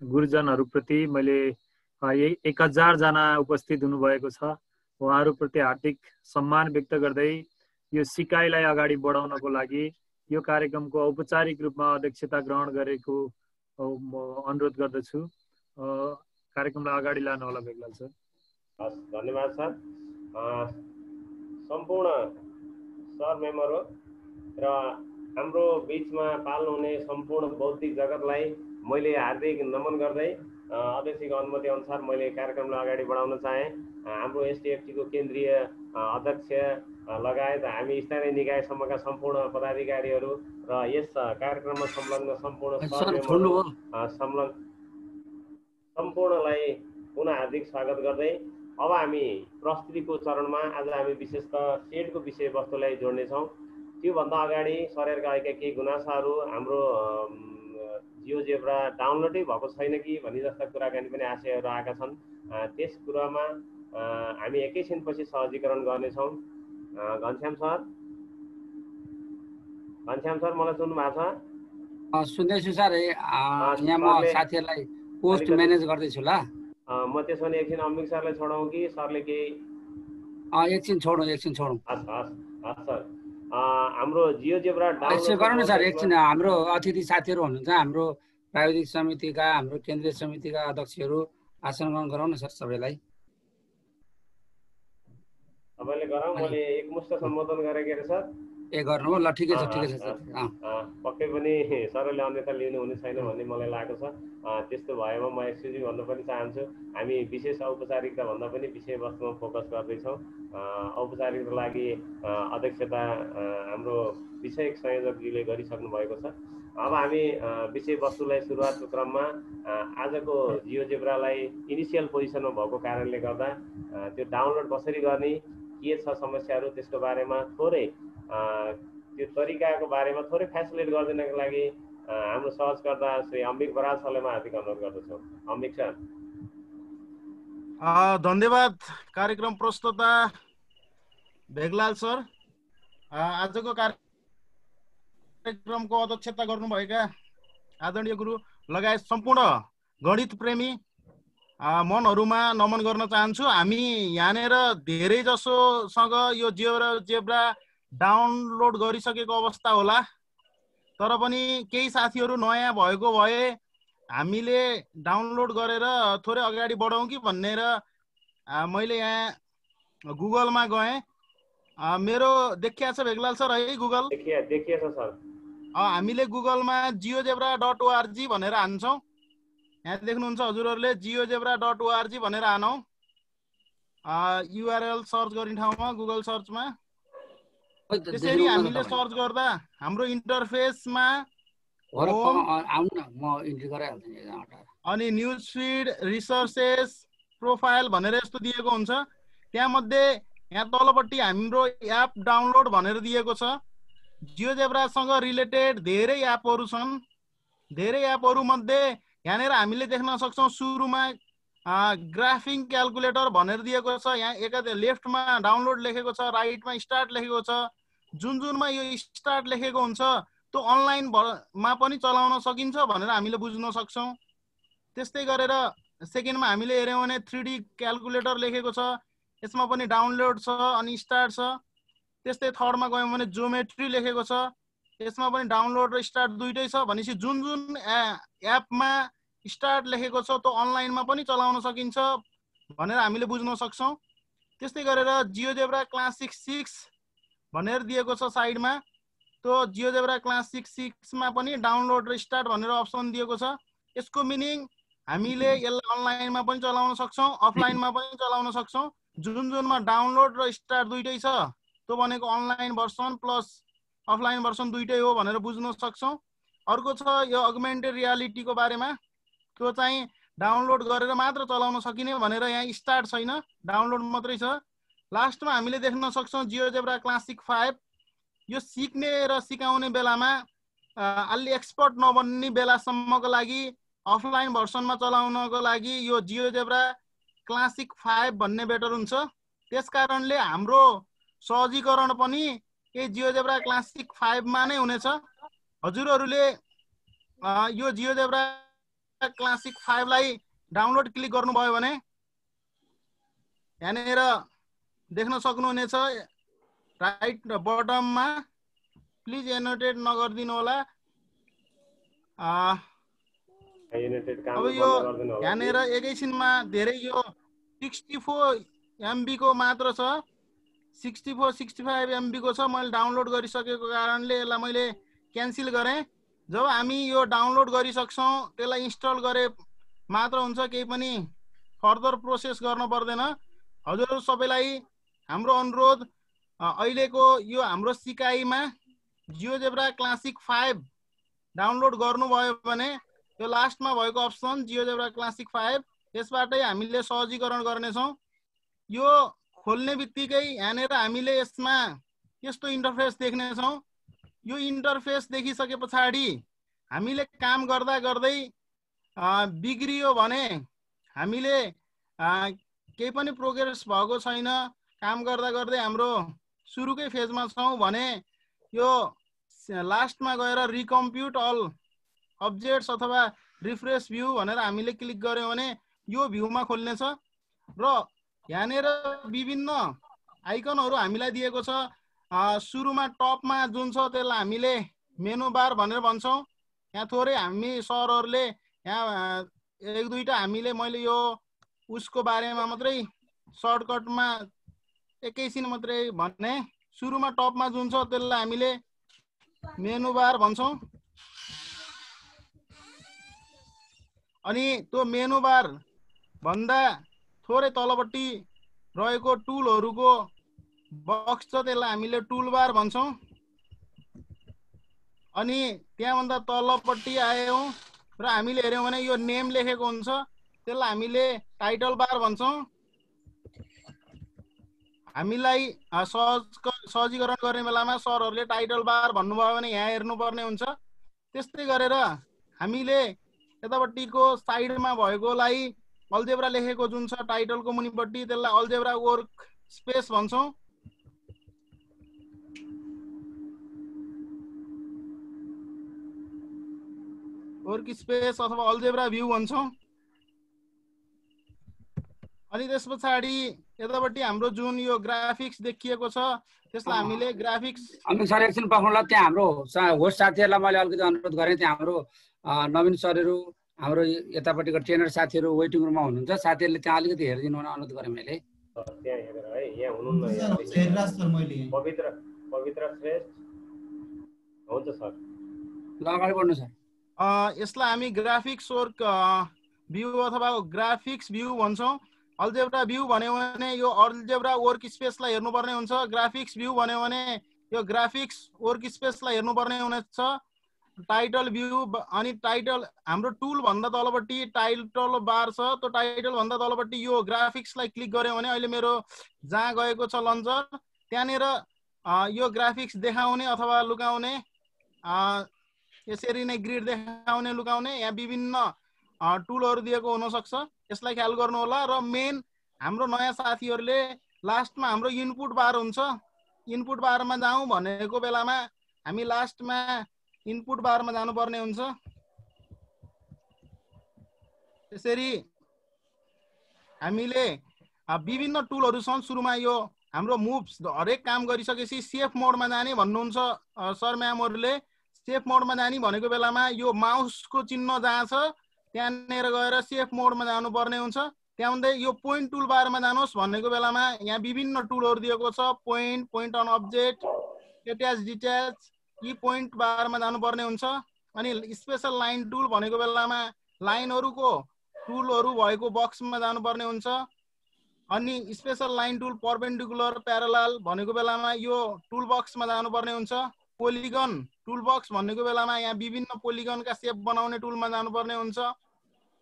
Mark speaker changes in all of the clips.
Speaker 1: गुरुजनहरूप्रति मैले 1000 जना उपस्थित हुनुभएको छ। उहाँहरूप्रति हार्दिक सम्मान व्यक्त गर्दै यो सिकाइलाई अगाडि बढाउनको लागि यो कार्यक्रमको औपचारिक रूपमा अध्यक्षता ग्रहण गरेको म अनुरोध गर्दछु। कार्यक्रमलाई अगाडि लानु होला बेगलाल सर।
Speaker 2: हस्, धन्यवाद सर। सम्पूर्ण सर मेम्बर र हाम्रो बीचमा पाल्नुहुने सम्पूर्ण बौद्धिक जगतलाई मैले हार्दिक नमन गर्दै अध्यक्षको अनुमति अनुसार मैले कार्यक्रमलाई अगाडि बढाउन चाहे। हाम्रो एसटिएफटीको केन्द्रीय अध्यक्ष लगायत हामी स्थानीय निकायसम्मका सम्पूर्ण पदाधिकारीहरू र यस कार्यक्रममा संलग्न सम्पूर्ण सम्पूर्णलाई पुनः हार्दिक स्वागत गर्दै अब हामी प्रस्तुतिको चरणमा आज हामी विशेषतः सेडको विषयवस्तुलाई जोड्नेछौँ। त्योभन्दा अगाडि सरकारका केही गुनासाहरू हाम्रो जियोजेब्रा डाउनलोडै भएको छैन कि भन्ने जस्ता कुराकानी पनि आशयहरू आएका छन्। त्यस कुरामा हामी एकैछिनपछि सहजीकरण गर्नेछौँ। घनश्याम सर मलाई सुन्नु भएको छ?
Speaker 3: सुन्दैछु सर। यहाँ म साथीहरूलाई पोस्ट म्यानेज गर्दैछु ल।
Speaker 2: म त्यसो भने एकछिन अम्बिक सरलाई छोडौँ कि सरले केही?
Speaker 3: एकछिन छोडौँ।
Speaker 2: हस् सर। हाम्रो जियोजेब्रा
Speaker 3: डाउनलोड गरौँ न सर। एकछिन हाम्रो अतिथि साथीहरू हुनुहुन्छ, हाम्रो प्राविधिक समितिका, हाम्रो केन्द्रीय समितिका अध्यक्षहरू आसन ग्रहण गराउँ न सर सबैलाई।
Speaker 2: तपाईँले गराउँ, मैले एकमुष्ट सम्बोधन गरेको अरे सर।
Speaker 3: गर्नु हो ल, ठिकै छ सर।
Speaker 2: पक्कै पनि सरले अन्यथा लिनु हुने छैन भन्ने मलाई लागेको छ। त्यस्तो भएमा म एक्सक्युज भन्न पनि चाहन्छु। हामी विशेष औपचारिकता भन्दा पनि विषयवस्तुमा फोकस गर्दैछौँ। औपचारिकताको लागि अध्यक्षता हाम्रो विषयक संयोजकजीले गरिसक्नु भएको छ। अब हामी विषयवस्तुलाई सुरुवातको क्रममा आजको जियोजेब्रालाई इनिसियल पोजिसनमा भएको कारणले गर्दा त्यो डाउनलोड कसरी गर्ने, के छ समस्याहरू, त्यसको बारेमा थोरै त्यो तरिकाको बारेमा थोरै फेसिलिट गरिदिनको लागि हाम्रो सहजकर्ता श्री अम्बिक बराल सरलाई म हार्दिक अनुरोध गर्दछु। अम्बिक सर।
Speaker 4: धन्यवाद कार्यक्रम प्रस्तुता भेगलाल सर। आजको कार्यक्रमको अध्यक्षता गर्नुभएका आदरणीय गुरु लगायत सम्पूर्ण गणित प्रेमी मनहरूमा नमन गर्न चाहन्छु। हामी यहाँनिर धेरै जसोसँग यो जियोजेब्रा डाउनलोड गरिसकेको अवस्था होला, तर पनि केही साथीहरू नयाँ भएको भए हामीले डाउनलोड गरेर थोरै अगाडि बढाउँ कि भनेर मैले यहाँ गुगलमा गएँ। मेरो देखिया छ भेगलाल सर है? गुगल
Speaker 2: देखिया छ सर।
Speaker 4: हामीले गुगलमा jiyogebra.org भनेर हान्छौँ। यहाँ देख्नुहुन्छ हजुरहरूले jiyogebra.org भनेर हानौँ। युआरएल सर्च गर्ने ठाउँमा गुगल सर्चमा त्यसरी हामीले सर्च गर्दा हाम्रो इन्टरफेसमा अनि न्युज फिड, रिसोर्सेस, प्रोफाइल भनेर यस्तो दिएको हुन्छ। त्यहाँ मध्ये यहाँ तलपट्टि हाम्रो एप डाउनलोड भनेर दिएको छ। जियोजेब्रासँग रिलेटेड धेरै एपहरू छन्। धेरै एपहरू मध्ये यहाँनिर हामीले देख्न सक्छौँ सुरुमा ग्राफिङ क्यालकुलेटर भनेर दिएको छ। यहाँ एकातिर लेफ्टमा डाउनलोड लेखेको छ, राइटमा स्टार्ट लेखेको छ। जुनमा यो स्टार्ट लेखेको हुन्छ त्यो अनलाइनमा पनि चलाउन सकिन्छ भनेर हामीले बुझ्न सक्छौँ। त्यस्तै गरेर सेकेन्डमा हामीले हेऱ्यौँ भने 3D क्यालकुलेटर लेखेको छ, यसमा पनि डाउनलोड छ अनि स्टार्ट छ। त्यस्तै थर्डमा गयौँ भने ज्योमेट्री लेखेको छ, यसमा पनि डाउनलोड र स्टार्ट दुइटै छ। भनेपछि जुन एपमा स्टार्ट लेखेको छ त्यो अनलाइनमा पनि चलाउन सकिन्छ भनेर हामीले बुझ्न सक्छौँ। त्यस्तै गरेर जियोजेब्रा क्लासिक 6 भनेर दिएको छ साइडमा। त्यो जियोजेब्रा क्लासिक 6मा पनि डाउनलोड र स्टार्ट भनेर अप्सन दिएको छ। यसको मिनिङ हामीले यसलाई अनलाइनमा पनि चलाउन सक्छौँ, अफलाइनमा पनि चलाउन सक्छौँ। जुनमा डाउनलोड र स्टार्ट दुइटै छ त्यो भनेको online version plus offline version दुइटै हो भनेर बुझ्न सक्छौँ। अर्को छ यो अगमेन्टेड रियालिटीको बारेमा। त्यो चाहिँ डाउनलोड गरेर मात्र चलाउन सकिने भनेर यहाँ स्टार्ट छैन, डाउनलोड मात्रै छ। लास्टमा हामीले देख्न सक्छौँ जियोजेब्रा क्लासिक 5। यो सिक्ने र सिकाउने बेलामा अलि एक्सपर्ट नबन्ने बेलासम्मको लागि अफलाइन भर्सनमा चलाउनको लागि यो जियोजेब्रा क्लासिक 5 भन्ने बेटर हुन्छ। त्यसकारणले हाम्रो सहजीकरण पनि यही जियोजेब्रा क्लासिक 5मा नै हुनेछ। हजुरहरूले यो जियोजेब्रा क्लासिक 5 लाई डाउनलोड क्लिक गर्नुभयो भने यहाँनिर देख्न सक्नुहुनेछ राइट बटममा। प्लिज एनोटेट नगरिदिनु होला। अब यो यहाँनिर एकैछिनमा धेरै यो 64 MB को मात्र छ, 64-65 MB को छ। मैले डाउनलोड गरिसकेको कारणले यसलाई मैले क्यान्सल गरेँ। जब हामी यो डाउनलोड गरिसक्छौँ त्यसलाई इन्स्टल गरे मात्र हुन्छ, केही पनि फर्दर प्रोसेस गर्न पर्दैन। हजुरहरू सबैलाई हाम्रो अनुरोध, अहिलेको यो हाम्रो सिकाइमा जियोजेब्रा क्लासिक 5 डाउनलोड गर्नुभयो भने यो लास्टमा भएको अप्सन जियोजेब्रा क्लासिक 5 यसबाटै हामीले सहजीकरण गर्नेछौँ। यो खोल्ने बित्तिकै यहाँनिर हामीले यसमा यस्तो इन्टरफेस देख्नेछौँ। यो इन्टरफेस देखिसके पछाडि हामीले काम गर्दा गर्दै बिग्रियो भने, हामीले केही पनि प्रोग्रेस भएको छैन, काम गर्दा गर्दै हाम्रो सुरुकै फेजमा छौँ भने यो लास्टमा गएर रिकम्प्युट अल अब्जेक्ट्स अथवा रिफ्रेश भ्यू भनेर हामीले क्लिक गर्यौँ भने यो भ्यूमा खोल्नेछ। र यहाँनिर विभिन्न आइकनहरू हामीलाई दिएको छ। सुरुमा टपमा जुन छ त्यसलाई हामीले मेनु बार भनेर भन्छौँ। यहाँ थोरै हामी सरहरूले यहाँ एक दुईवटा हामीले मैले यो उसको बारेमा मात्रै सर्टकटमा एकैछिन मात्रै भने, सुरुमा टपमा जुन छ त्यसलाई हामीले मेनु बार भन्छौँ। अनि त्यो मेनु बार भन्दा थोरै तलपट्टि रहेको टुलहरूको बक्स छ त्यसलाई हामीले टुल बार भन्छौँ। अनि त्यहाँभन्दा तलपट्टि आयौँ र हामीले हेऱ्यौँ भने यो नेम लेखेको हुन्छ, त्यसलाई हामीले टाइटल बार भन्छौँ। हामीलाई सहजीकरण गर्ने बेलामा सरहरूले टाइटल बार भन्नुभयो भने यहाँ हेर्नुपर्ने हुन्छ। त्यस्तै गरेर हामीले यतापट्टिको साइडमा भएकोलाई अल्जेब्रा लेखेको जुन छ टाइटलको मुनिपट्टि त्यसलाई अल्जेब्रा वर्क स्पेस भन्छौँ। वर्क स्पेस अथवा अल्जेब्रा भ्यू भन्छौँ। अनि त्यस पछाडि यतापट्टि हाम्रो जुन यो ग्राफिक्स देखिएको छ त्यसलाई हामीले ग्राफिक्स।
Speaker 3: अनि सर एकछिन पर्खौँला, त्यहाँ हाम्रो होस्ट साथीहरूलाई मैले अलिकति अनुरोध गरेँ। त्यहाँ हाम्रो नवीन सरहरू, हाम्रो यतापट्टिको ट्रेनर साथीहरू वेटिङ रुममा हुनुहुन्छ, साथीहरूले त्यहाँ अलिकति हेरिदिनु हुन अनुरोध गरेँ मैले।
Speaker 2: त्यहाँ हेरेर है, यहाँ हुनुहुन्न पवित्र श्रेष्ठ हुन्छ सर।
Speaker 3: ल अगाडि बढ्नु सर।
Speaker 4: यसलाई हामी ग्राफिक्स वर्क भ्यू अथवा ग्राफिक्स भ्यू भन्छौँ। अल्जेब्रा भ्यू भन्यो भने यो अल्जेब्रा वर्क स्पेसलाई हेर्नुपर्ने हुन्छ। ग्राफिक्स भ्यू भन्यो भने यो ग्राफिक्स वर्क स्पेसलाई हेर्नुपर्ने हुनेछ। टाइटल भ्यू अनि टाइटल हाम्रो टुल भन्दा तलपट्टि टाइटल बार छ, त्यो टाइटल भन्दा तलपट्टि यो ग्राफिक्सलाई क्लिक गर्यो भने अहिले मेरो जहाँ गएको छ लन्चर त्यहाँनिर यो ग्राफिक्स देखाउने अथवा लुकाउने, यसरी नै ग्रिड देखाउने लुकाउने यहाँ विभिन्न टुलहरू दिएको हुनसक्छ। यसलाई ख्याल गर्नु होला। र मेन हाम्रो नयाँ साथीहरूले लास्टमा हाम्रो इनपुट बार हुन्छ, इनपुट बारमा जाउँ भनेको बेलामा हामी लास्टमा इनपुट बारमा जानुपर्ने हुन्छ। त्यसरी हामीले विभिन्न टुलहरू छन्। सुरुमा यो हाम्रो मुभ्स हरेक काम गरिसकेपछि सेफ मोडमा जाने भन्नुहुन्छ सर म्यामहरूले। सेफ मोडमा जाने भनेको बेलामा यो माउसको चिन्ह जहाँ छ त्यहाँनिर गएर सेफ मोडमा जानुपर्ने हुन्छ। त्यहाँभन्दै यो पोइन्ट टुल बारमा जानुहोस् भनेको बेलामा यहाँ विभिन्न टुलहरू दिएको छ। Point, point on object, attach detach, यी पोइन्ट बारमा जानुपर्ने हुन्छ। अनि स्पेसल लाइन टुल भनेको बेलामा लाइनहरूको टुलहरू भएको बक्समा जानुपर्ने हुन्छ। अनि special line tool perpendicular parallel भनेको बेलामा यो टुल बक्समा जानुपर्ने हुन्छ। पोलिगन टुल बक्स भनेको बेलामा यहाँ विभिन्न पोलिगनका सेप बनाउने टुलमा जानुपर्ने हुन्छ।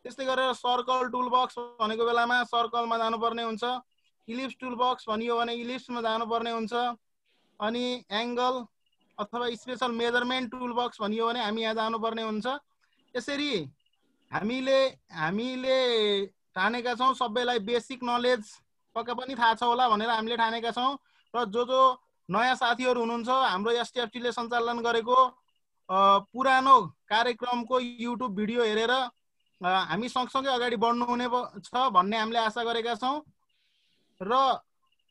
Speaker 4: त्यस्तै गरेर सर्कल टुल बक्स भनेको बेलामा सर्कलमा जानुपर्ने हुन्छ। इलिप्स टुल बक्स भनियो भने इलिप्समा जानुपर्ने हुन्छ। अनि एङ्गल अथवा स्पेसल मेजरमेन्ट टुल बक्स भनियो भने हामी यहाँ जानुपर्ने हुन्छ। यसरी हामीले ठानेका छौँ। सबैलाई बेसिक नलेज पक्का पनि थाहा छ होला भनेर हामीले ठानेका छौँ। र जो नयाँ साथीहरू हुनुहुन्छ, हाम्रो एसटिएफटीले सञ्चालन गरेको पुरानो कार्यक्रमको युट्युब भिडियो हेरेर हामी सँगसँगै अगाडि बढ्नु हुने छ भन्ने हामीले आशा गरेका छौँ र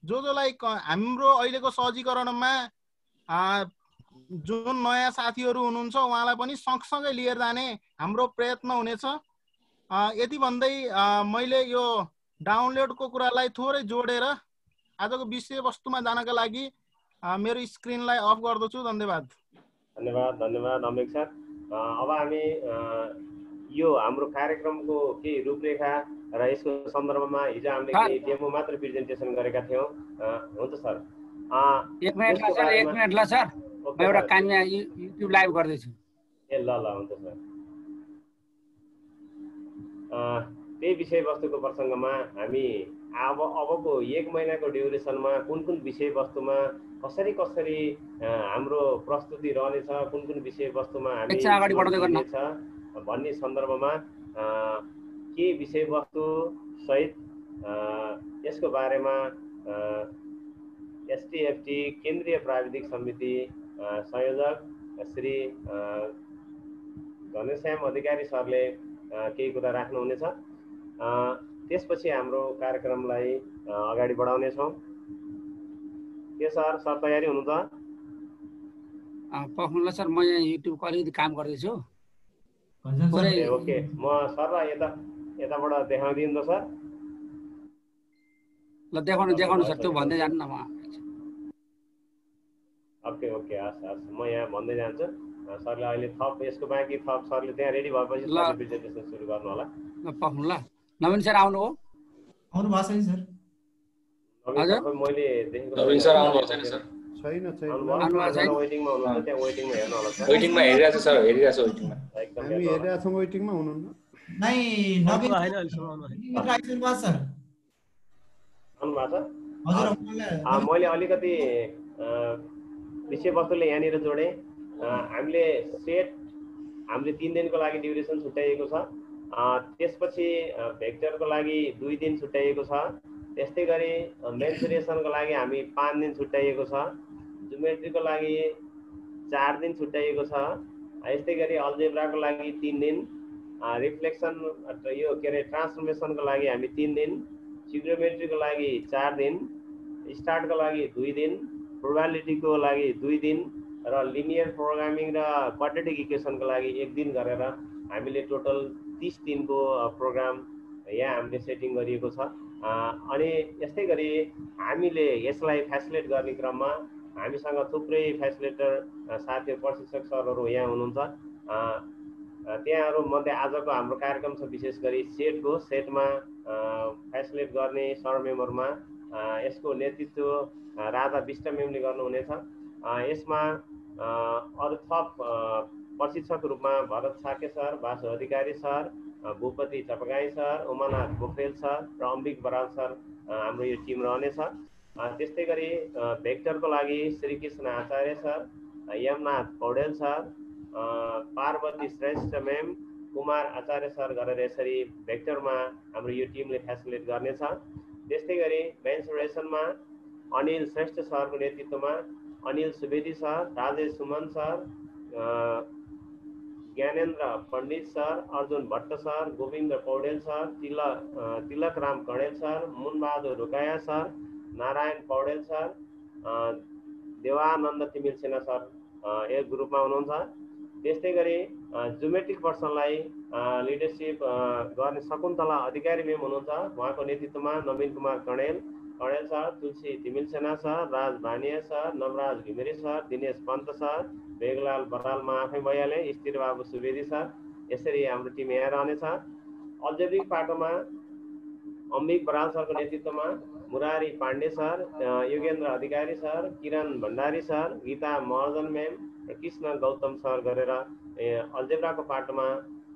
Speaker 4: जसलाई हाम्रो अहिलेको सहजीकरणमा जुन नयाँ साथीहरू हुनुहुन्छ उहाँलाई पनि सँगसँगै लिएर जाने हाम्रो प्रयत्न हुनेछ। यति भन्दै मैले यो डाउनलोडको कुरालाई थोरै जोडेर आजको विषयवस्तुमा जानका लागि मेरो स्क्रिनलाई अफ गर्दछु। धन्यवाद।
Speaker 2: धन्यवाद धन्यवाद अमिक सर। अब हामी यो हाम्रो कार्यक्रमको केही रूपरेखा र यसको सन्दर्भमा हिजो हामीले केही डेमो मात्र प्रेजेन्टेसन गरेका थियौँ। हुन्छ सर,
Speaker 3: एक मिनट ल सर, म एउटा काम यहाँ युट्युब लाइभ गर्दैछु।
Speaker 2: ए ल ल हुन्छ सर। त्यही विषयवस्तुको प्रसङ्गमा हामी अबको 1 महिनाको ड्युरेसनमा कुन कुन विषयवस्तुमा कसरी हाम्रो प्रस्तुति रहनेछ, कुन कुन विषयवस्तुमा हामी
Speaker 3: अगाडि बढ्दै गर्नेछ
Speaker 2: भन्ने सन्दर्भमा के विषयवस्तु सहित यसको बारेमा एसटिएफटी केन्द्रीय प्राविधिक समिति संयोजक श्री घनश्याम अधिकारी सरले केही कुरा राख्नुहुनेछ। त्यसपछि हाम्रो कार्यक्रमलाई अगाडि बढाउनेछौँ। के सर तयारी हुनु त?
Speaker 3: पर्खौँला सर, म यहाँ युट्युबको अलिकति काम गर्दैछु।
Speaker 2: ओके, म सरलाई यताबाट देखाउँदिन त सर।
Speaker 3: ल देखाउनु सर, त्यो भन्दै जानु न। म
Speaker 2: ओके हस्, म यहाँ भन्दै जान्छु। सरले अहिले थप यसको बाँकी थप सरले त्यहाँ रेडी भएपछि सरले प्रेजेन्टेसन सुरु गर्नु होला।
Speaker 3: ल पर्खौँ ल। नवीन सर आउनु हो?
Speaker 5: आउनु भएको छैन सर?
Speaker 2: हजुर, मैले देखेको
Speaker 6: नवीन सर आउनु भएको छैन सर?
Speaker 2: वेटिङमा हुनुहुन्छ, त्यहाँ वेटिङमा हेर्नु होला सर।
Speaker 6: वेटिङमा हेरिरहेछ सर, हेरिरहेछ वेटिङमा।
Speaker 2: एकदम
Speaker 7: हामी हेरिरहेछौँ, वेटिङमा हुनुहुन्न।
Speaker 5: नै नवीन हैन अहिलेसम्म आउनु भएको सर।
Speaker 2: आउनु भएको छ?
Speaker 5: हजुर,
Speaker 2: मैले अलिकति विषयवस्तुले यहाँनिर जोडेँ। हामीले 3 दिनको लागि ड्युरेसन छुट्याइएको छ। त्यसपछि भेक्टरको लागि 2 दिन छुट्याइएको छ। त्यस्तै गरी मेन्सुरेसनको लागि हामी 5 दिन छुट्याइएको छ। ज्योमेट्रीको लागि 4 दिन छुट्याइएको छ। यस्तै गरी अल्जेब्राको लागि 3 दिन, रिफ्लेक्सन यो के अरे ट्रान्सफर्मेसनको लागि हामी 3 दिन, ट्रिग्नोमेट्रीको लागि 4 दिन, स्टार्टको लागि 2 दिन, प्रोबेबिलिटीको लागि 2 दिन र लिनियर प्रोग्रामिङ र क्वाड्रेटिक इक्वेसनको लागि 1 दिन गरेर हामीले टोटल 30 दिनको प्रोग्राम यहाँ हामीले सेटिङ गरिएको छ। अनि यस्तै गरी हामीले यसलाई फेसिलिटेट गर्ने क्रममा हामीसँग थुप्रै फेसिलिटेटर साथीहरू, प्रशिक्षक सरहरू यहाँ हुनुहुन्छ। त्यहाँहरू मध्ये आजको हाम्रो कार्यक्रम छ विशेष गरी सेटमा फेसिलिटेट गर्ने सर मेम्बरमा यसको नेतृत्व राजा विष्ट मेमले गर्नुहुनेछ। यसमा अरू थप प्रशिक्षक रूपमा Bharat Sake sir, Vasu Adhikari sir, Bhupati Chapagai sir, Umanath Pokharel sir र अम्बिक बराल सर हाम्रो यो टिम रहनेछ। त्यस्तै गरी भेक्टरको लागि Shrikrishna Acharya sir, Yamnath Paudel sir, Parvati Shrestha ma'am, Kumar Acharya sir गरेर यसरी भेक्टरमा हाम्रो यो टिमले फेसिलिटेट गर्नेछ। त्यस्तै गरी मेन्सुरेसनमा अनिल श्रेष्ठ सरको नेतृत्वमा Anil Subedi sir, Rajesh Suman sir, Gyanendra Pandit sir, Arjun Bhatt sir, Govinda Paudel sir, Tilak Ram Kanel sir, Munbahadur Rukaya sir, Narayan Paudel sir, Devanand Timilsena sir एक ग्रुपमा हुनुहुन्छ। त्यस्तै गरी ज्योमेट्रिक पर्सनलाई लिडरसिप गर्ने शकुन्तला अधिकारी मेम हुनुहुन्छ। उहाँको नेतृत्वमा नवीन Kumar Kanel sir, Tulsi Timilsena sir, Raj Bhaniya sir, Nawaraj Ghimire sir, Dinesh Pant sir, Beglal बरालमा आफै भइहाले, स्थिर बाबु सुवेदी सर। यसरी हाम्रो टिम यहाँ रहनेछ। अल्जेब्रिक पाटोमा अम्बिक बराल सरको नेतृत्वमा मुरारी पाण्डे सर, योगेन्द्र अधिकारी सर, किरण भण्डारी सर, गीता महर्जन मेम र कृष्ण गौतम सर गरेर अल्जेब्राको पाटोमा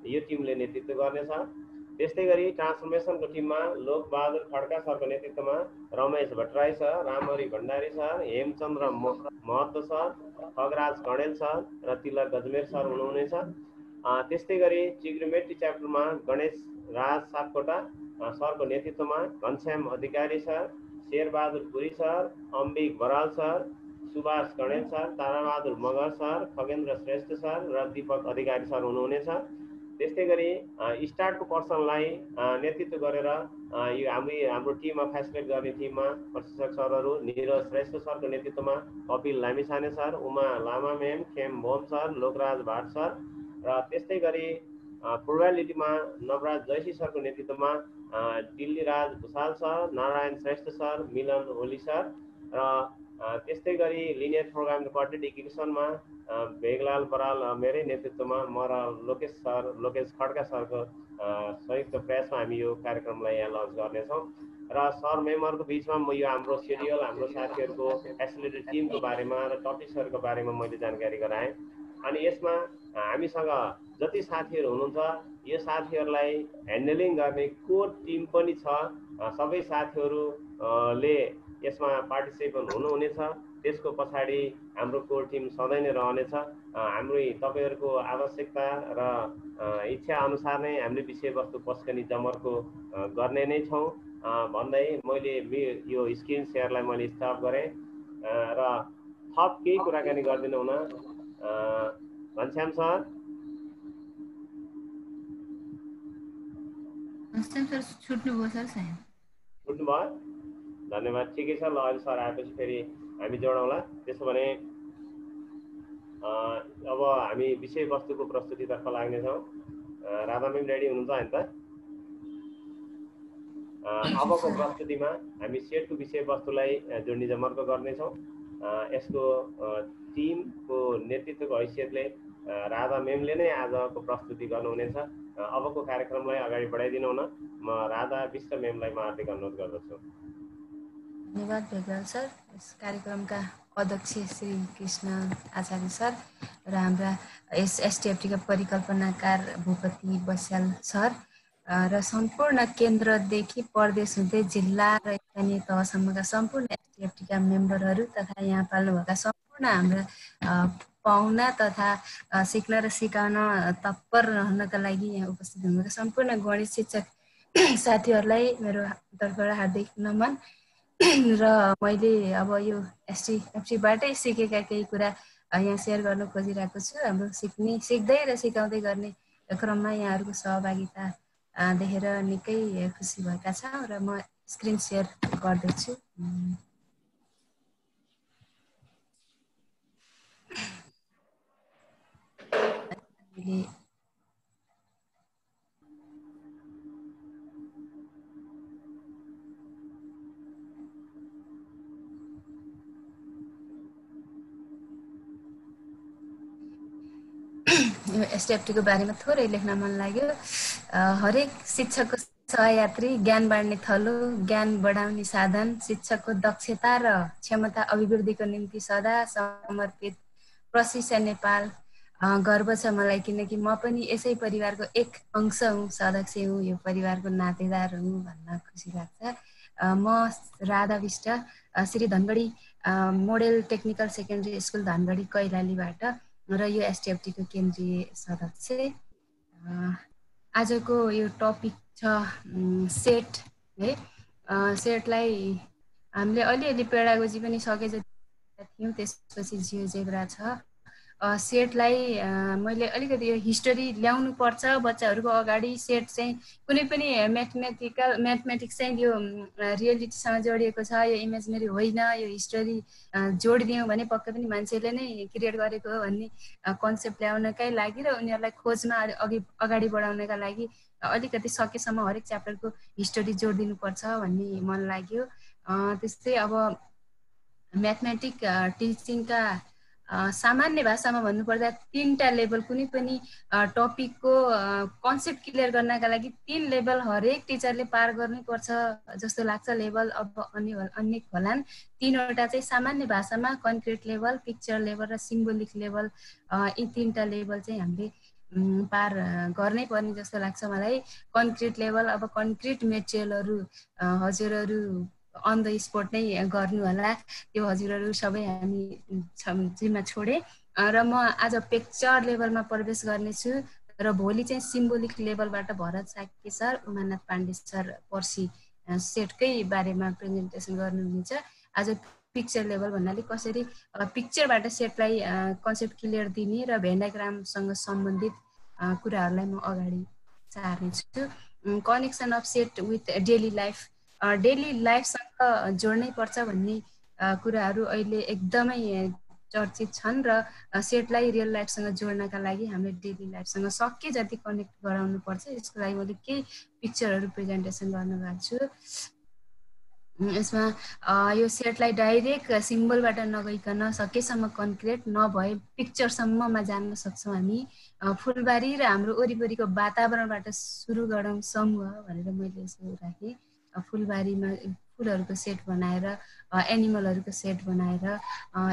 Speaker 2: यो टिमले नेतृत्व गर्नेछ। त्यस्तै गरी ट्रान्सफर्मेसनको टिममा लोकबहादुर खड्का सरको नेतृत्वमा Ramesh Bhattarai sir, Ramhari Bhandari sir, Hemchandra Mahato sir, Khagraj Kanel sir र तिलक गजमेर सर हुनुहुनेछ। त्यस्तै गरी ट्रिग्नोमेट्री च्याप्टरमा गणेश राज सापकोटा सरको नेतृत्वमा Ghanshyam Adhikari sir, Sherbahadur Puri sir, Ambik Baral sir, Subhash Kanel sir, Tarabahadur Magar sir, Khagendra Shrestha sir र दीपक अधिकारी सर हुनुहुनेछ। त्यस्तै गरी स्टार्टको पर्सनलाई नेतृत्व गरेर यो हाम्रो टिममा फेसिलिटेट गर्ने टिममा प्रशिक्षक सरहरू निरज श्रेष्ठ सरको नेतृत्वमा कपिल लामिछाने सर, उमा लामा म्याम, खेम भोम सर, लोकराज भाट सर र त्यस्तै गरी प्रोबेबिलिटीमा नवराज जयसी सरको नेतृत्वमा दिल्लीराज भुषाल सर, नारायण श्रेष्ठ सर, मिलन ओली सर र त्यस्तै गरी लिनियर प्रोग्राम कन्टेन्ट एक्जिक्युसनमा भेगलाल बराल मेरै नेतृत्वमा म र लोकेश खड्का सरको संयुक्त प्रयासमा हामी यो कार्यक्रमलाई यहाँ लन्च गर्नेछौँ र सर मेम्बरको बिचमा म यो हाम्रो सेड्युल, हाम्रो साथीहरूको एसिलेटेड टिमको बारेमा र टपिक्सहरूको बारेमा मैले जानकारी गराएँ। अनि यसमा हामीसँग जति साथीहरू हुनुहुन्छ यो साथीहरूलाई ह्यान्डलिङ गर्ने कोर टिम पनि छ। सबै साथीहरूले यसमा पार्टिसिपेट हुनुहुनेछ। त्यसको पछाडि हाम्रो कोर टिम सधैँ नै रहनेछ। हाम्रो तपाईँहरूको आवश्यकता र इच्छा अनुसार नै हामीले विषयवस्तु पस्कनी जमर्को गर्ने नै छौँ भन्दै मैले यो स्क्रिन सेयरलाई मैले स्टप गरेँ र थप केही कुराकानी गरिदिनु हुन घनश्याम सर। छुट्नुभयो, धन्यवाद। ठिकै छ, ल अहिले सर आएपछि फेरि हामी जोडौँला। त्यसो भने अब हामी विषयवस्तुको प्रस्तुतितर्फ लाग्नेछौँ। राधा म्याम रेडी हुनुहुन्छ होइन त? अबको प्रस्तुतिमा हामी सेटको विषयवस्तुलाई जोड्ने जमर्को गर्नेछौँ। यसको टिमको नेतृत्वको हैसियतले राधा म्यामले नै आजको प्रस्तुति गर्नुहुनेछ। अबको कार्यक्रमलाई अगाडि बढाइदिनु हुन म राधा विष्ट म्यामलाई म हार्दिक अनुरोध गर्दछु।
Speaker 7: धन्यवाद भेगलाल सर। यस कार्यक्रमका अध्यक्ष श्री कृष्ण आचार्य सर र हाम्रा यस एसटिएफटीका परिकल्पनाकार भूपति बस्याल सर र सम्पूर्ण केन्द्रदेखि प्रदेश हुँदै जिल्ला र स्थानीय तहसम्मका सम्पूर्ण एसटिएफटीका मेम्बरहरू तथा यहाँ पाल्नुभएका सम्पूर्ण हाम्रा पाहुना तथा सिक्न र सिकाउन तत्पर रहनका लागि यहाँ उपस्थित हुनुभएका सम्पूर्ण गणित शिक्षक साथीहरूलाई मेरो तर्फबाट हार्दिक नमन। र मैले अब यो एसटिएफटीबाटै सिकेका केही कुरा यहाँ सेयर गर्न खोजिरहेको छु। हाम्रो सिक्दै र सिकाउँदै गर्ने क्रममा यहाँहरूको सहभागिता देखेर निकै खुसी भएका छौँ र म स्क्रिन सेयर गर्दैछु। एसटिएफटीको बारेमा थोरै लेख्न मन लाग्यो। हरेक शिक्षकको सहयात्री, ज्ञान बाँड्ने थलो, ज्ञान बढाउने साधन, शिक्षकको दक्षता र क्षमता अभिवृद्धिको निम्ति सदा समर्पित प्रशिक्षण नेपाल। गर्व छ मलाई किनकि म पनि यसै परिवारको एक अंश हुँ, सदस्य हुँ, यो परिवारको नातेदार हुँ भन्न खुसी लाग्छ। म Radha Bista Shri Dhangadhi model technical secondary school Dhangadhi कैलालीबाट र यो एसटिएफटीको केन्द्रीय सदस्य। आजको यो टपिक छ सेट है। सेटलाई हामीले अलिअलि पेडागोजी पनि सके जति थियौँ, त्यसपछि जियोजेब्रा छ। सेटलाई मैले अलिकति यो हिस्टोरी ल्याउनु पर्छ बच्चाहरूको अगाडि। सेट चाहिँ कुनै पनि म्याथमेटिक्स चाहिँ यो रियलिटीसँग जोडिएको छ, यो इमेजिनेरी होइन, यो हिस्टोरी जोडिदियौँ भने पक्कै पनि मान्छेले नै क्रिएट गरेको हो भन्ने कन्सेप्ट ल्याउनकै लागि र उनीहरूलाई खोजमा अगाडि बढाउनका लागि अलिकति सकेसम्म हरेक च्याप्टरको हिस्टोरी जोडिदिनुपर्छ भन्ने मन लाग्यो। त्यस्तै अब म्याथमेटिक टिचिङका सामान्य भाषामा भन्नुपर्दा 3टा लेभल, कुनै पनि टपिकको कन्सेप्ट क्लियर गर्नका लागि 3 लेभल हरेक टिचरले पार गर्नुपर्छ जस्तो लाग्छ। लेभल अब अनेक होलान्। 3वटा चाहिँ सामान्य भाषामा कन्क्रिट लेभल, पिक्चर लेभल र सिम्बोलिक लेभल, यी 3टा लेभल चाहिँ हामीले पार गर्नै पर्ने जस्तो लाग्छ मलाई। कन्क्रिट लेभल, अब कन्क्रिट मेटेरियलहरू हजुरहरू अन द स्पोट नै गर्नु होला, त्यो हजुरहरू सबै हामी जिम्मा छोडे। र म आज पिक्चर लेभलमा प्रवेश गर्नेछु र भोलि चाहिँ सिम्बोलिक लेभलबाट भरत साक्य सर, उमानाथ पाण्डे सर पर्सि सेटकै बारेमा प्रेजेन्टेसन गर्नुहुनेछ। आज पिक्चर लेभल भन्नाले कसरी पिक्चरबाट सेटलाई कन्सेप्ट क्लियर दिने र भेन डायग्रामसँग सम्बन्धित कुराहरूलाई म अगाडि सार्नेछु। Connection of set with daily life, daily लाइफसँग जोड्नै पर्छ भन्ने कुराहरू अहिले एकदमै चर्चित छन् र सेटलाई रियल लाइफसँग जोड्नका लागि हामीले डेली लाइफसँग सके जति कनेक्ट गराउनु पर्छ। यसको लागि मैले केही पिक्चरहरू प्रेजेन्टेसन गर्न गएको छु। यसमा यो सेटलाई डाइरेक्ट सिम्बलबाट नगइकन सकेसम्म कन्क्रिट नभए पिक्चरसम्ममा जान्न सक्छौँ हामी। फुलबारी र हाम्रो वरिपरिको वातावरणबाट सुरु गरौँ समूह भनेर मैले यसो राखेँ। फुलबारीमा फुलहरूको सेट बनाएर एनिमलहरूको सेट बनाएर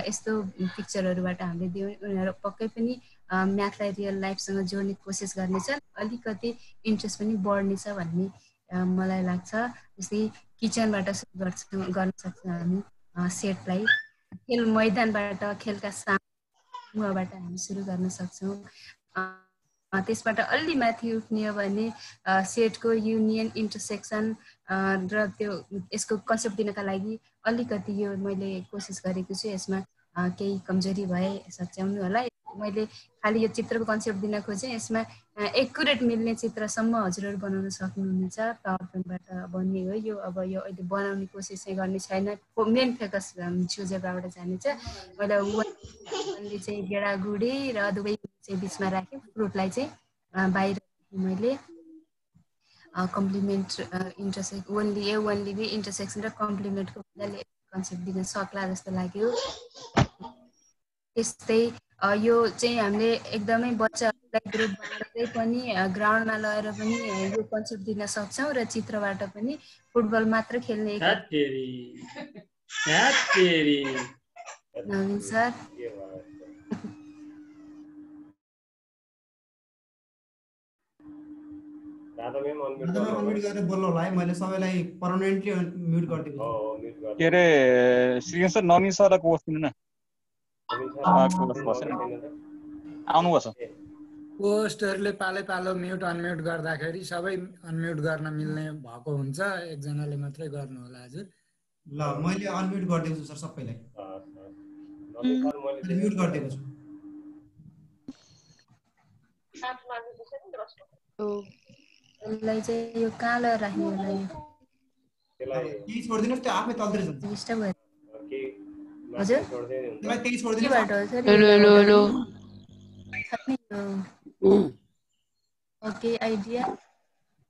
Speaker 7: यस्तो पिक्चरहरूबाट हामीले दियौँ। उनीहरू पक्कै पनि म्याथलाई रियल लाइफसँग जोड्ने कोसिस गर्नेछन्, अलिकति इन्ट्रेस्ट पनि बढ्नेछ भन्ने मलाई लाग्छ। जस्तै किचनबाट सुरु गर्न सक्छौँ हामी सेटलाई, खेल मैदानबाट खेलका समूहबाट हामी सुरु गर्न सक्छौँ। त्यसबाट अलि माथि उठ्ने हो भने सेटको युनियन, इन्टरसेक्सन र त्यो यसको कन्सेप्ट दिनका लागि अलिकति यो मैले कोसिस गरेको छु। यसमा केही कमजोरी भए सच्याउनु होला। मैले खालि यो चित्रको कन्सेप्ट दिन खोजेँ। यसमा एकुरेट मिल्ने चित्रसम्म हजुरहरू बनाउन सक्नुहुनेछ। पावर पोइन्टबाट बन्ने हो यो। अब यो अहिले बनाउने कोसिस चाहिँ गर्ने छैन, मेन फोकस जियोजेब्राबाट जानेछ। मैले वनले चाहिँ गेडागुडी र दुवै चाहिँ बिचमा राखेँ, फ्रुटलाई चाहिँ बाहिर मैले complement intersect only A only B intersection र कम्प्लिमेन्टको मजाले कन्सेप्ट दिन सक्ला जस्तो लाग्यो। त्यस्तै यो चाहिँ हामीले एकदमै बच्चाहरूलाई ग्रुप बनाउँदै पनि ग्राउन्डमा लगेर पनि यो कन्सेप्ट दिन सक्छौँ र चित्रबाट पनि फुटबल मात्र खेल्ने नवीन सर
Speaker 5: अनम्युट गरेर बोल्नु होला है। मैले सबैलाई पर्मनेन्टली म्युट गरिदिएको छु।
Speaker 8: के अरे श्रीकान्त सर, नवीन सरलाई कोर्स दिनु न। आउनुभएको छ।
Speaker 3: पोस्टहरूले पालै पालो म्युट अनम्युट गर्दाखेरि सबै अनम्युट गर्न मिल्ने भएको हुन्छ, एकजनाले मात्रै गर्नु होला हजुर।
Speaker 5: ल मैले अनम्युट गरिदिएको छु सर सबैलाई, म्युट गरिदिएको छु।
Speaker 7: यसलाई चाहिँ यो कालो राख्ने होला, यो
Speaker 5: त्यही छोडिदिनुहोस्, त्यो आफै तल्तिर जान्छ।
Speaker 7: डिस्टर्ब भयो हजुर,
Speaker 5: त्यसलाई त्यही छोडिदिनुहोस्।
Speaker 7: ओके आइडिया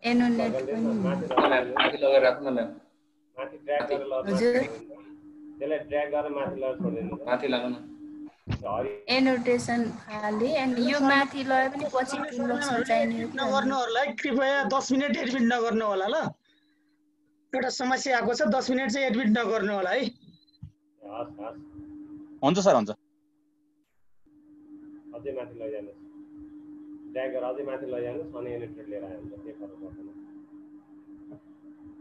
Speaker 7: एनोनेट पनि
Speaker 6: माथि लगेर राख्नु न म्याम।
Speaker 2: माथि ड्र्याग गरेर
Speaker 7: हजुर,
Speaker 2: त्यसलाई ड्र्याग गरेर माथि लगेर छोडिदिनु।
Speaker 6: माथि लाग्नु न।
Speaker 7: एनोटेसन फाले अनि यो माथि लगे पनि पछि इन्बक्समा चाहिने हो कि
Speaker 9: नगर्नुहरूलाई कृपया 10 मिनेट एडमिट नगर्नु होला ल। एउटा समस्या आएको छ, 10 मिनेट चाहिँ एडमिट नगर्नु होला है।
Speaker 8: हुन्छ सर, हुन्छ।
Speaker 2: अझै माथि लैजानुहोस्, ड्र्याग गरेर अझै माथि लैजानुहोस् अनि एनोटेट लिएर आयो भने केही फरक पर्दैन।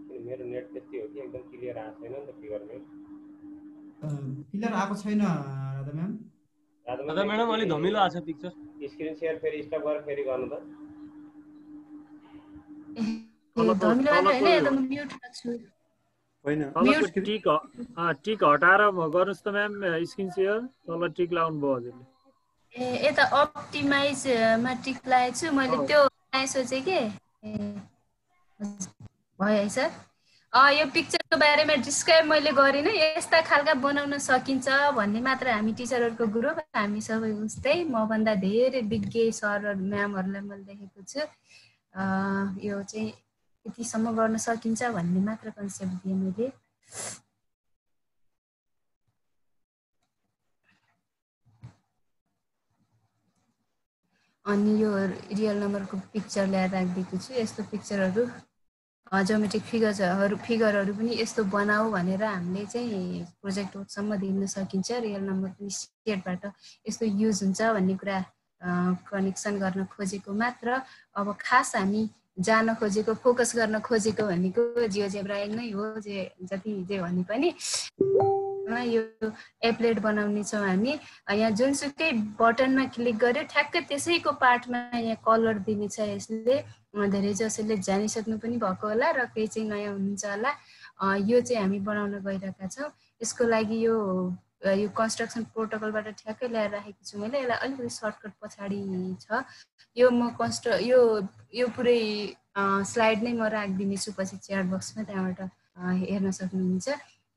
Speaker 2: किन मेरो नेट त्यति हो कि एकदम क्लियर आएको छैन नि त फिगर म्याम।
Speaker 5: क्लियर आएको छैन राधा म्याम।
Speaker 10: राधा म्याडम अलि धमिलो आछ पिक्चर।
Speaker 2: स्क्रिन शेयर फेरि स्टप गरेर फेरि गर्नु त।
Speaker 7: धमिलो हैन, एकदम म्युट छु
Speaker 1: हैन। तलको टिक हटाएर गर्नुस् त म्याम स्क्रिन शेयर। तल टिक लाउनु भयो हजुरले।
Speaker 7: यता अप्टिमाइज मा टिक लगाएको छु मैले, त्यो सोचे के भयो है सर। यो पिक्चरको बारेमा डिस्क्राइब मैले गरिनँ, यस्ता खालका बनाउन सकिन्छ भन्ने मात्र हामी टिचरहरूको ग्रुप, हामी सबै उस्तै मभन्दा धेरै विज्ञ सरहरू म्यामहरूलाई मैले देखेको छु। यो चाहिँ यतिसम्म गर्न सकिन्छ भन्ने मात्र कन्सेप्ट दिएँ मैले। अनि यो रियल नम्बरको पिक्चर ल्याएर राखिदिएको छु। यस्तो पिक्चरहरू जियोमेट्रिक फिगरहरू पनि यस्तो बनाऊ भनेर हामीले चाहिँ प्रोजेक्ट वर्कसम्म दिन सकिन्छ। रियल नम्बर पनि सेटबाट यस्तो युज हुन्छ भन्ने कुरा कनेक्सन गर्न खोजेको मात्र। अब खास हामी जान खोजेको, फोकस गर्न खोजेको भनेको जियोजेब्रा नै हो। जति जे भने पनि यो एप्लेट बनाउने छौँ हामी। यहाँ जुनसुकै बटनमा क्लिक गर्यो ठ्याक्कै त्यसैको पार्टमा यहाँ कलर दिनेछ यसले। धेरै जसोले जानिसक्नु पनि भएको होला र केही चाहिँ नयाँ हुनुहुन्छ होला। यो चाहिँ हामी बनाउन गइरहेका छौँ। यसको लागि यो यो कन्स्ट्रक्सन प्रोटोकलबाट ठ्याक्कै ल्याएर राखेको छु मैले। यसलाई अलिकति सर्टकट पछाडि छ। यो म यो पुरै स्लाइड नै म राखिदिनेछु पछि च्याट बक्समा, त्यहाँबाट हेर्न सक्नुहुन्छ।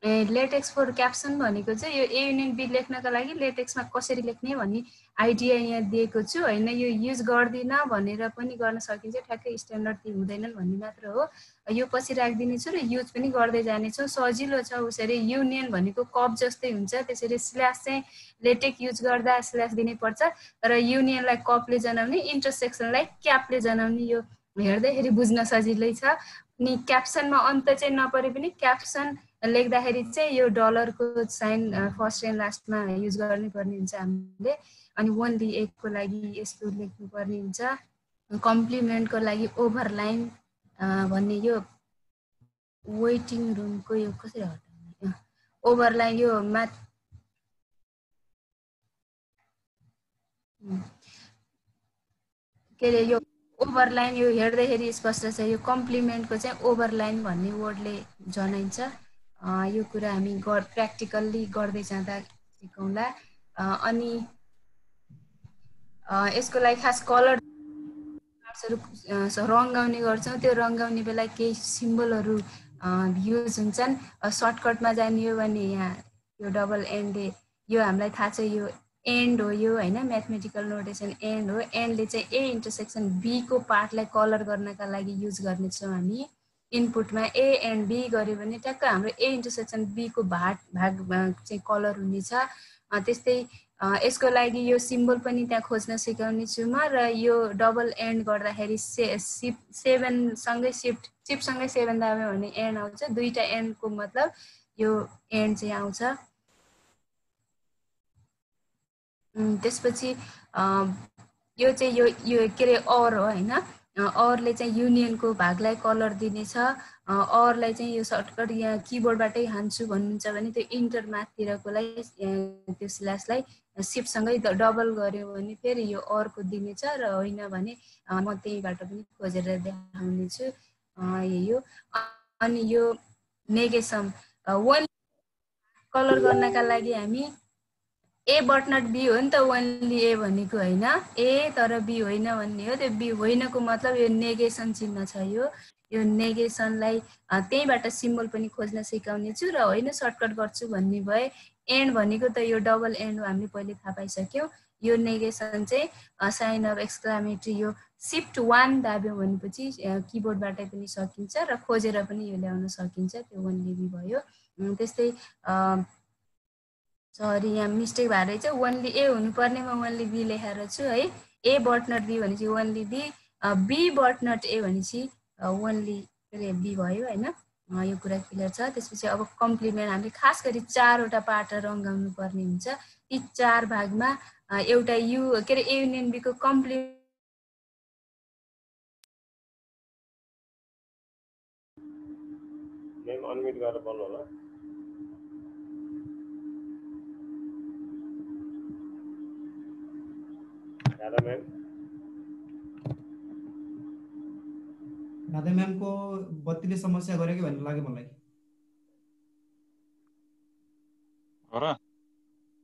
Speaker 7: लेटेक्स फर क्याप्सन भनेको चाहिँ यो ए युनियन बी लेख्नका लागि लेटेक्समा कसरी लेख्ने भन्ने आइडिया यहाँ दिएको छु होइन। यो युज गर्दिनँ भनेर पनि गर्न सकिन्छ, ठ्याक्कै स्ट्यान्डर्ड ती हुँदैनन् भन्ने मात्र हो। यो पछि राखिदिनेछु र युज पनि गर्दै जानेछौँ, सजिलो छ उसरी। युनियन भनेको कप जस्तै हुन्छ, त्यसरी स्ल्यास चाहिँ लेटेक युज गर्दा स्ल्यास दिनै पर्छ, र युनियनलाई कपले जनाउने, इन्टरसेक्सनलाई क्यापले जनाउने। यो हेर्दाखेरि बुझ्न सजिलै छ। अनि क्याप्सनमा अन्त चाहिँ नपरे पनि क्याप्सन लेख्दाखेरि चाहिँ यो डलरको साइन फर्स्ट एन्ड लास्टमा युज गर्नै पर्ने हुन्छ हामीले। अनि ओन्ली एकको लागि यस्तो लेख्नुपर्ने हुन्छ। कम्प्लिमेन्टको लागि ओभरलाइन भन्ने यो वेटिङ रुमको यो कसरी हटाउने, ओभरलाइन यो के अरे यो ओभरलाइन यो हेर्दाखेरि स्पष्ट छ। यो कम्प्लिमेन्टको चाहिँ ओभरलाइन भन्ने वर्डले जनाइन्छ। यो कुरा हामी प्र्याक्टिकल्ली गर्दै जाँदा सिकौँला। अनि यसको लागि खास कलर रङ्गाउने गर्छौँ। त्यो रङ्गाउने बेला केही सिम्बलहरू युज हुन्छन्। सर्टकटमा जाने हो भने यहाँ यो डबल एन्डले, यो हामीलाई थाहा छ यो एन्ड हो यो होइन, म्याथमेटिकल नोटेसन एन्ड हो। एन्डले चाहिँ ए इन्टरसेक्सन बी को पार्टलाई कलर गर्नका लागि युज गर्नेछौँ हामी। इनपुटमा ए एन्ड बी गऱ्यो भने ट्याक्क हाम्रो ए इन्टरसेक्सन बी को भाग चाहिँ कलर हुनेछ। त्यस्तै यसको लागि यो सिम्बल पनि त्यहाँ खोज्न सिकाउने छु म। र यो डबल एन्ड गर्दाखेरि 7 सँगै सिफ्टसँगै 7 दाब्यो भने एन्ड आउँछ। दुईटा एन्डको मतलब यो एन्ड चाहिँ आउँछ। त्यसपछि यो चाहिँ यो के अरे अर हो होइन। अरले चाहिँ युनियनको भागलाई कलर दिनेछ। अरलाई चाहिँ यो सर्टकट यहाँ किबोर्डबाटै हान्छु भन्नुहुन्छ भने त्यो इन्टर माथितिरकोलाई त्यो स्ल्यासलाई सिफ्टसँगै डबल गऱ्यो भने फेरि यो अर्को दिनेछ, र होइन भने म त्यहीबाट पनि खोजेर देखाउनेछु यो। अनि यो नेगेसन वान कलर गर्नका लागि हामी ए बट नट बी हो नि त, ओन्ली ए भनेको होइन, ए तर बी होइन भन्ने हो। त्यो बी होइनको मतलब यो नेगेसन चिन्ह छ। यो नेगेसनलाई त्यहीबाट सिम्बल पनि खोज्न सिकाउने छु। र होइन सर्टकट गर्छु भन्ने भए एन्ड भनेको त यो डबल एन्ड हो, हामीले पहिले थाहा पाइसक्यौँ। यो नेगेसन चाहिँ साइन अफ एक्सक्लामेटरी यो सिफ्ट 1 दाब्यो भनेपछि किबोर्डबाटै पनि सकिन्छ र खोजेर पनि यो ल्याउन सकिन्छ। त्यो ओन्ली बी भयो। त्यस्तै सरी यहाँ मिस्टेक भएर चाहिँ ओन्ली ए हुनुपर्नेमा ओन्ली बी लेखेर छु है। ए बट नट बी भनेपछि only B, B but not A भनेपछि ओन्ली बी भयो होइन। यो कुरा क्लियर छ। त्यसपछि अब कम्प्लिमेन्ट हामीले खास गरी 4वटा पार्ट रङ्गाउनु पर्ने हुन्छ। ती 4 भागमा एउटा के अरे ए युनियन बी को कम्प्लिमेन्ट
Speaker 2: अनम्युट गरेर बोल्नु होला।
Speaker 5: राधा म्यामको बत्तीले समस्या गर्यो कि भन्ने लाग्यो मलाई।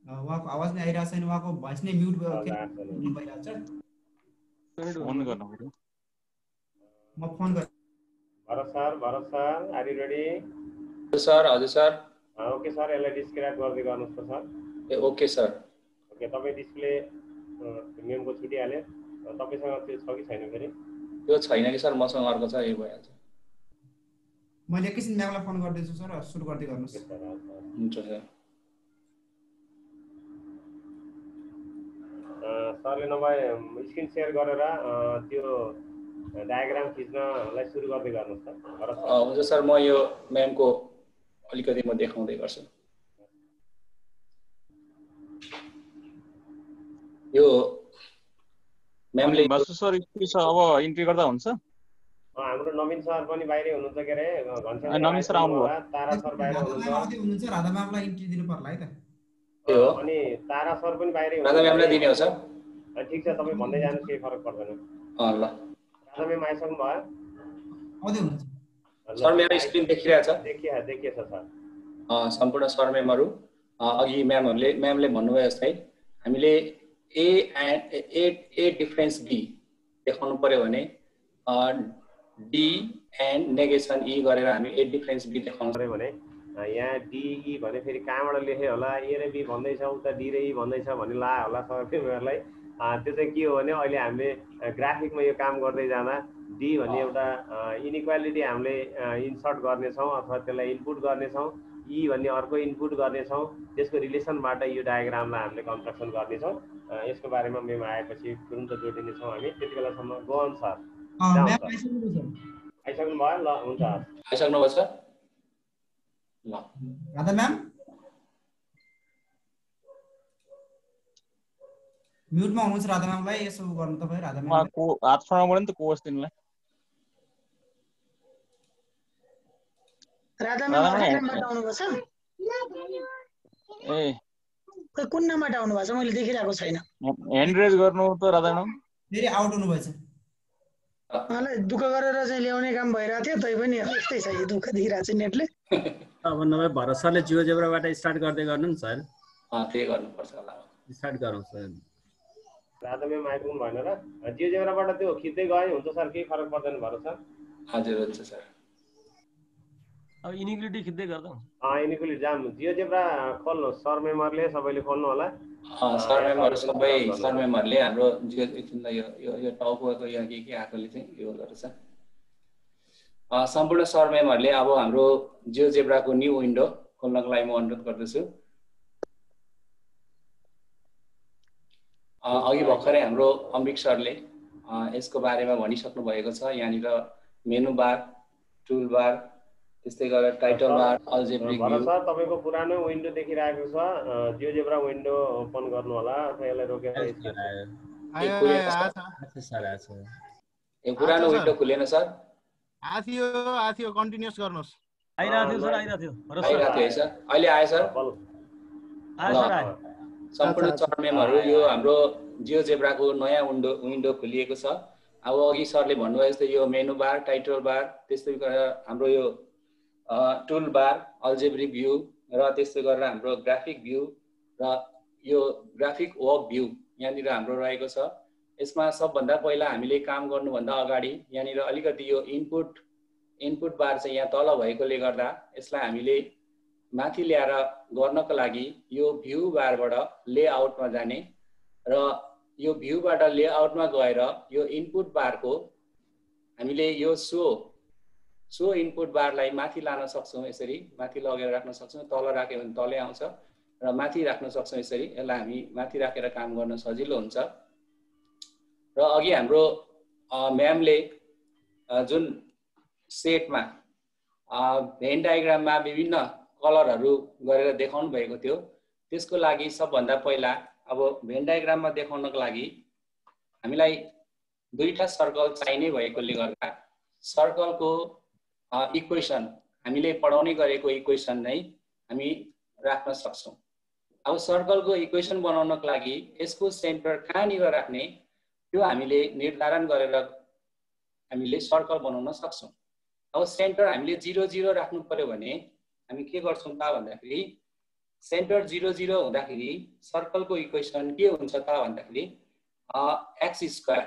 Speaker 5: उहाँको आवाज नै आइरहेको छैन, उहाँको भोइस नै म्युट भइरहेको छ। म फोन गरेँ।
Speaker 2: Bharat sir are you ready?
Speaker 6: Sir हजुर सर।
Speaker 2: ओके सर, यसलाई डिस्क्राइब गर्दै गर्नुहोस् त सर।
Speaker 6: Okay sir.
Speaker 2: ओके, तपाईँ डिस्प्ले मेमको छुटिहाल्यो। तपाईँसँग त्यो छ कि छैन फेरि?
Speaker 6: त्यो छैन कि सर, मसँग अर्को छ, यो भइहाल्छ।
Speaker 5: मैले एकैछिन म्यामलाई फोन गर्दैछु सर, सुरु गर्दै गर्नुहोस्।
Speaker 6: हुन्छ सर।
Speaker 2: सरले नभए स्क्रिन सेयर गरेर त्यो डायग्राम खिच्नलाई सुरु गर्दै गर्नुहोस् त।
Speaker 6: हुन्छ सर, म यो म्यामको अलिकति म देखाउँदै गर्छु। यो म्यामले
Speaker 8: सर अब इन्ट्री गर्दा हुन्छ?
Speaker 2: हाम्रो नवीन सर पनि बाहिरै हुनुहुन्छ के अरे, घनश्याम
Speaker 8: नवीन सर आउनु भयो।
Speaker 2: तारा सर बाहिर
Speaker 5: हुनुहुन्छ, राधा म्यामलाई इन्ट्री दिनु पर्ला है त।
Speaker 2: अनि तारा सर पनि बाहिरै हुनुहुन्छ।
Speaker 6: राधा म्यामलाई दिने हो सर?
Speaker 2: ठिक छ, तपाईँ भन्दै जानुहोस्, केही फरक पर्दैन।
Speaker 6: ल
Speaker 2: राधा म्याम आइसक्नु भयो?
Speaker 5: आउँदै हुनुहुन्छ
Speaker 6: सर। मेरो स्क्रिन देखिरहेछ?
Speaker 2: देखिएछ सर।
Speaker 6: सम्पूर्ण सर म्यामहरू अघि म्यामले भन्नुभयो जस्तै हामीले ए डिफरेन्स बी देखाउनु पर्यो भने डी एन्ड नेगेसन ई गरेर हामी ए डिफरेन्स बी देखाउनु पर्यो
Speaker 2: भने यहाँ डिई भने फेरि कहाँबाट लेखे होला ए र बी भन्दैछ उता डी र ई भन्दैछ भन्ने लाग्यो होला सबैलाई। त्यो चाहिँ के हो भने अहिले हामीले ग्राफिकमा यो काम गर्दै जाँदा डी भन्ने एउटा इनइक्वालिटी हामीले इन्सर्ट गर्नेछौँ अथवा त्यसलाई इनपुट गर्नेछौँ, ई भन्ने अर्को इनपुट गर्नेछौँ, त्यसको रिलेसनबाट यो डायग्रामलाई हामीले कन्स्ट्रक्सन गर्नेछौँ। यसको बारेमा मेम आएपछि तुरुन्त जोडिनेछौँ हामी। त्यति बेलासम्म गो अन सर। आइसक्नु भयो? ल हुन्छ,
Speaker 6: आइसक्नु भयो सर। ल
Speaker 5: राधा म्याम म्युटमा हुनुहुन्छ राधा म्यामलाई यसो गर्नु तपाईँ। राधा म्याम
Speaker 8: को हात छोड्नु पर्यो नि त कोर्स दिनलाई।
Speaker 9: राधा म्यामबाट आउनुभएछ?
Speaker 8: ए
Speaker 9: कुन नामबाट आउनुभएछ? मैले देखिरहेको छैन।
Speaker 8: ह्यान्ड रेज गर्नु त राधा म्याम।
Speaker 5: फेरि आउट हुनुभएछ।
Speaker 9: मलाई दुःख गरेर चाहिँ ल्याउने काम भइरहेको थियो, तै पनि यस्तै छ यो दुःख दिइरहेको छ नेटले।
Speaker 10: अब नभए भरत सरले जियोजेब्राबाट स्टार्ट गर्दै गर्नु नि सर।
Speaker 6: त्यही गर्नुपर्छ होला।
Speaker 10: स्टार्ट गरौँ सर।
Speaker 2: राधा म्याम आइपुग्नु भएन र? जियोजेब्राबाट त्यो खिच्दै गए हुन्छ सर, केही फरक पर्दैन भरत सर?
Speaker 6: हजुर हुन्छ सर।
Speaker 10: अब इनिक्वालिटी खिच्दै गर्दा
Speaker 2: इनिक्वालिटी जाम जियोजेब्रा खोल्नु सर मेमहरूले सबैले खोल्नु होला।
Speaker 6: सर मेमहरूले हाम्रो जियो यो टाउको यहाँ के आएकोले चाहिँ यो गर्छ। सम्पूर्ण सर मेमहरूले अब हाम्रो जियोजेब्राको न्यू विन्डो खोल्नको लागि म अनुरोध गर्दछु। अघि भर्खरै हाम्रो अम्बिक सरले यसको बारेमा भनिसक्नु भएको छ। यहाँनिर मेनु बार, टुल बार, त्यस्तै गरेर title bar, algebraic view.
Speaker 2: Sir तपाईको पुरानो विन्डो देखिरहेको छ, जियोजेब्रा विन्डो ओपन गर्नु होला अथवा यसलाई रोकेर
Speaker 6: यो पुरानो विन्डो खुलेन सर?
Speaker 4: आथ्यो कन्टिन्युअस गर्नुस्।
Speaker 10: आइराथ्यो सर, आइराथ्यो
Speaker 6: है सर। अहिले आयो सर? सम्पूर्ण सर मेमहरू यो हाम्रो जियोजेब्राको नयाँ विन्डो खुलिएको छ। अब अघि सरले भन्नुभयो जस्तै यो मेनु बार, टाइटल बार, त्यस्तै गरेर हाम्रो यो टुल बार, अल्जेब्रिक भ्यू र त्यस्तै गरेर हाम्रो ग्राफिक भ्यू र यो ग्राफिक वर्क भ्यू यहाँनिर हाम्रो रहेको छ। यसमा सबभन्दा पहिला हामीले काम गर्नुभन्दा अगाडि यहाँनिर अलिकति यो इनपुट बार चाहिँ यहाँ तल भएकोले गर्दा यसलाई हामीले माथि ल्याएर गर्नको लागि यो भ्यू बारबाट लेआउटमा जाने र यो भ्यूबाट लेआउटमा गएर यो इनपुट बारको हामीले यो सो इनपुट बारलाई माथि लान सक्छौँ। यसरी माथि लगेर राख्न सक्छौँ। तल राख्यो भने तलै आउँछ र माथि राख्न सक्छौँ। यसरी यसलाई हामी माथि राखेर काम गर्न सजिलो हुन्छ। र अघि हाम्रो म्यामले जुन सेटमा भेन डायग्राममा विभिन्न कलरहरू गरेर देखाउनु भएको थियो, त्यसको लागि सबभन्दा पहिला अब भेन डायग्राममा देखाउनको लागि हामीलाई दुईटा सर्कल चाहिने भएकोले गर्दा सर्कलको इक्वेसन हामीले पढाउने गरेको इक्वेसन नै हामी राख्न सक्छौँ। अब सर्कलको इक्वेसन बनाउनको लागि यसको सेन्टर कहाँनिर राख्ने त्यो हामीले निर्धारण गरेर हामीले सर्कल बनाउन सक्छौँ। अब सेन्टर हामीले 0 0 राख्नु पर्यो भने हामी के गर्छौँ त भन्दाखेरि सेन्टर 0 0 हुँदाखेरि सर्कलको इक्वेसन के हुन्छ त भन्दाखेरि एक्स स्क्वायर।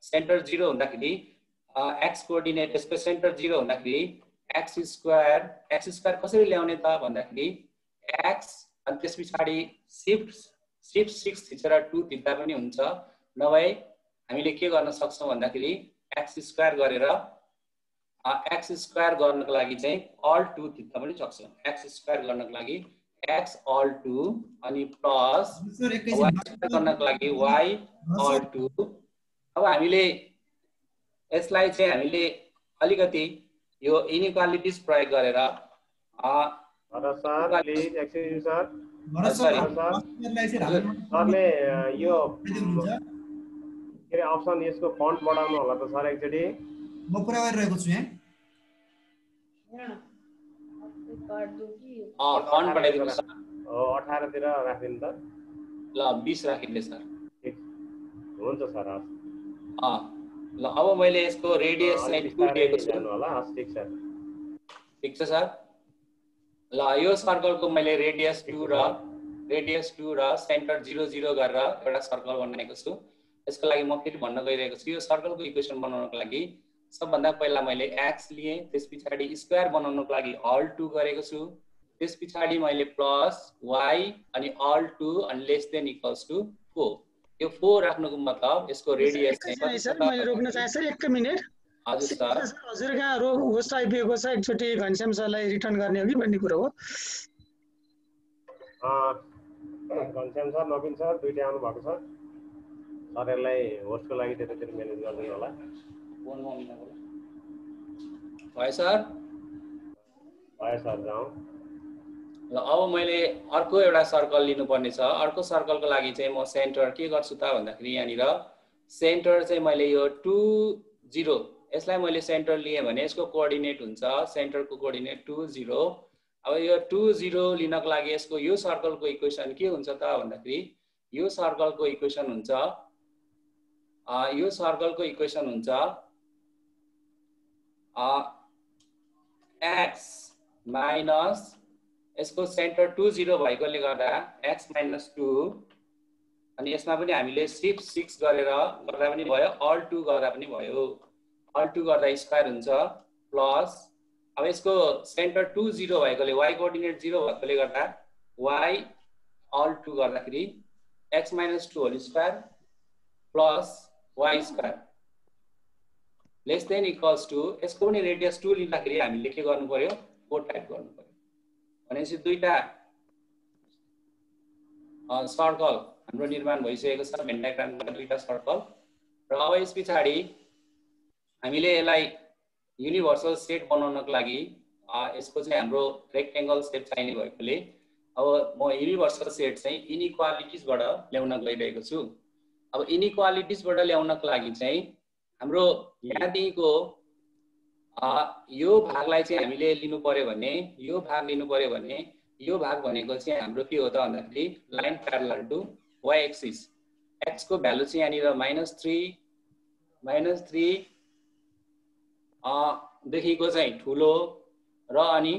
Speaker 6: सेन्टर 0 हुँदाखेरि एक्स कोअर्डिनेट, यसको सेन्टर 0 हुँदाखेरि एक्स स्क्वायर कसरी ल्याउने त भन्दाखेरि एक्स अनि त्यस पछाडि शिफ्ट 6 थिचेर 2 थिच्दा पनि हुन्छ। नभए हामीले के गर्न सक्छौँ भन्दाखेरि एक्स स्क्वायर गरेर एक्स स्क्वायर गर्नको लागि चाहिँ अल 2 थिच्दा पनि सक्छौँ। एक्स स्क्वायर गर्नको लागि एक्स अल 2 अनि प्लस वाइ गर्नको लागि वाइ अल 2। अब हामीले यसलाई चाहिँ हामीले अलिकति यो इनइक्वालिटिज प्रयोग गरेर
Speaker 2: सरले यो के रे अप्सन यसको फन्ट बढाउनु होला त सर एकचोटि।
Speaker 5: म पुरा गरिरहेको छु यहाँ।
Speaker 6: Font बढाइदिनु sir.
Speaker 2: 18 तिर राखिदिनु त।
Speaker 6: ल 20 राखिदिए सर।
Speaker 2: हुन्छ सर।
Speaker 6: ल अब मैले यसको रेडियस चाहिँ 2 दिएको छु
Speaker 2: होला। हस् ठीक छ।
Speaker 6: ठीक छ सर। ल यो सर्कलको मैले रेडियस 2 र सेन्टर 0 0 गरेर एउटा सर्कल बनाएको छु। यसको लागि म फेरि भन्न गइरहेको छु यो सर्कलको इक्वेसन बनाउनको लागि सबभन्दा पहिला मैले x लिए, त्यसपछि स्क्वायर बनाउनको लागि all 2 गरेको छु, त्यसपछि मैले प्लस y अनि all 2 अनि लेस देन इक्वल्स टु 4। यो 4 राख्नुको मतलब यसको रेडियस चाहिँ
Speaker 9: सर मैले रोक्न चाहे सर 1 मिनेट।
Speaker 6: हजुर सर।
Speaker 9: हजुर कहाँ होस्ट आइपुगेको छ, एकचोटि घनश्याम सरलाई रिटर्न गर्ने हो कि भन्ने कुरो हो।
Speaker 2: घनश्याम सर, नवीन सर दुईटै आउनु भएको छ। सरहरूलाई होस्टको लागि त्यतातिर म्यानेज गरिदिनु होला।
Speaker 6: भयो सर?
Speaker 2: भयो सर, जाउँ।
Speaker 6: ल अब मैले अर्को एउटा सर्कल लिनुपर्ने छ। अर्को सर्कलको लागि चाहिँ म सेन्टर के गर्छु त भन्दाखेरि यहाँनिर सेन्टर चाहिँ मैले यो 2 0 यसलाई मैले सेन्टर लिएँ भने यसको कोअर्डिनेट हुन्छ सेन्टरको कोअर्डिनेट 2 0। अब यो 2 0 लिनको लागि यसको यो सर्कलको इक्वेसन के हुन्छ त भन्दाखेरि यो सर्कलको इक्वेसन हुन्छ x माइनस यसको सेन्टर 2 0 भएकोले गर्दा x - 2 अनि यसमा पनि हामीले शिफ्ट 6 गरेर गर्दा पनि भयो, all 2 गर्दा पनि भयो। all 2 गर्दा स्क्वायर हुन्छ प्लस अब यसको सेन्टर 2 0 भएकोले y कोअर्डिनेट 0 भएकोले गर्दा y all 2 गर्दाखेरि x - 2 whole square plus y square less than equals to यसको पनि रेडियस 2 लिँदाखेरि हामीले के गर्नु पर्यो 4 टाइप गर्नु पर्यो। भनेपछि दुईटा सर्कल हाम्रो निर्माण भइसकेको छ भेन डायग्राममा दुईटा सर्कल र अब यस पछाडी हामीले यसलाई युनिभर्सल सेट बनाउनको लागि यसको चाहिँ हाम्रो रेक्टेंगल सेप चाहिने भएकोले अब म युनिभर्सल सेट चाहिँ इनइक्वालिटिजबाट ल्याउन गइरहेको छु। अब इनइक्वालिटिजबाट ल्याउनको लागि चाहिँ हाम्रो यहाँदेखिको यो भागलाई चाहिँ हामीले लिनु पर्यो भने यो भाग लिनु पर्यो भने यो भाग भनेको चाहिँ हाम्रो के हो त भन्दाखेरि line parallel to y axis x को भ्यालु चाहिँ यहाँनिर -3 देखिको चाहिँ ठुलो र अनि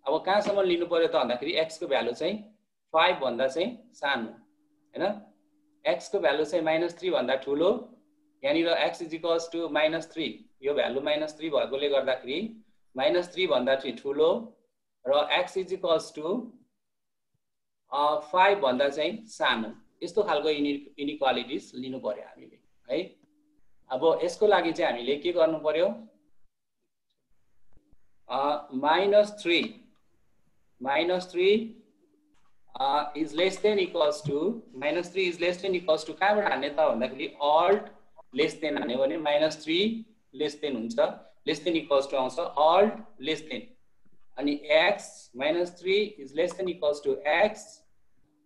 Speaker 6: अब कहाँसम्म लिनु पर्यो त भन्दाखेरि x को भ्यालु चाहिँ 5 भन्दा चाहिँ सानो हैन, x को भ्यालु चाहिँ -3 भन्दा ठुलो यहाँनिर x = -3 यो भ्यालु -3 भएकोले गर्दाखेरि -3 भन्दा चाहिँ ठुलो र x = 5 भन्दा चाहिँ सानो यस्तो खालको इनइक्वालिटिज लिनु पर्यो हामीले है। अब यसको लागि चाहिँ हामीले के गर्नु पर्यो -3 is less than equals to -3 is less than equals to कहाँबाट हान्ने त भन्दाखेरि alt लेस देन हान्यो भने -3 लेस देन हुन्छ, लेस देन इक्वल्स टु आउँछ alt लेस देन अनि x -3 is less than equals to x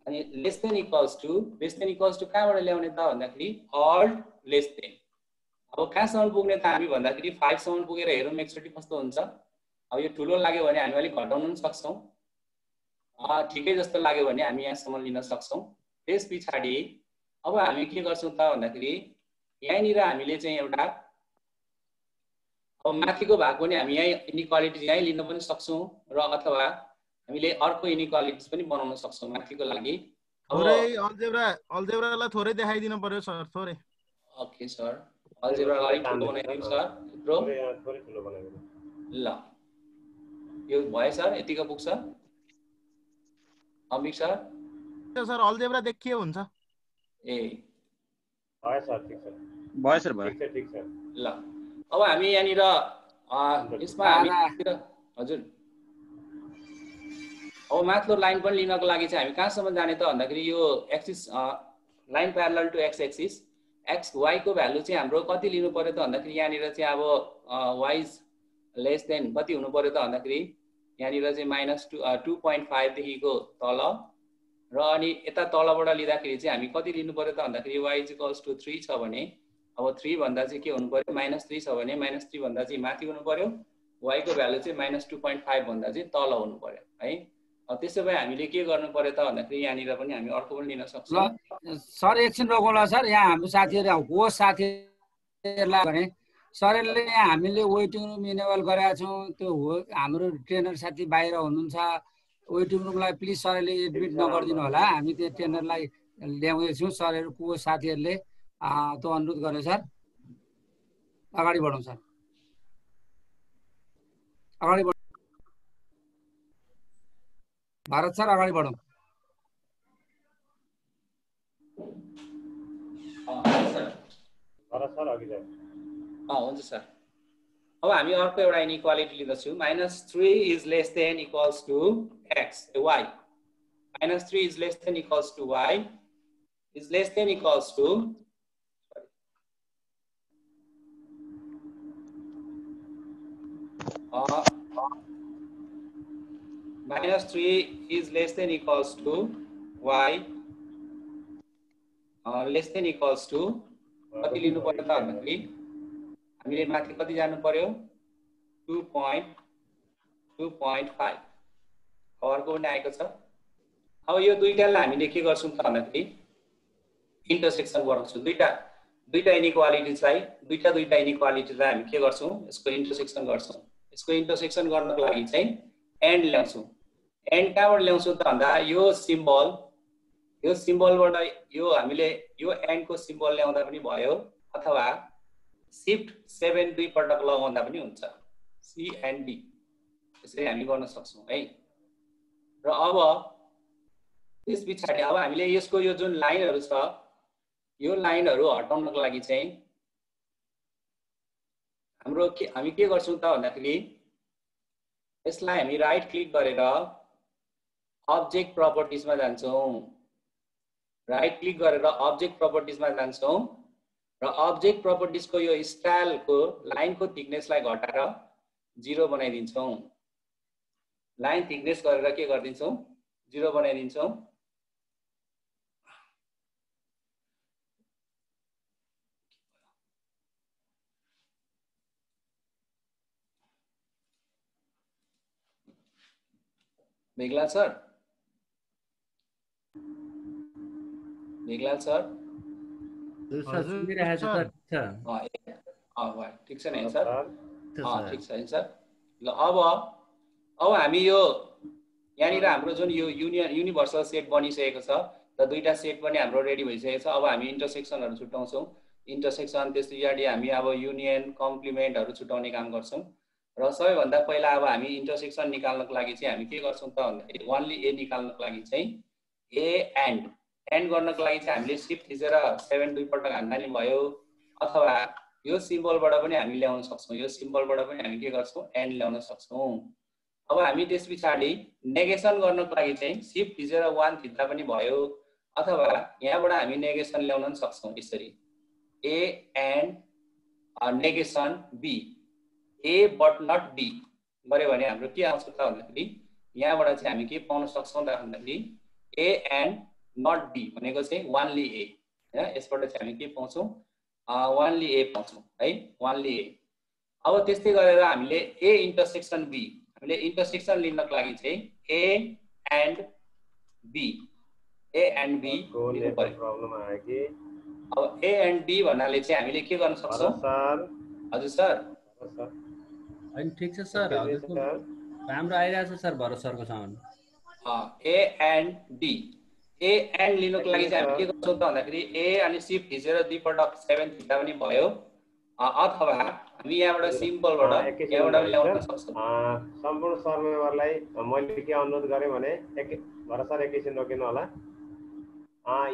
Speaker 6: अनि लेस देन इक्वल्स टु कहाँबाट ल्याउने त भन्दाखेरि alt लेस देन। अब कहाँसम्म पुग्ने त हामी भन्दाखेरि 5 सम्म पुगेर हेरौँ एकचोटि कस्तो हुन्छ। अब यो ठुलो लाग्यो भने हामी अलिक घटाउन पनि सक्छौँ, ठिकै जस्तो लाग्यो भने हामी यहाँसम्म लिन सक्छौँ। त्यस पछाडि अब हामी के गर्छौँ त भन्दाखेरि यहाँनिर हामीले चाहिँ एउटा अब माथिको भाग पनि हामी यहाँ इनइक्वालिटिज यहीँ लिन पनि सक्छौँ र अथवा हामीले अर्को इनइक्वालिटिज पनि बनाउन सक्छौँ माथिको लागि।
Speaker 4: थोरै अल्जेब्रालाई थोरै देखाइदिनु पर्यो सर, थोरै।
Speaker 6: ओके सर, अल्जेब्रालाई ठुलो बनाइदिनु सर,
Speaker 2: थोरै ठुलो बनाइदिनु।
Speaker 6: ल यो भयो सर, यतिको पुग्छ अमिक सर?
Speaker 4: सर अल्जेब्रा देखियो हुन्छ।
Speaker 6: ए
Speaker 2: भयो सर, ठीक छ।
Speaker 8: भयो सर, भयो।
Speaker 2: ठीक छ।
Speaker 6: ल अब हामी यहाँनिर यसमा हामी हजुर अब माथिल्लो लाइन पनि लिनको लागि चाहिँ हामी कहाँसम्म जाने त भन्दाखेरि यो axis line parallel to x axis y को भ्यालु चाहिँ हाम्रो कति लिनु पर्यो त भन्दाखेरि यहाँनिर चाहिँ अब y लेस देन कति हुनु पर्यो त भन्दाखेरि यहाँनिर चाहिँ -2.5 देखिको तल र अनि यता तलबाट लिँदाखेरि चाहिँ हामी कति लिनु पर्यो त भन्दाखेरि y = 3 छ भने अब 3 भन्दा चाहिँ के हुनु पर्यो -3 छ भने -3 भन्दा चाहिँ माथि हुनु पर्यो, y को भ्यालु चाहिँ -2.5 भन्दा चाहिँ तल हुनु पर्यो है। अब त्यसो भए हामीले के गर्नु पर्यो त भन्दाखेरि यहाँनिर पनि हामी अर्को पनि लिन सक्छौँ।
Speaker 3: सर एकछिन रोकौँला सर, यहाँ हाम्रो साथीहरू होस् साथीहरूलाई भने सरले यहाँ हामीले वेटिङ रुम इनेबल गरेका छौँ, त्यो हो हाम्रो ट्रेनर साथी बाहिर हुनुहुन्छ वेटिङ रुमलाई प्लिज सरले एडमिट नगरिदिनु होला, हामी त्यो टेन्डरलाई ल्याउँदैछौँ। सरहरू को साथीहरूले त्यो अनुरोध गरे सर। अगाडि बढौँ सर, अगाडि बढौँ। भारत सर अगाडि बढौँ।
Speaker 6: हुन्छ सर। अब हामी अर्को एउटा इनइक्वालिटी लिँदैछौँ। -3 is less than equals to X Y. -3 is less than equals to Y is less than equals to -3 is less than equals to y less than equals to कति लिनु पर्यो त भन्दाखेरि हामीले माथि कति जानु पर्यो 2.5 अर्को पनि आएको छ। अब यो दुईटालाई हामीले के गर्छौं त भन्दाखेरि इन्टरसेक्सन गराउँछौं। दुईटा इनइक्वालिटीलाई हामी के गर्छौं, यसको इन्टरसेक्सन गर्छौं। यसको इन्टरसेक्सन गर्नको लागि चाहिँ एन्ड ल्याउँछौं। एन्ड कहाँबाट ल्याउँछौं त भन्दा यो सिम्बलबाट यो हामीले यो एन्ड को सिम्बल ल्याउँदा पनि भयो अथवा शिफ्ट 7 दुई पटक लगाउँदा पनि हुन्छ। सी एन्ड डी यसरी हामी गर्न सक्छौं है। र अब त्यस पछाडी अब हामीले यसको यो जुन लाइनहरु छ यो लाइनहरु हटाउनको लागि चाहिँ हामी के गर्छौं त भन्दाखेरि यसलाई हामी राइट क्लिक गरेर अब्जेक्ट प्रपर्टिजमा जान्छौं। राइट क्लिक गरेर अब्जेक्ट प्रपर्टिजमा जान्छौं र अब्जेक्ट प्रपर्टिजको यो स्टाइलको लाइनको थिकनेसलाई घटाएर 0 बनाइदिन्छौं। लाइन थिकनेस गरेर के गर्दिन्छौं 0 बनाइदिन्छौं। मेघलाल सर ठीक छ नि सर? ठीक छ नि सर? ल अब हामी यो यहाँनिर हाम्रो जुन यो युनिभर्सल सेट बनिसकेको छ र दुईटा सेट पनि हाम्रो रेडी भइसकेको छ। अब हामी इन्टरसेक्सनहरु छुटाउँछौं। इन्टरसेक्सन त्यसै गरी हामी अब युनियन कम्प्लिमेन्टहरु छुटाउने काम गर्छौं। र सबैभन्दा पहिला अब हामी इन्टरसेक्सन निकाल्नको लागि चाहिँ हामी के गर्छौं त भन्दाखेरि ओन्ली ए निकाल्नको लागि चाहिँ ए एन्ड गर्नको लागि चाहिँ हामीले शिफ्ट थिचेर 7 दुई पटक हान्दा नि भयो अथवा यो सिम्बलबाट पनि हामी ल्याउन सक्छौं। यो सिम्बलबाट पनि हामी के गर्छौं एन्ड ल्याउन सक्छौं। अब हामी त्यसपछि नेगेसन गर्नको लागि चाहिँ शिफ्ट थिचेर 1 थिच्दा पनि भयो अथवा यहाँबाट हामी नेगेसन ल्याउन सक्छौं। यसरी A and negation B A but not B गर्यो भने हाम्रो के आउँछ त भन्दाखेरि यहाँबाट चाहिँ हामी के पाउन सक्छौं त भन्दाखेरि ए एन्ड नट बी भनेको चाहिँ ओन्ली ए हैन। यसबाट चाहिँ हामी के पाउँछौं ओन्ली ए पाउँछौं है, ओन्ली ए। अब त्यस्तै गरेर हामीले ए इन्टरसेक्सन बी हामीले इन्टरसेक्सन लिनको लागि चाहिँ ए एन्ड बी लिनु पर्यो।
Speaker 2: प्रब्लम आयो कि
Speaker 6: अब ए एन्ड बी भन्नाले चाहिँ हामीले के गर्न सक्छौं सर? हजुर सर
Speaker 10: अनि ठीक छ सर, हजुरको राम्रो आइरहेछ सर भरत सरको sound.
Speaker 6: A and D A and लिनुको लागि चाहिँ हामी के गर्छौं त भन्दाखेरि ए अनि शिफ्ट थिचेर दुई पटक 7 थिच्दा पनि भयो अथवा हामी यहाँबाट सिम्पलबाट यहाँबाट ल्याउन सक्छौं।
Speaker 2: सम्पूर्ण सर्भरलाई मैले के अनुरोध गरे भने भरत सर एकैछिन रोकिनु होला।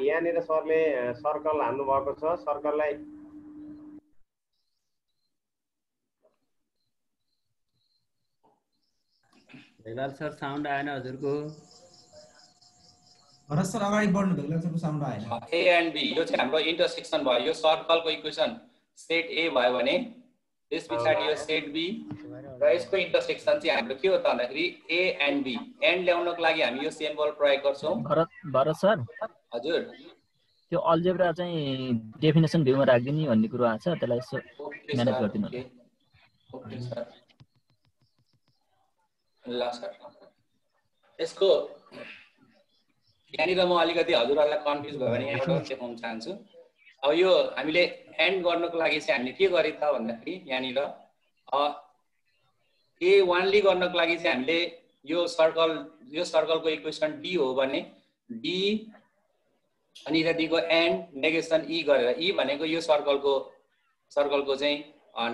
Speaker 2: यहाँनिर सरले सर्कल हान्नु भएको छ। सर्कललाई
Speaker 10: भेगलाल सर साउन्ड आएन हजुरको।
Speaker 5: भरत सर अगाडि बढ्नु, भेगलाल सरको साउन्ड आएन।
Speaker 6: ए एन्ड बी यो चाहिँ हाम्रो इन्टरसेक्सन भयो। यो सर्कलको इक्वेसन सेट ए भयो भने त्यसपछि यो सेट बी र यसको इन्टरसेक्सन चाहिँ हाम्रो के हो त भन्दाखेरि ए एन्ड बी। एन्ड ल्याउनको लागि हामी यो सिम्बल प्रयोग गर्छौं।
Speaker 11: भरत सर
Speaker 6: हजुर
Speaker 11: त्यो अल्जेब्रा चाहिँ डेफिनेसन भ्यूमा राख्दिनी भन्ने कुरा आछ, त्यसलाई यसो म्यानेज गर्दिनु।
Speaker 6: Okay sir. ल सर यसको यहाँनिर म अलिकति हजुरहरूलाई कन्फ्युज भयो भने यहाँबाट देखाउन चाहन्छु। अब यो हामीले एन्ड गर्नको लागि चाहिँ हामीले के गरे त भन्दाखेरि यहाँनिर ए ओन्ली गर्नको लागि चाहिँ हामीले यो सर्कलको इक्वेसन डी हो भने डी अनि यतादिको एन्ड नेगेसन ई गरेर ई भनेको यो सर्कलको चाहिँ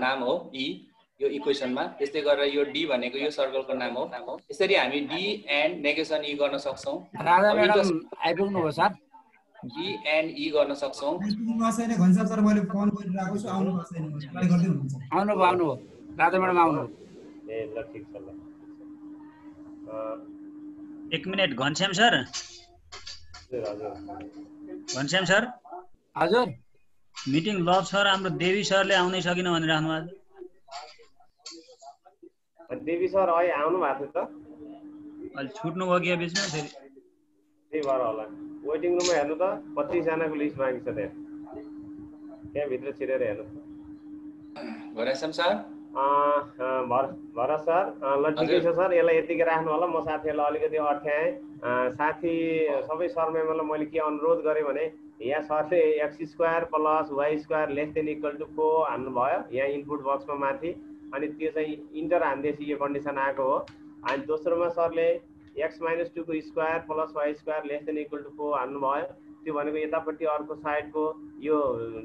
Speaker 6: नाम हो ई यो इक्वेसनमा। त्यस्तै गरेर यो डी भनेको यो सर्कलको नाम हो। यसरी हामी डी एन्ड नेगेसन ई गर्न सक्छौँ।
Speaker 3: राधा म्याडम आइपुग्नु भयो सर।
Speaker 6: डी एन्ड ई गर्न सक्छौँ।
Speaker 5: घनश्याम सर मैले फोन गरिरहेको छु, आउनु भएको छैन, ट्राई गर्दै हुनुहुन्छ।
Speaker 3: आउनु राधा म्याडम आउनु।
Speaker 2: ए ल ठीक छ ल।
Speaker 12: एक minute Ghanshyam sir. Ghanshyam sir
Speaker 3: हजुर
Speaker 12: मिटिङ लभ सर हाम्रो देवी सरले आउनै सकिन भनिराख्नु भएको
Speaker 2: छ। देवी सर अहिले आउनु भएको थियो त,
Speaker 12: अहिले छुट्नु भयो कि बिचमा फेरि
Speaker 2: त्यही भएर होला। वेटिङ रुममा हेर्नु त 25 जनाको लिस्ट बाँकी छ त्यहाँ, त्यहाँ भित्र छिरेर हेर्नु।
Speaker 6: घनश्याम सर
Speaker 2: भरत सर ल ठिकै छ सर, यसलाई यतिकै राख्नु होला। म साथीहरूलाई अलिकति अर्थ्याएँ। साथी सबै सर मेम्बरलाई मैले के अनुरोध गरेँ भने यहाँ सरले x² + y² less than equal to 4 हान्नुभयो यहाँ इनपुट बक्समा माथि, अनि त्यो चाहिँ इन्टर हान्दैछ यो कन्डिसन आएको हो। अनि दोस्रोमा सरले x - 2 को square + y² less than equal to 4 हान्नुभयो। त्यो भनेको यतापट्टि अर्को साइडको यो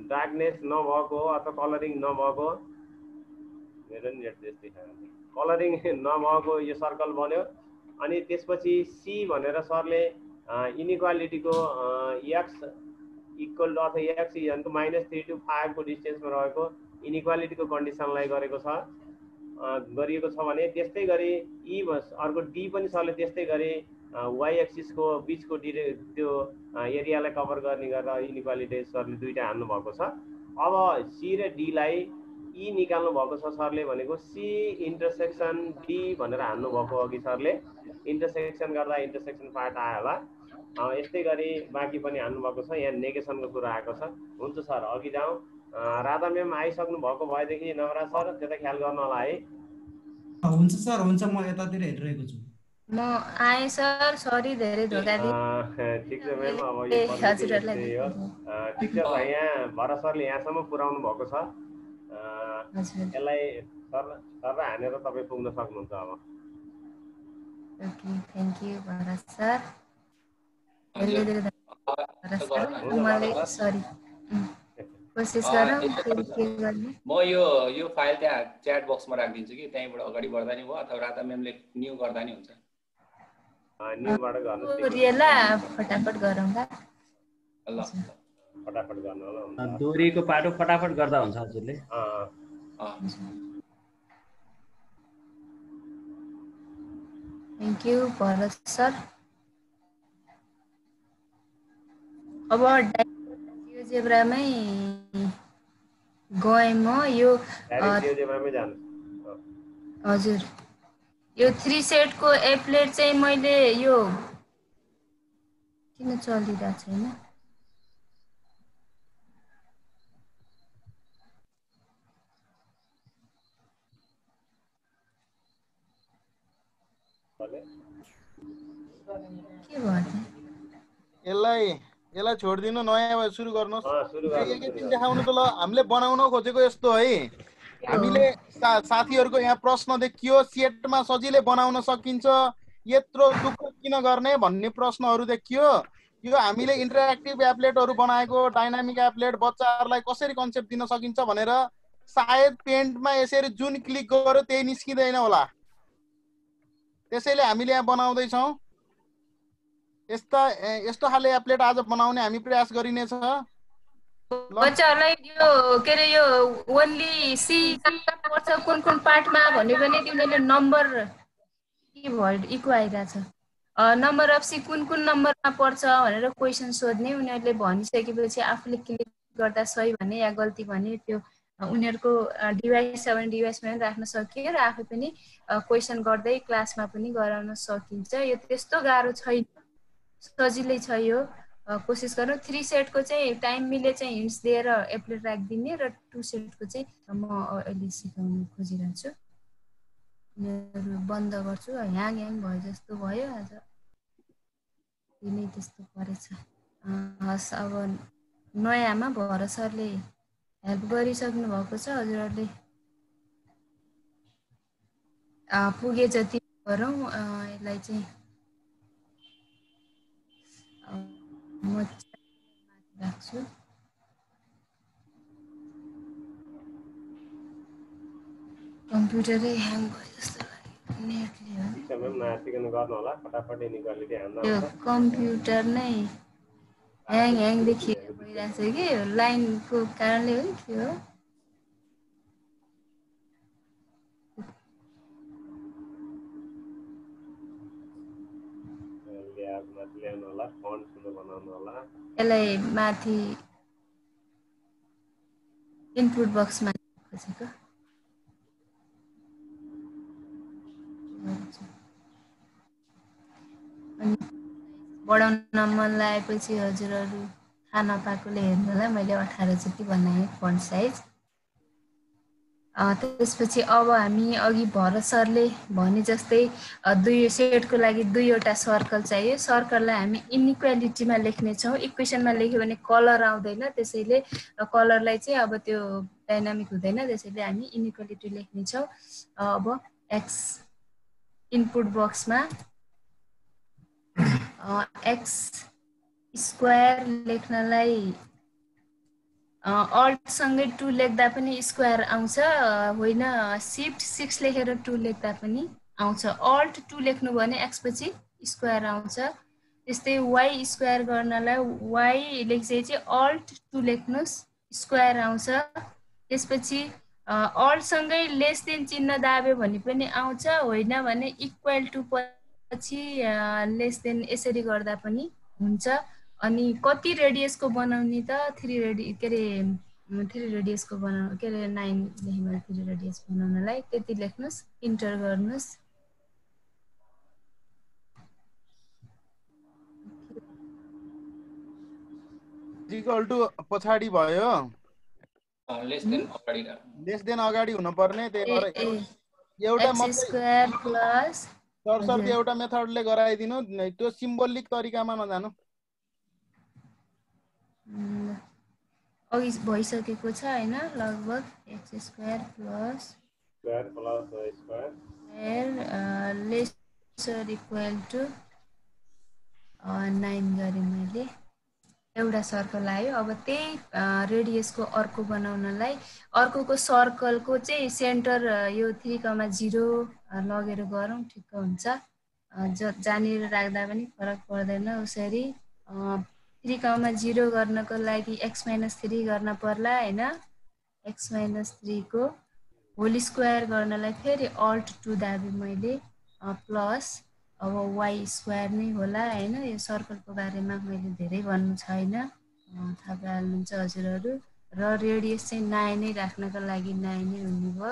Speaker 2: डार्कनेस नभएको अथवा कलरिङ नभएको, मेरो नेट त्यस्तै छ, कलरिङ नभएको यो सर्कल बन्यो। अनि त्यसपछि सी भनेर सरले इनइक्वालिटीको x इक्वल टु अथवा x -3 to 5 को डिस्टेन्समा रहेको इनइक्वालिटीको कन्डिसनलाई गरिएको छ भने त्यस्तै गरी ई अर्को डी पनि सरले त्यस्तै गरी y एक्सिसको बिचको त्यो एरियालाई कभर गर्ने गरेर इनइक्वालिटी सरले दुईटा हान्नु भएको छ। अब सी र डी लाई ई निकाल्नु भएको छ सरले भनेको सी इन्टरसेक्सन डी भनेर हान्नु भएको अघि सरले, इन्टरसेक्सन गर्दा इन्टरसेक्सन पार्ट आयो होला। यस्तै गरी बाँकी पनि हान्नु भएको छ। यहाँ नेगेसनको कुरा आएको छ। हुन्छ सर अघि जाउँ। राधा म्याम आइसक्नु भएको भएदेखि नवराज सर त्यता ख्याल गर्नु होला है।
Speaker 5: हुन्छ सर हुन्छ, म यतातिर हेरिरहेको छु।
Speaker 7: म आएँ सर, सरी धेरै धोका दिएँ।
Speaker 2: ठिक छ म्याम, अब यो हजुरहरुलाई हो ठिक छ। यहाँ भरत सरले यहाँसम्म पुर्याउनु भएको छ। यसलाई सर हानेर तपाईँ पुग्न सक्नुहुन्छ अब।
Speaker 7: Okay thank you Bharat sir. धेरै धेरै धन्यवाद सर। मैले सरी कोसिस गरौँ के गर्ने।
Speaker 6: म यो फाइल त्यहाँ च्याट बक्समा राखिदिन्छु कि त्यहीँबाट अगाडि बढ्दा नि भयो अथवा राधा म्यामले न्यू गर्दा नि हुन्छ।
Speaker 2: न्यूबाट गर्नु
Speaker 7: रियला फटाफट गरौँला।
Speaker 6: ल
Speaker 2: फटाफट गर्नु होला।
Speaker 10: दोरीको पाटो फटाफट गर्दा हुन्छ हजुरले।
Speaker 7: Thank you Bharat sir. अब जियोजेब्रामै गएँ म। यो
Speaker 2: जियोजेब्रामै जानु
Speaker 7: हजुर। यो 3 सेटको एप्लेट चाहिँ मैले यो किन चलिरहेको छैन? के भयो?
Speaker 4: यसलाई छोडिदिनु, नयाँ सुरु गर्नुहोस्। एकैछिन देखाउनु त ल। हामीले बनाउन खोजेको यस्तो है, हामीले साथीहरूको यहाँ प्रश्न देखियो सेटमा सजिलै बनाउन सकिन्छ, यत्रो दुःख किन गर्ने भन्ने प्रश्नहरू देखियो। यो हामीले इन्टरेक्टिभ एप्लेटहरू बनाएको डाइनामिक एप्लेट बच्चाहरूलाई कसरी कन्सेप्ट दिन सकिन्छ भनेर सायद पेन्टमा यसरी जुन क्लिक गर्यो त्यही निस्किँदैन होला, त्यसैले हामीले यहाँ बनाउँदैछौँ। यस्तो खाले एप्लेट आज बनाउने हामी प्रयास गरिनेछ।
Speaker 7: बच्चाहरूलाई यो के अरे यो ओन्ली सी पर्छ कुन पार्टमा भन्ने पनि तिमीले नम्बर के भयो इको आइरहेछ। नम्बर अफ सी कुन नम्बरमा पर्छ भनेर क्वेसन सोध्ने। उनीहरूले भनिसकेपछि आफूले क्लिक गर्दा सही भने या गल्ती भने त्यो उनीहरूको डिभाइस छ भने डिभाइसमा पनि राख्न सकियो र आफै पनि क्वेसन गर्दै क्लासमा पनि गराउन सकिन्छ। यो त्यस्तो गाह्रो छैन, सजिलै छ। यो कोसिस गरौँ। 3 सेटको चाहिँ टाइम मिले चाहिँ हिन्ट्स दिएर एप्लेट राखिदिने र 2 सेटको चाहिँ म अहिले सिकाउन खोजिरहेको छु। यिनीहरू बन्द गर्छु। ह्याङ भयो जस्तो भयो आज, नै त्यस्तो परेछ। हस् अब नयाँमा भरत सरले हेल्प गरिसक्नु भएको छ। हजुरहरूले पुगे जति गरौँ यसलाई चाहिँ म माथि राख्छु। कम्प्युटरै ह्याङ भयो जस्तो लाग्यो नेटले हो।
Speaker 2: शिक्षा म्याम नआतिकन गर्नु होला, फटाफट इनिक्वालिटी हान्दा
Speaker 7: यो
Speaker 2: हुन्छ।
Speaker 7: कम्प्युटर नै ह्याङ देखिएको भइरहेको छ कि लाइनको कारणले हो कि के हो।
Speaker 2: ल्याउनु होला, फन्ट सुन्नु बनाउनु होला।
Speaker 7: यसलाई माथि इनपुट बक्समा खोजेको अनि बढाउन मन लागेपछि हजुरहरू थाहा नपाएकोले हेर्नु होला, मैले 18 जति बनाएँ फन्ट साइज। त्यसपछि अब हामी अघि भरत सरले भने जस्तै दुई सेटको लागि दुईवटा सर्कल चाहियो। सर्कललाई हामी इनइक्वालिटीमा लेख्नेछौँ। इक्वेसनमा लेख्यो भने कलर आउँदैन, त्यसैले कलरलाई चाहिँ अब त्यो डाइनामिक हुँदैन, त्यसैले हामी इनइक्वालिटी लेख्नेछौँ। अब एक्स इनपुट बक्समा एक्स स्क्वायर लेख्नलाई अल्टसँगै 2 लेख्दा पनि स्क्वायर आउँछ, होइन सिफ्ट 6 लेखेर 2 लेख्दा पनि आउँछ। अल्ट 2 लेख्नु भने एक्स पछि स्क्वायर आउँछ। त्यस्तै वाइ स्क्वायर गर्नलाई वाइ लेखिसकेपछि अल्ट 2 लेख्नुहोस्, स्क्वायर आउँछ। त्यसपछि अल्टसँगै लेस देन चिन्ह दाब्यो भने पनि आउँछ, होइन भने इक्वल टु पछि लेस देन यसरी गर्दा पनि हुन्छ। अनि कति रेडियसको बनाउने त 3 रेडियसको बनाउनु के अरे 9 लेख्नु 3 रेडियस बनाउनलाई त्यति लेख्नुहोस्, इन्टर गर्नुहोस्।
Speaker 4: इक्वल टु पछाडि भयो,
Speaker 6: लेस
Speaker 4: देन अगाडि हुनुपर्ने। त्यही भएर एउटा
Speaker 7: स्क्वायर प्लस
Speaker 4: सरसर एउटा मेथडले गराइदिनु, त्यो सिम्बोलिक तरिकामा नजानु।
Speaker 7: अघि भइसकेको छ होइन, लगभग x square plus lesser equal to 9 गरेँ मैले। एउटा सर्कल आयो। अब त्यही रेडियसको अर्को बनाउनलाई अर्कोको सर्कलको चाहिँ सेन्टर यो 3,0 लगेर गरौँ, ठिक्क हुन्छ। जहाँनिर राख्दा पनि फरक पर्दैन। उसरी 3,0 गर्नको लागि x-3 गर्न पर्ला होइन। x-3 को होल स्क्वायर गर्नलाई फेरि अल्ट 2 दाबेँ मैले, प्लस अब वाइ स्क्वायर नै होला होइन। यो सर्कलको बारेमा मैले धेरै भन्नु छैन, थाहा पाइहाल्नुहुन्छ हजुरहरू। र रेडियस चाहिँ 9 नै राख्नको लागि 9 नै हुनुभयो।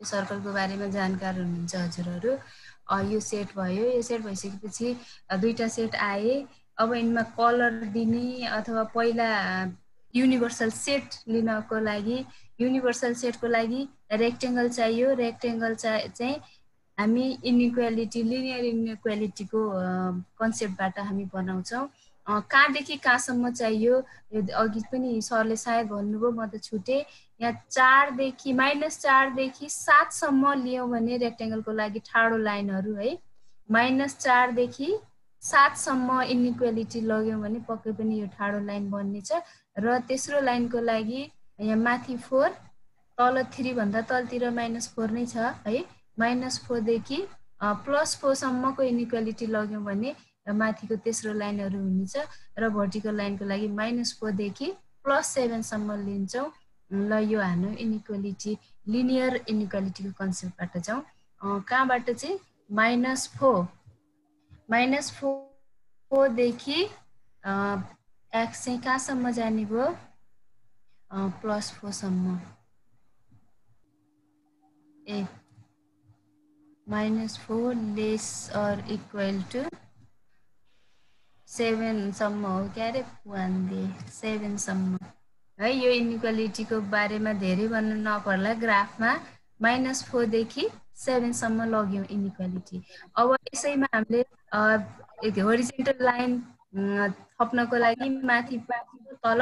Speaker 7: यो सर्कलको बारेमा जानकार हुनुहुन्छ हजुरहरू। यो सेट भयो। यो सेट भइसकेपछि दुईटा सेट आए। अब यिनमा कलर दिने अथवा पहिला युनिभर्सल सेट लिनको लागि युनिभर्सल सेटको लागि रेक्टेङ्गल चाहियो। रेक्टेङ्गल चाहिँ हामी इनइक्वालिटी लिनियर इनइक्वालिटीको कन्सेप्टबाट हामी बनाउँछौँ। कहाँदेखि कहाँसम्म चाहियो अघि पनि सरले सायद भन्नुभयो, म त छुटेँ। यहाँ 4 देखि -4 देखि 7 सम्म लियौँ भने रेक्टेङ्गलको लागि ठाडो लाइनहरू है, -4 देखि 7 सम्म इनइक्वालिटी लग्यौँ भने पक्कै पनि यो ठाडो लाइन बन्नेछ। र तेस्रो लाइनको लागि यहाँ माथि 4 तल 3 भन्दा तलतिर -4 नै छ है। -4 देखि +4 सम्मको इनइक्वालिटी लग्यौँ भने माथिको तेस्रो लाइनहरू हुनेछ। र भर्टिकल लाइनको लागि -4 देखि +7 सम्म लिन्छौँ। ल यो हाम्रो इनइक्वालिटी लिनियर इनइक्वालिटीको कन्सेप्टबाट जाउँ। कहाँबाट चाहिँ -4 देखि एक्स चाहिँ कहाँसम्म जाने भयो, +4 सम्म। -4 लेस अर इक्वल टु 7 सम्म हो क्या अरे, 7 सम्म है। यो इनइक्वालिटीको बारेमा धेरै भन्नु नपर्ला। ग्राफमा -4 देखि 7 सम्म लग्यौँ इनइक्वालिटी। अब यसैमा हामीले होरिजेन्टल लाइन थप्नको लागि माथि तल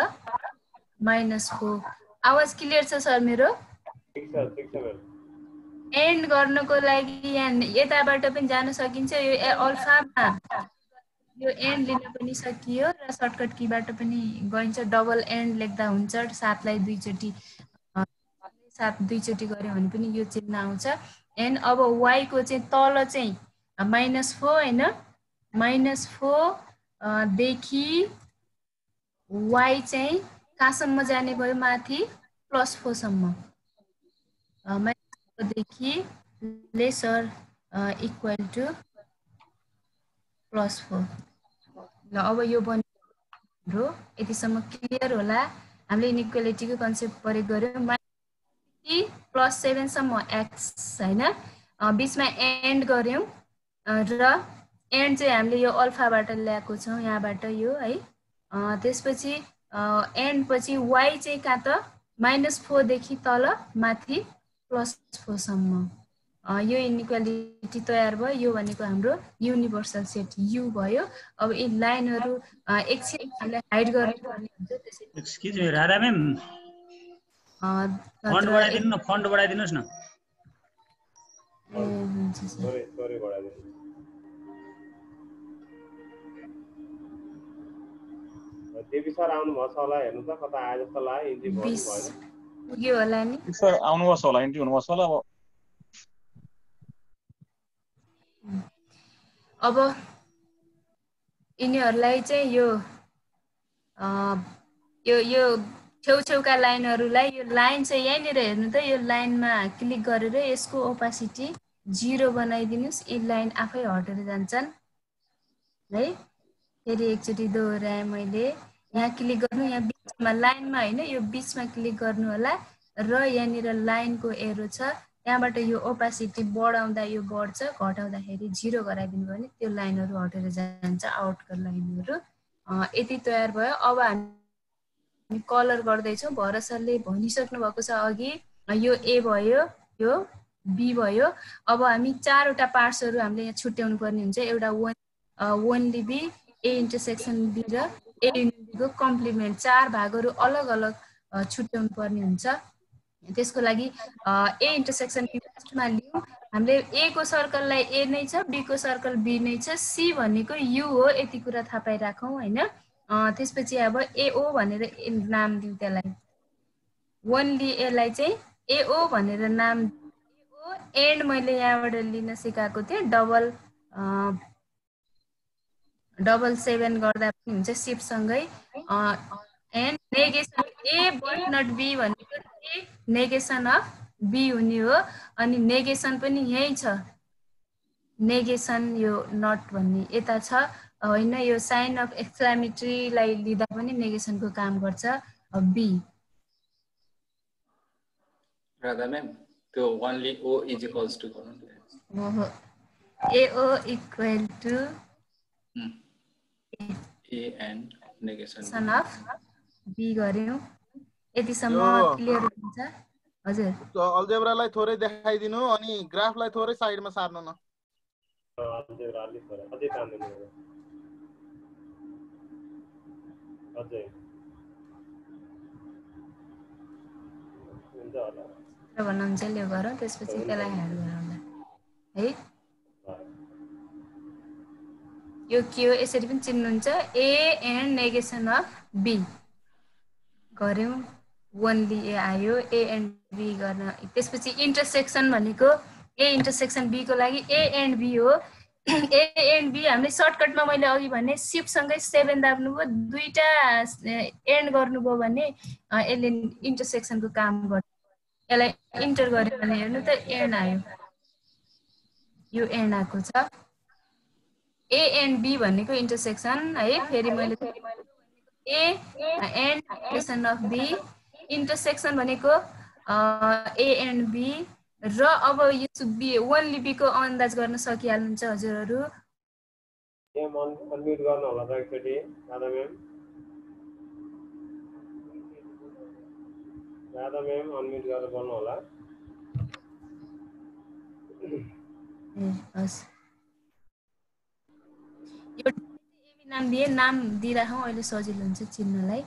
Speaker 7: -4। आवाज क्लियर छ सर मेरो?
Speaker 2: ठिक छ
Speaker 7: एन्ड गर्नको लागि यहाँ यताबाट पनि जान सकिन्छ। यो अल्फामा यो एन्ड लिन पनि सकियो र सर्टकट कीबाट पनि गइन्छ। डबल एन्ड लेख्दा हुन्छ। 7 लाई दुईचोटि 7 दुईचोटि गऱ्यो भने पनि यो चिन्ह आउँछ। एन्ड अब y को चाहिँ तल चाहिँ -4 हैन, -4 देखि y चाहिँ कहाँसम्म जाने भयो? माथि +4 सम्म। -4 देखि लेसर इक्वल टु +4। ल अब यो बन्यो। यतिसम्म क्लियर होला। हामीले इनइक्वालिटीको कन्सेप्ट प्रयोग गर्यौं। +7 सम्म x हैन, बीचमा एन्ड गर्यौं र एन्ड चाहिँ हामीले यो अल्फाबाट ल्याएको छौं, यहाँबाट यो है। त्यसपछि एन्ड पछि y चाहिँ कहाँ त -4 देखि तल माथि +4 सम्म। यो इनइक्वालिटी तयार भयो। यो भनेको हाम्रो युनिभर्सल सेट U भयो। अब यी लाइनहरु एकछिन हामीले हाइड गर्नुपर्ने हुन्छ। त्यसैले
Speaker 12: excuse me Radha ma'am, font बढाइदिनु न, फन्ट बढाइदिनुस् न।
Speaker 2: सरी बढाइदिनु। देवी सर आउनु भएको छ होला, हेर्नु त कता आए जस्तो लाग्यो। इन्ट्री भयो भएन
Speaker 7: पुग्यो होला नि
Speaker 8: सर? आउनु भएको छ होला, इन्ट्री हुनु भएको छ होला।
Speaker 7: अब यिनीहरूलाई चाहिँ यो यो छेउछेउका लाइनहरूलाई, यो लाइन चाहिँ यहाँनिर हेर्नु त, यो लाइनमा क्लिक गरेर यसको ओपासिटी 0 बनाइदिनुस्। यी लाइन आफै हटेर जान्छन् है। फेरि एकचोटि दोहोऱ्याएँ मैले। यहाँ क्लिक गर्नु, यहाँ बिचमा लाइनमा हैन, यो बिचमा क्लिक गर्नु होला र यहाँनिर लाइनको एरो छ। त्यहाँबाट यो ओपासिटी बढाउँदा यो बढ्छ, घटाउँदाखेरि 0 गराइदिनु भयो भने त्यो लाइनहरु हटेर जान्छ, आउटका लाइनहरु। यति तयार भयो। अब हामी कलर गर्दैछौँ। भरत सरले भनिसक्नु भएको छ अघि, यो ए भयो, यो बी भयो। अब हामी 4 वटा पार्ट्सहरु हामीले यहाँ छुट्याउनु पर्ने हुन्छ। एउटा only B, A intersection B र ए युनियन बी को कम्प्लिमेन्ट। 4 भागहरु अलग अलग छुट्याउनु पर्ने हुन्छ। त्यसको लागि ए इन्टरसेक्सन बी फर्स्टमा लियौं। हामीले ए को सर्कललाई ए नै छ, बी को सर्कल बी नै छ, सी भनेको यु हो, यति कुरा थाहा पाइराखौं हैन। त्यसपछि अब एओ भनेर नाम दिउँ त्यसलाई। ओन्ली ए लाई चाहिँ एओ भनेर नाम दियो। एन्ड मैले यहाँबाट लिन सिकाएको थिएँ। डबल 7 गर्दा पनि हुन्छ शिफ्ट सँगै। And negation A but not B भनेको ए नेगेसन अफ बी हुने हो। अनि नेगेसन पनि यही छ, नेगेसन यो नट भन्ने यता छ हैन। यो साइन अफ एक्सक्लामेटरीलाई लिँदा पनि नेगेसनको काम गर्छ बी।
Speaker 6: राधा मैम, त्यो only O is equals to
Speaker 7: AO equal to
Speaker 6: A and negation
Speaker 7: of B गर्यौं। यतिसम्म क्लियर हुन्छ? हजुर,
Speaker 4: अल्जेब्रालाई थोरै देखाइदिनु अनि ग्राफलाई थोरै साइडमा सार्नु न।
Speaker 2: अल्जेब्रा अलि थोरै अझै काम दिनु अझै हुन्छ होला
Speaker 7: भन्नुहुन्छ। यो गरौँ, त्यसपछि त्यसलाई ह्याड गरौँला है। यो के हो यसरी पनि चिन्नुहुन्छ। A and negation of B गर्यौं। ओन्ली ए आयो, ए एन्ड बी गर्न। त्यसपछि इन्टरसेक्सन भनेको ए इन्टरसेक्सन बी को लागि ए एन्ड बी हो। ए एन्ड बी हामीले सर्टकटमा मैले अघि भने शिफ्ट सँगै 7 दाब्नुभयो, दुईटा एन्ड गर्नुभयो भने यसले इन्टरसेक्सनको काम गर्छ। यसलाई इन्टर गर्यो भने हेर्नु त एन्ड आयो, यो एन्ड आएको छ। ए एन्ड बी भनेको इन्टरसेक्सन है। फेरि मैले A and negation of B, intersection भनेको ए एन्ड बी। र अब यो बी ओन्ली बी को अन्दाज गर्न सकिहाल्नुहुन्छ हजुरहरु।
Speaker 2: अनम्युट गर्न होला त एकचोटि Radha ma'am. Radha ma'am unmute गरेर बोल्नु होला।
Speaker 7: हस्, यो नाम दिए, नाम दिइराखौँ अहिले सजिलो हुन्छ चिन्नलाई।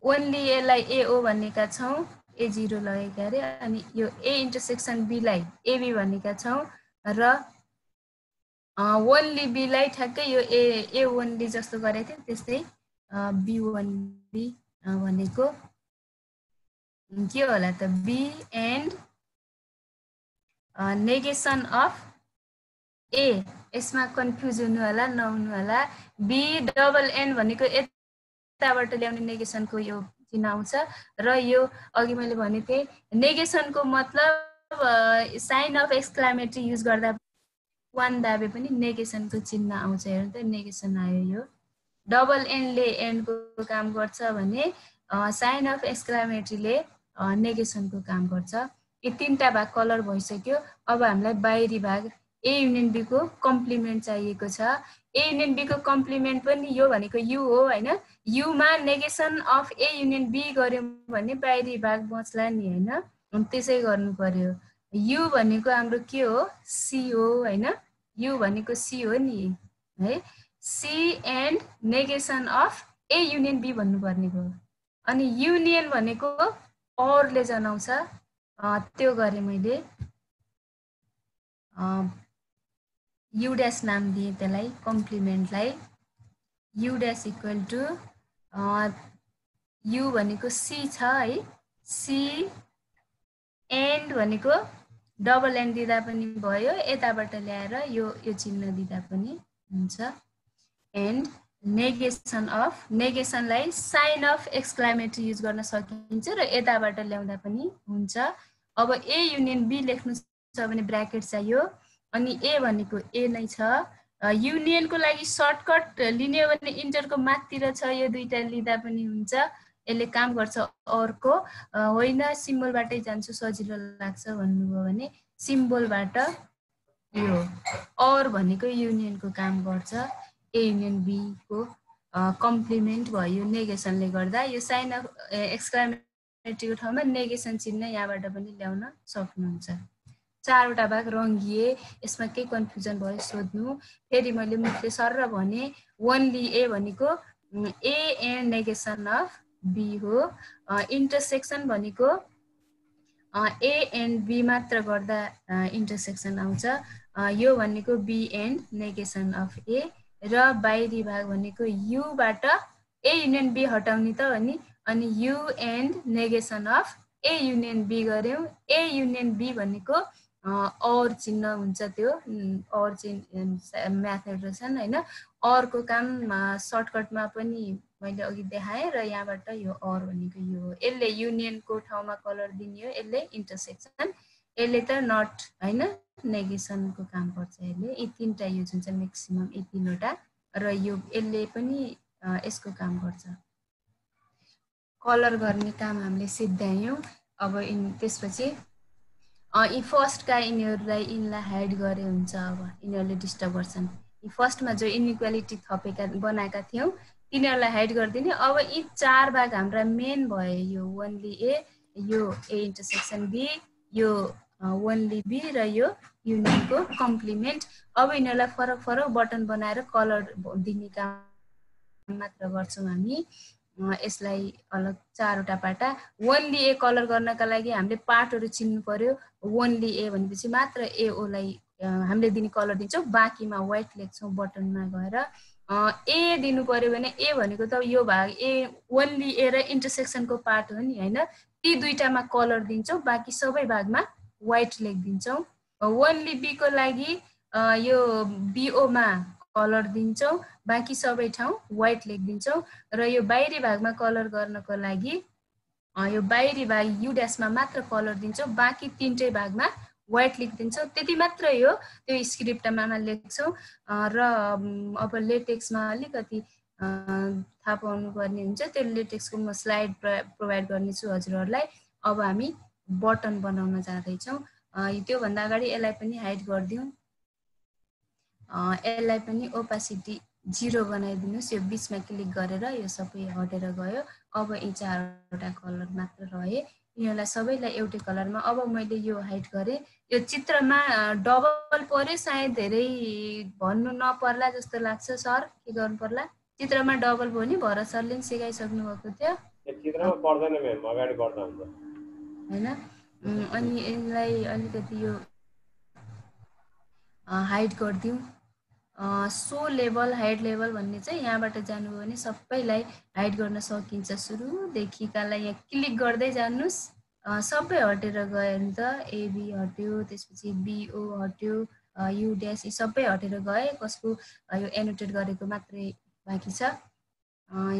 Speaker 7: ओन्ली ए लाई एओ भनेका छौँ A0 लगेका अरे अनि यो A इन्टरसेक्सन B लाई AB भनेका छौँ र only B लाई ठ्याक्कै यो A only जस्तो गरेको थियो त्यस्तै B only भनेको के होला त B and negation of A यसमा कन्फ्युज हुनु होला नहुनु होला B डबल N भनेको यताबाट ल्याउने नेगेसनको यो चिन्ह आउँछ र यो अघि मैले भनेको थिएँ नेगेसनको मतलब साइन अफ एक्सक्लामेटरी युज गर्दा वान दाबे पनि नेगेसनको चिन्ह आउँछ हेर्नु त नेगेसन आयो यो डबल एनले एनको काम गर्छ भने साइन अफ एक्सक्लामेटरीले नेगेसनको काम गर्छ यी तीनटा भाग कलर भइसक्यो अब हामीलाई बाहिरी भाग A युनियन B को कम्प्लिमेन्ट चाहिएको छ A युनियन B को कम्प्लिमेन्ट पनि यो भनेको U हो हैन U मा negation of A union B गर्यौं भने बाहिरी भाग बच्ला नि हैन त्यसै गर्नु पर्यो U भनेको हाम्रो के हो C हो हैन U भनेको C हो नि है C and negation of A union B भन्नु पर्ने भयो अनि युनियन भनेको और ले जनाउँछ त्यो गरे मैले U dash नाम दिए त्यसलाई कम्प्लिमेन्टलाई U dash equal to U भनेको C छ है C एन्ड भनेको डबल एन्ड दिँदा पनि भयो यताबाट ल्याएर यो चिन्ह दिँदा पनि हुन्छ एन्ड नेगेसनलाई साइन अफ एक्सक्लामेटरी युज गर्न सकिन्छ र यताबाट ल्याउँदा पनि हुन्छ अब A युनियन B लेख्नु छ भने ब्र्याकेट चाहियो अनि A भनेको A नै छ युनियनको लागि सर्टकट लिने हो भने इन्टरको माथितिर छ यो दुईटा लिँदा पनि हुन्छ यसले काम गर्छ अर्को होइन सिम्बलबाटै जान्छु सजिलो लाग्छ भन्नुभयो भने सिम्बलबाट यो और भनेको युनियनको काम गर्छ A युनियन B को कम्प्लिमेन्ट भयो नेगेसनले गर्दा यो साइन अफ एक्सक्लामेटरीको ठाउँमा नेगेसन चिन्ह यहाँबाट पनि ल्याउन सक्नुहुन्छ चारवटा भाग रङ्गिए यसमा केही कन्फ्युजन भयो सोध्नु फेरि मैले मुखले सरर भने ओन्ली A भनेको A and negation of B हो इन्टरसेक्सन भनेको A एन्ड B मात्र गर्दा इन्टरसेक्सन आउँछ यो भनेको B and negation of A र बाहिरी भाग भनेको U बाट A युनियन B हटाउने त हो नि अनि U and negation of A union B गर्यौं A युनियन B भनेको और चिन्ह हुन्छ त्यो और चिन्ह म्याथमेटिक्सन हैन और को काम सर्टकटमा पनि मैले अघि देखाएँ र यहाँबाट यो और भनेको यो यसले युनियनको ठाउँमा कलर दिने हो यसले इन्टरसेक्सन यसले त नट हैन नेगेसनको काम गर्छ यसले यी तीनटा युज हुन्छ म्याक्सिमम यी तीनवटा र यो यसले पनि यसको काम गर्छ कलर गर्ने काम हामीले सिद्ध्यायौं अब त्यसपछि यी फर्स्टका यिनीहरूलाई यिनलाई हाइड गरे हुन्छ अब यिनीहरूले डिस्टर्ब गर्छन् यी फर्स्टमा जो इनइक्वालिटी थपेका बनाएका थियौं तिनीहरूलाई हाइड गरिदिने अब यी चार भाग हाम्रा मेन भए यो ओन्ली A यो A इन्टरसेक्सन B यो ओन्ली B र यो युनियनको कम्प्लिमेन्ट अब यिनीहरूलाई फरक फरक बटन बनाएर कलर दिने काम मात्र गर्छौं हामी यसलाई अलग चारवटा पाटा ओन्ली A कलर गर्नका लागि हामीले पार्टहरु चिन्नु पर्यो ओन्ली A भनेपछि मात्र AO लाई हामीले दिने कलर दिन्छौं बाकीमा व्हाइट लेख्छौं बटनमा गएर A दिनु पर्यो भने A भनेको त यो भाग A ओन्ली A र इन्टरसेक्सनको पार्ट हो नि हैन ती दुईटामा कलर दिन्छौं बाकी सबै भागमा व्हाइट लेखिदिन्छौं ओन्ली B को लागि यो BO मा कलर दिन्छौं बाकी सबै ठाउँ व्हाइट लेखिदिन्छौं र यो बाहिरी भागमा कलर गर्नको लागि यो बाहिरी भाग U ड्याशमा मात्र कलर दिन्छौं बाकी तीनटै भागमा व्हाइट लेखिदिन्छौं त्यति मात्र हो त्यो स्क्रिप्टमा लेख्छौं र अब लेटेक्समा अलिकति थाहा पाउनु पर्ने हुन्छ त्यो लेटेक्सको म स्लाइड प्रोवाइड गर्नेछु हजुरहरुलाई अब हामी बटन बनाउन जाँदै छौं त्यो भन्दा अगाडि यसलाई पनि हाइड गर्दियौं यसलाई पनि ओपासिटी 0 बनाइदिनुस् यो बीचमा क्लिक गरेर यो सबै हटेर गयो अब यी चारवटा कलर मात्र रहे यिनीलाई सबैलाई एउटै कलरमा अब मैले यो हाइड गरे यो चित्रमा डबल पर्यो सायद धेरै भन्नु नपर्ला जस्तो लाग्छ सर के गर्नु पर्ला चित्रमा डबल भयो नि भरत सरले पनि सिकाइसक्नु भएको थियो
Speaker 2: चित्रमा पर्दैन म्याम अगाडि बढ्दा हुन्छ
Speaker 7: हैन। अनि यसलाई अलिकति यो हाइड गरिदिउँ। सो लेभल हाइड लेभल भन्ने चाहिँ यहाँबाट जानुभयो भने सबैलाई हाइड गर्न सकिन्छ। सुरुदेखिकालाई यहाँ क्लिक गर्दै जानुहोस्, सबै हटेर गयो नि त। एबी हट्यो, त्यसपछि बिओ हट्यो, यु ड्यास, यी सबै हटेर गए। कसको यो एनोटेट गरेको मात्रै बाँकी छ।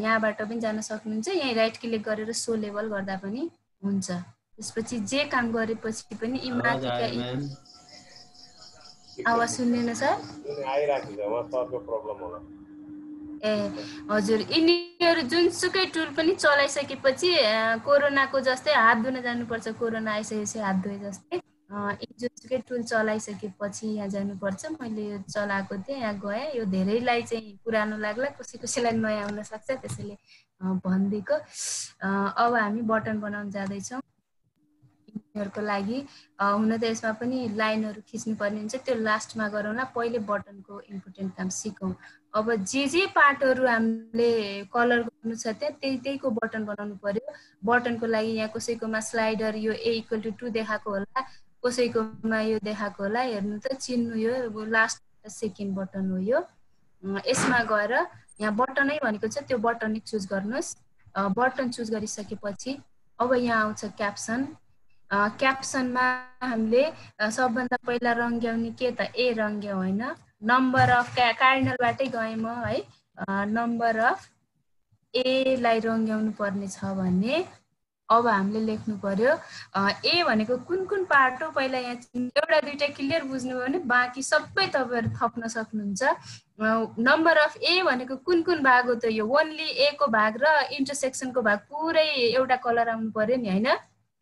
Speaker 7: यहाँबाट पनि जान सक्नुहुन्छ। यहीँ राइट क्लिक गरेर सो लेभल गर्दा पनि हुन्छ। त्यसपछि जे काम गरेपछि पनि यी माथिका आवाज सुन्दैन सर?
Speaker 2: आइराखेको छ, उहाँ सरको प्रब्लम होला।
Speaker 7: ए हजुर, यिनीहरू जुनसुकै टुल पनि चलाइसकेपछि कोरोनाको जस्तै हात धुन जानुपर्छ। कोरोना आइसकेपछि हात धोए जस्तै जुनसुकै टुल चलाइसकेपछि यहाँ जानुपर्छ। मैले यो चलाएको थिएँ, यहाँ गएँ। यो धेरैलाई चाहिँ पुरानो लाग्ला, कसैलाई नयाँ हुन सक्छ, त्यसैले भनिदिएको। अब हामी बटन बनाउन जाँदैछौँ यिनीहरूको लागि। हुन त यसमा पनि लाइनहरू खिच्नुपर्ने हुन्छ, त्यो लास्टमा गरौँला। पहिले बटनको इम्पोर्टेन्ट काम सिकौँ। अब जे पार्टहरू हामीले कलर गर्नु छ त्यहीको बटन बनाउनु पर्यो। बटनको लागि यहाँ कसैकोमा स्लाइडर यो A=2 देखाएको होला, कसैकोमा यो देखाएको होला। हेर्नु त, चिन्नु, यो लास्ट सेकेन्ड बटन हो यो। यसमा गएर यहाँ बटनै भनेको छ, त्यो बटन चुज गर्नुहोस्। बटन चुज गरिसकेपछि अब यहाँ आउँछ क्याप्सन। क्याप्सनमा हामीले सबभन्दा पहिला रङ्ग्याउने के त ए रङ्ग्याउँ होइन, नम्बर अफ कार्डिनलबाटै गएँ म है। नम्बर अफ ए लाई रङ्ग्याउनु पर्ने छ भने अब हामीले लेख्नु पर्यो ए भनेको कुन पार्ट हो। पहिला यहाँ एउटा दुईटा क्लियर बुझ्नुभयो भने बाँकी सबै तपाईँहरू थप्न सक्नुहुन्छ। नम्बर अफ ए भनेको कुन भाग हो त? यो ओन्ली ए को भाग र इन्टरसेक्सनको भाग पुरै एउटा कलर आउनु पर्यो नि होइन।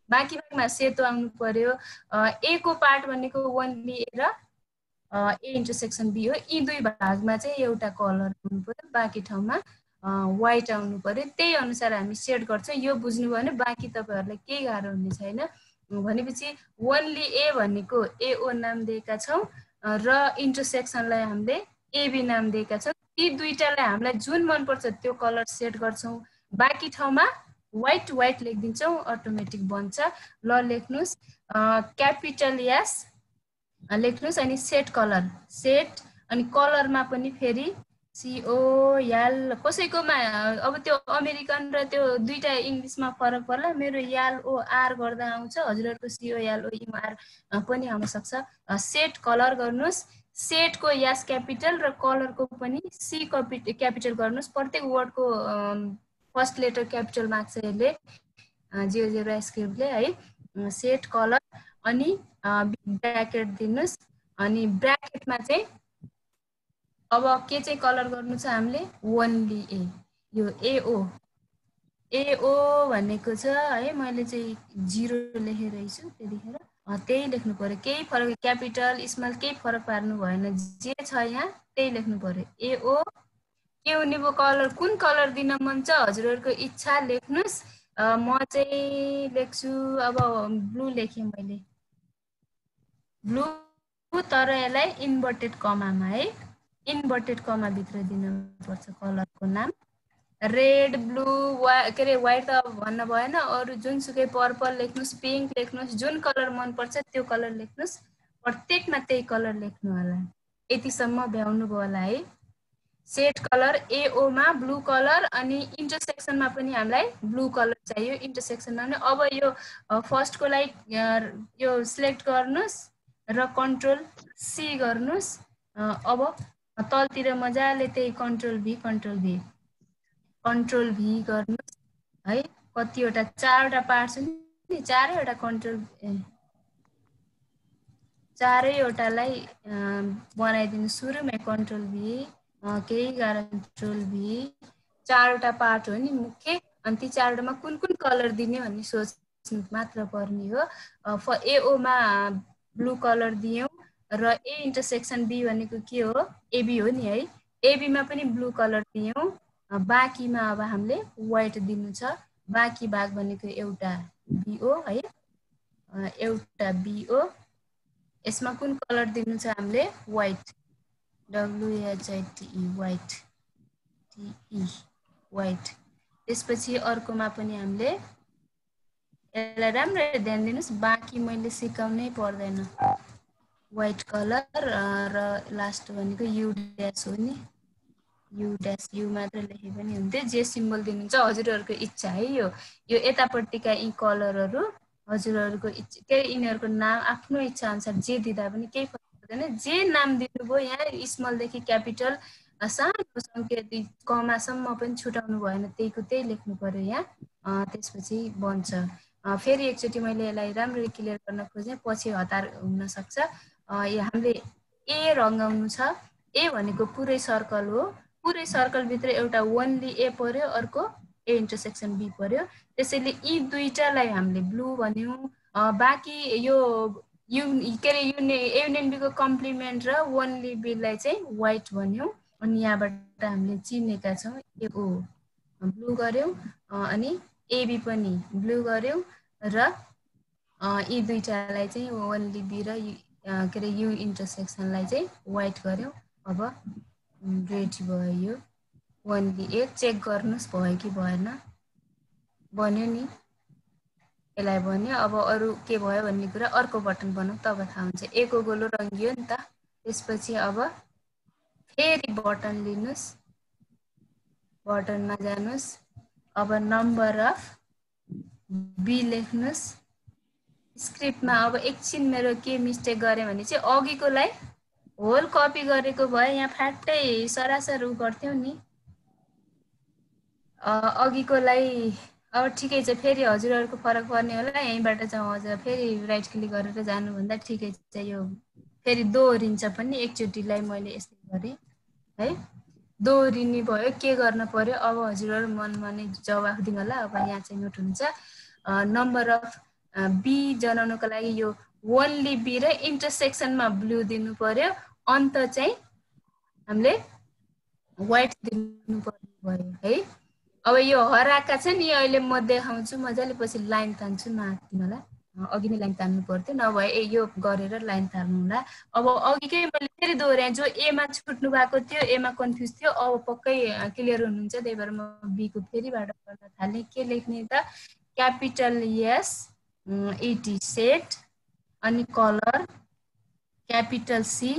Speaker 7: बाँकी भागमा सेतो आउनु पर्यो। ए को पार्ट भनेको ओन्ली ए र ए इन्टरसेक्सन बी हो। यी दुई भागमा चाहिँ एउटा कलर आउनु पर्यो, बाँकी ठाउँमा व्हाइट आउनु पर्यो। त्यही अनुसार हामी सेट गर्छौँ। यो बुझ्नुभयो भने बाँकी तपाईँहरूलाई केही गाह्रो हुने छैन। भनेपछि ओन्ली ए भनेको एओ नाम दिएका छौँ र इन्टरसेक्सनलाई हामीले एबी नाम दिएका छौँ। यी दुईटालाई हामीलाई जुन मनपर्छ त्यो कलर सेट गर्छौँ। बाँकी ठाउँमा व्हाइट लेखिदिन्छौँ, अटोमेटिक बन्छ। ल लेख्नुहोस्, क्यापिटल एस लेख्नुहोस्, अनि सेट कलर, सेट अनि कलरमा पनि फेरि COL। कसैकोमा अब त्यो अमेरिकन र त्यो दुईटा इङ्ग्लिसमा फरक पर्ला। मेरो YALOR गर्दा आउँछ, हजुरहरूको COLOUR पनि आउन सक्छ। सेट कलर गर्नुहोस्, सेटको यस क्यापिटल र कलरको पनि C क्यापिटल गर्नुहोस्। प्रत्येक वर्डको फर्स्ट लेटर क्यापिटल माग्छ यसले, जियोजेब्रा स्क्रिप्टले है। सेट कलर अनि ब्र्याकेट दिनुहोस्। अनि ब्र्याकेटमा चाहिँ अब के चाहिँ कलर गर्नु छ हामीले? ओन्ली ए। यो एओ भनेको छ है, मैले चाहिँ 0 लेखेरहेछु, त्यतिखेर त्यही लेख्नु पर्यो। केही फरक, क्यापिटल स्मल केही फरक पार्नु भएन। जे छ यहाँ त्यही लेख्नु पर्यो। एओ के हुने भयो? कलर, कुन कलर दिन मन छ हजुरहरूको इच्छा लेख्नुहोस्। म चाहिँ लेख्छु अब ब्लू लेखेँ मैले, ब्लू, तर यसलाई इन्भर्टेड कमामा है, इन्भर्टेड कमा भित्र दिनुपर्छ कलरको नाम। रेड, ब्लू, के अरे व्हाइट त भन्न भएन, अरू जुनसुकै पर्पल लेख्नुहोस्, पिङ्क लेख्नुहोस्, जुन कलर मनपर्छ त्यो कलर लेख्नुहोस्। प्रत्येकमा त्यही कलर लेख्नु होला। यतिसम्म भ्याउनु भयो होला है। सेट कलर एओमा ब्लू कलर अनि इन्टरसेक्सनमा पनि हामीलाई ब्लू कलर चाहियो इन्टरसेक्सनमा पनि। अब यो फर्स्टको लागि यो सिलेक्ट गर्नुहोस् र कन्ट्रोल C गर्नुहोस्। अब तलतिर मजाले त्यही कन्ट्रोल V गर्नुहोस् है। कतिवटा 4वटा पार्ट छ नि, 4वटा कन्ट्रोल, 4वटालाई बनाइदिनु। सुरुमै कन्ट्रोल V, केही गाह्रो, कन्ट्रोल V। 4वटा पार्ट हो नि मुख्य, अनि ती 4वटामा कुन कलर दिने भन्ने सोच्नु मात्र पर्ने हो। एओमा ब्लू कलर दियौँ र ए इन्टरसेक्सन बी भनेको के हो? एबी हो नि है। एबीमा पनि ब्लू कलर दियौँ। बाँकीमा अब हामीले व्हाइट दिनु छ। बाँकी भाग भनेको एउटा BO है, एउटा BO। यसमा कुन कलर दिनु छ हामीले? White, WHITE, white, TE, white. त्यसपछि अर्कोमा पनि हामीले यसलाई राम्ररी ध्यान दिनुस्, बाँकी मैले सिकाउनै पर्दैन। व्हाइट कलर र लास्ट भनेको यु ड्यास हो नि, यु ड्यास यु मात्र लेखे पनि हुन्थ्यो। जे सिम्बल दिनुहुन्छ हजुरहरूको इच्छा है। यो यतापट्टिका यी कलरहरू हजुरहरूको इच्छा, के यिनीहरूको नाम आफ्नो इच्छा अनुसार जे दिँदा पनि केही फरक पर्दैन। जे नाम दिनुभयो यहाँ स्मलदेखि क्यापिटल सानो सङ्केत कमासम्म पनि छुटाउनु भएन, त्यहीको त्यही लेख्नु पर्यो यहाँ, त्यसपछि बन्छ। फेरि एकचोटि मैले यसलाई राम्ररी क्लियर गर्न खोजेँ, पछि हतार हुनसक्छ। हामीले ए रङ्गाउनु छ। ए भनेको पुरै सर्कल हो, पुरै सर्कलभित्र एउटा ओन्ली ए पर्यो, अर्को ए इन्टरसेक्सन बी पर्यो। त्यसैले यी दुईटालाई हामीले ब्लू भन्यौँ। बाँकी यो के अरे युनियन बीको कम्प्लिमेन्ट र ओन्ली बीलाई चाहिँ व्हाइट भन्यौँ। अनि यहाँबाट हामीले चिनेका छौँ, ए ओ ब्लू गऱ्यौँ, अनि एबी पनि ब्लू गऱ्यौँ, र यी दुईटालाई चाहिँ ओन्ली बी र के अरे यु इन्टरसेक्सनलाई चाहिँ व्हाइट गऱ्यौँ। अब रेडी भयो यो ओन्ली ए। चेक गर्नुहोस् भयो कि भएन, बन्यो नि, यसलाई भन्यो। अब अरू के भयो भन्ने कुरा अर्को बटन बनाऊ, तब थाहा हुन्छ। ए को गोलो रङ्गियो नि त। त्यसपछि अब फेरि बटन लिनुहोस्, बटनमा जानुहोस्। अब नम्बर अफ बी लेख्नुहोस् स्क्रिप्टमा। अब एकछिन मेरो के मिस्टेक गरेँ भने चाहिँ अघिकोलाई होल कपी गरेको भए यहाँ फ्याक्टै सरासर उ गर्थ्यौँ नि अघिकोलाई। अब ठिकै छ, फेरि हजुरहरूको फरक पर्ने होला। यहीँबाट चाहिँ हजुर फेरि राइट क्लिक गरेर जानुभन्दा ठिकै छ। यो फेरि दोहोरिन्छ पनि, एकचोटिलाई मैले यस्तै गरेँ है, दोहोरिने भयो। के गर्न पर्यो अब हजुरहरू मनमा नै जवाफ दिनु होला। अब यहाँ चाहिँ नोट हुन्छ, नम्बर अफ बी जनाउनको लागि यो ओन्ली बी र इन्टरसेक्सनमा ब्लू दिनु पर्यो, अन्त चाहिँ हामीले व्हाइट दिनु पर्ने भयो है। अब यो हराएका छ नि, अहिले म देखाउँछु मजाले, पछि लाइन तान्छु, नआत्तिनु होला। अघि नै लाइन तान्नु पर्थ्यो, नभए यो गरेर लाइन तान्नु होला। अब अघिकै मैले फेरि दोहोऱ्याएँ, जो एमा छुट्नु भएको थियो, एमा कन्फ्युज थियो, अब पक्कै क्लियर हुनुहुन्छ। त्यही भएर म बीको फेरिबाट गर्न थालेँ। के लेख्ने त, क्यापिटल एस इटी सेट, अनि कलर क्यापिटल सी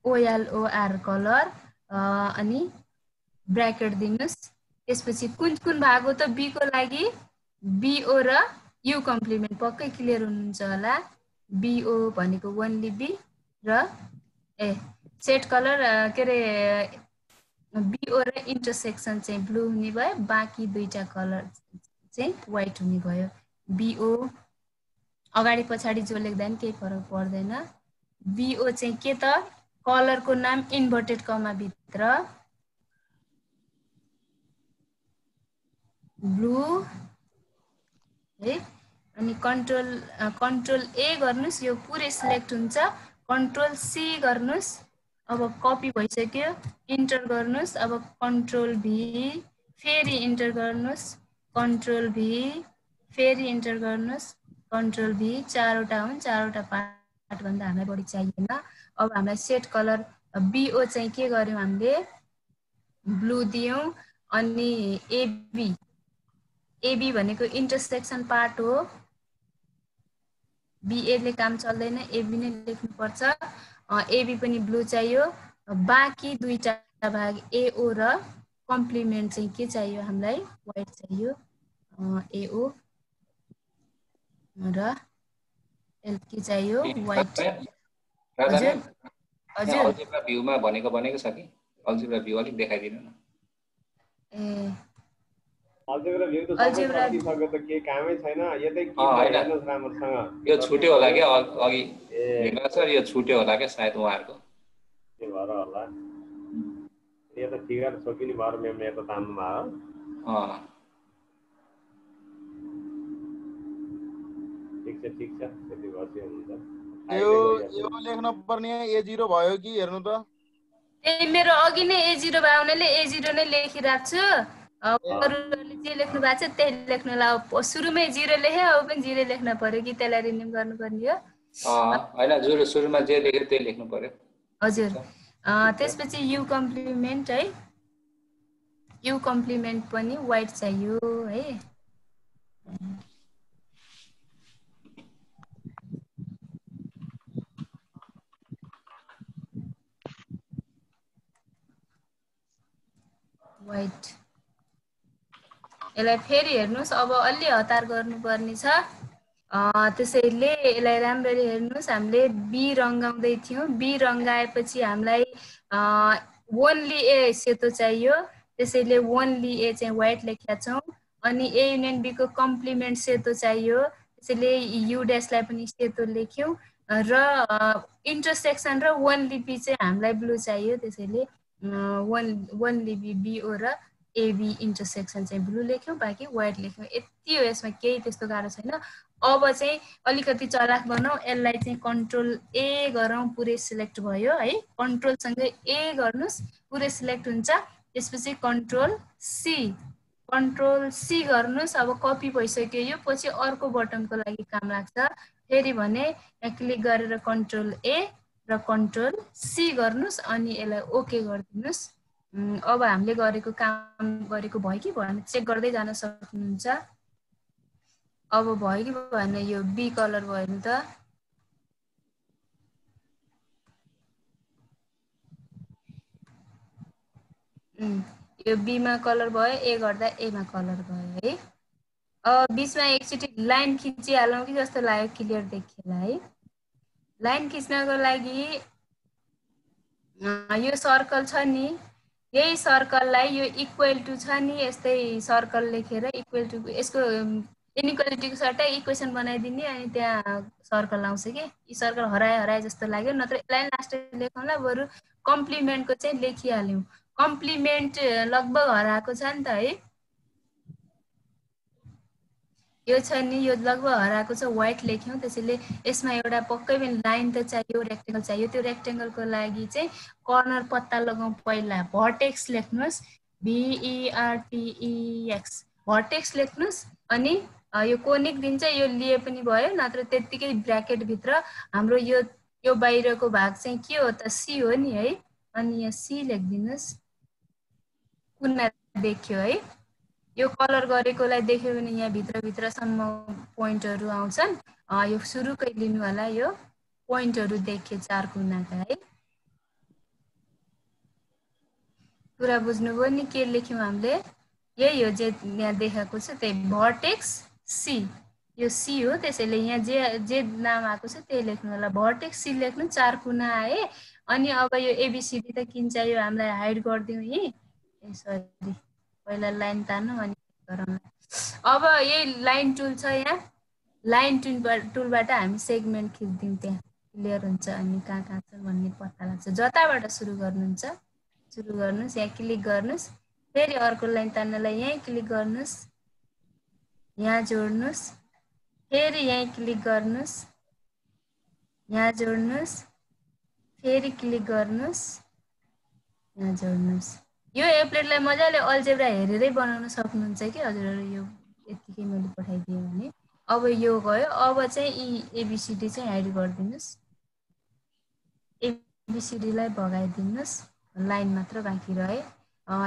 Speaker 7: ओएलओआर कलर, अनि ब्राकेट दिनुहोस्। त्यसपछि कुन कुन भाग हो त बीको लागि, बीओ र यु कम्प्लिमेन्ट, पक्कै क्लियर हुनुहुन्छ होला। बीओ भनेको ओन्ली बी र सेट कलर के अरे बीओ र इन्टरसेक्सन चाहिँ ब्लू हुने भयो, बाँकी दुईटा कलर चाहिँ व्हाइट हुने भयो। बीओ अगाडि पछाडि जो लेख्दा पनि केही फरक पर्दैन। बीओ चाहिँ के त, कलरको नाम इन्भर्टेड कमा भित्र ब्लू है, अनि कन्ट्रोल ए गर्नुहोस्, यो पुरै सिलेक्ट हुन्छ। कन्ट्रोल सी गर्नुहोस्, अब कपी भइसक्यो, इन्टर गर्नुहोस्। अब कन्ट्रोल भी, फेरि इन्टर गर्नुहोस्, कन्ट्रोल भी, फेरि इन्टर गर्नुहोस्, कन्ट्रोल भी। चारवटा हुन्, चारवटा पार्टभन्दा हामीलाई बढी चाहिएन। अब हामीलाई सेट कलर बीओ चाहिँ के गर्यौँ हामीले, ब्लू दियौँ। अनि एबी भनेको इन्टरसेक्सन पार्ट हो, बीएले काम चल्दैन, एबी नै लेख्नुपर्छ। एबी पनि ब्लू चाहियो। बाँकी दुईटा भाग एओ र कम्प्लिमेन्ट चाहिँ के चाहियो हामीलाई, व्हाइट चाहियो। एओ र एल के चाहियो, व्हाइट। हजुर हजुर,
Speaker 6: अल्जेब्रा भ्यूमा भनेको छ कि, अल्जेब्रा भ्यू अलिक देखाइदिनु न।
Speaker 2: अल्जेब्रा भ्यू त सबै सकिसक्यो त, के कामै छैन। यतै के हेर्नुस् राम्रोसँग,
Speaker 6: यो छुट्यो होला के अघि हेर्नु सर, यो छुट्यो होला के सायद उहाँहरुको,
Speaker 2: के भएर होला। यो त फिगर सकिने भएर मेमले त तान्नु भयो। ठिक छ त्यति भएपछि हुन्छ।
Speaker 4: यो लेख्न पर्ने A0 भयो कि हेर्नु त।
Speaker 7: ए मेरो अघि नै A0 भयो हुनाले A0 नै लेखिराख्छु छु। अरूले जे लेख्नु भएको छ त्यही लेख्नु ला। सुरुमै 0 लेखे, अब पनि 0 लेख्न पर्यो कि त्यसलाई रिन्यु गर्नु पर्ने हो।
Speaker 6: हैन, सुरुमा जे लेख्यो त्यही लेख्नु पर्यो।
Speaker 7: हजुर। त्यसपछि यु कम्प्लिमेन्ट है, यु कम्प्लिमेन्ट पनि व्हाइट चाहियो है। वाइट। यसलाई फेरि हेर्नुहोस्, अब अलि हतार गर्नुपर्ने छ। त्यसैले यसलाई राम्ररी हेर्नुहोस्, हामीले बी रङ्गाउँदै थियौँ। बी रङ्गाएपछि हामीलाई ओन्ली ए सेतो चाहियो, त्यसैले ओन्ली ए चाहिँ व्हाइट लेखेका छौँ। अनि ए युनियन बी को कम्प्लिमेन्ट सेतो चाहियो, त्यसैले यु ड्यासलाई पनि सेतो लेख्यौँ। र इन्टरसेक्सन र ओन्ली बी चाहिँ हामीलाई ब्लू चाहियो, त्यसैले ओन्ली बी बिओ र एबी इन्टरसेक्सन चाहिँ ब्लू लेख्यौँ, बाँकी व्हाइट लेख्यौँ। यति हो, यसमा केही त्यस्तो गाह्रो छैन। अब चाहिँ अलिकति चलाक बनाऊ, यसलाई चाहिँ कन्ट्रोल ए गरौँ, पुरै सिलेक्ट भयो है। कन्ट्रोलसँगै ए गर्नुहोस्, पुरै सिलेक्ट हुन्छ। त्यसपछि कन्ट्रोल सी गर्नुहोस्। अब कपी भइसक्यो यो, पछि अर्को बटनको लागि काम लाग्छ। फेरि भने यहाँ क्लिक गरेर कन्ट्रोल ए र कन्ट्रोल सी गर्नुहोस्, अनि यसलाई ओके गरिदिनुहोस्। अब हामीले गरेको काम गरेको भयो कि भएन चेक गर्दै जान सक्नुहुन्छ। अब भयो कि भएन, यो बी कलर भयो नि त। यो बीमा कलर भयो, ए गर्दा एमा कलर भयो है। अब बिचमा एकचोटि लाइन खिचिहालौँ कि जस्तो लाग्यो, क्लियर देखिएला है। लाइन खिच्नको लागि यो सर्कल छ नि, यही सर्कललाई यो इक्वल टु छ नि, यस्तै सर्कल लेखेर इक्वल टु, यसको इनइक्वालिटीको सट्टा इक्वेसन बनाइदिने, अनि त्यहाँ सर्कल आउँछ कि। यी सर्कल हराए जस्तो लाग्यो, नत्र यसलाई लास्ट लेखौँला, बरु कम्प्लिमेन्टको चाहिँ लेखिहाल्यौँ। कम्प्लिमेन्ट लगभग हराएको छ नि त है, यो छ नि, यो लगभग हराएको छ, व्हाइट लेख्यौँ। त्यसैले यसमा एउटा पक्कै पनि लाइन त चाहियो, रेक्टेङ्गल चाहियो। त्यो रेक्टेङ्गलको लागि चाहिँ कर्नर पत्ता लगाउँ। पहिला भर्टेक्स लेख्नुहोस्, VERTEX भर्टेक्स लेख्नुहोस्। अनि यो कोनिक दिन्छ, यो लिए पनि भयो, नत्र त्यत्तिकै ब्र्याकेटभित्र हाम्रो यो बाहिरको भाग चाहिँ के हो त, सी हो नि है। अनि यहाँ सी लेखिदिनुहोस्, कुना देखियो है। यो कलर गरेकोलाई देख्यो भने यहाँ भित्रसम्म पोइन्टहरू आउँछन्। यो सुरुकै लिनु होला, यो पोइन्टहरू देखे 4 कुनाका है। कुरा बुझ्नुभयो नि के लेख्यौँ हामीले, यही हो जे यहाँ देखाएको छ, त्यही भर्टेक्स सी। यो सी हो, त्यसैले यहाँ जे नाम आएको छ त्यही लेख्नु होला। भर्टेक्स सी लेख्नु, 4 कुना आए। अनि अब यो एबिसिडी त किन चाहियो हामीलाई, हाइड गरिदिउँ यही। सरी, पहिला लाइन तान्नु अनि गरौँ। अब यही लाइन टुल छ यहाँ, लाइन टुलबाट हामी सेगमेन्ट खिच्दिउँ, त्यहाँ क्लियर हुन्छ। अनि कहाँ छ भन्ने पत्ता लाग्छ। जताबाट सुरु गर्नुहुन्छ सुरु गर्नुहोस्, यहाँ क्लिक गर्नुहोस्। फेरि अर्को लाइन तान्नलाई यहीँ क्लिक गर्नुहोस्, यहाँ जोड्नुहोस्। फेरि यहीँ क्लिक गर्नुहोस्, यहाँ जोड्नुहोस्। फेरि क्लिक गर्नुहोस्, यहाँ जोड्नुहोस्। यो एप्लेटलाई मजाले अल्जेब्रा हेरेरै बनाउन सक्नुहुन्छ कि हजुरहरू, यो यतिकै मैले पठाइदिएँ भने। अब यो गयो, अब चाहिँ एबिसिडी चाहिँ हाइड गरिदिनुहोस्, एबिसिडीलाई भगाइदिनुहोस्, लाइन मात्र बाँकी रहे।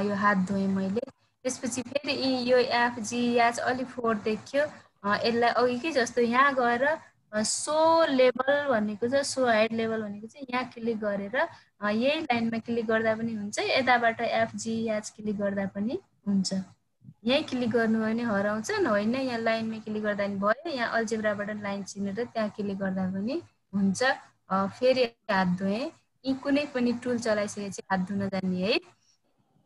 Speaker 7: यो हात धोएँ मैले। त्यसपछि फेरि यो FGH अलिक 4 देखियो, यसलाई अघिकै जस्तो यहाँ गएर सो लेभल भनेको छ, सो हाइट लेभल भनेको चाहिँ यहाँ क्लिक गरेर यही लाइनमा क्लिक गर्दा पनि हुन्छ, यताबाट FGH क्लिक गर्दा पनि हुन्छ। यहीँ क्लिक गर्नुभयो भने हराउँछ, होइन यहाँ लाइनमा क्लिक गर्दा पनि भयो। यहाँ अल्जेब्राबाट लाइन चिनेर त्यहाँ क्लिक गर्दा पनि हुन्छ। फेरि हात धोएँ, यी कुनै पनि टुल चलाइसकेपछि हात धुन जाने है।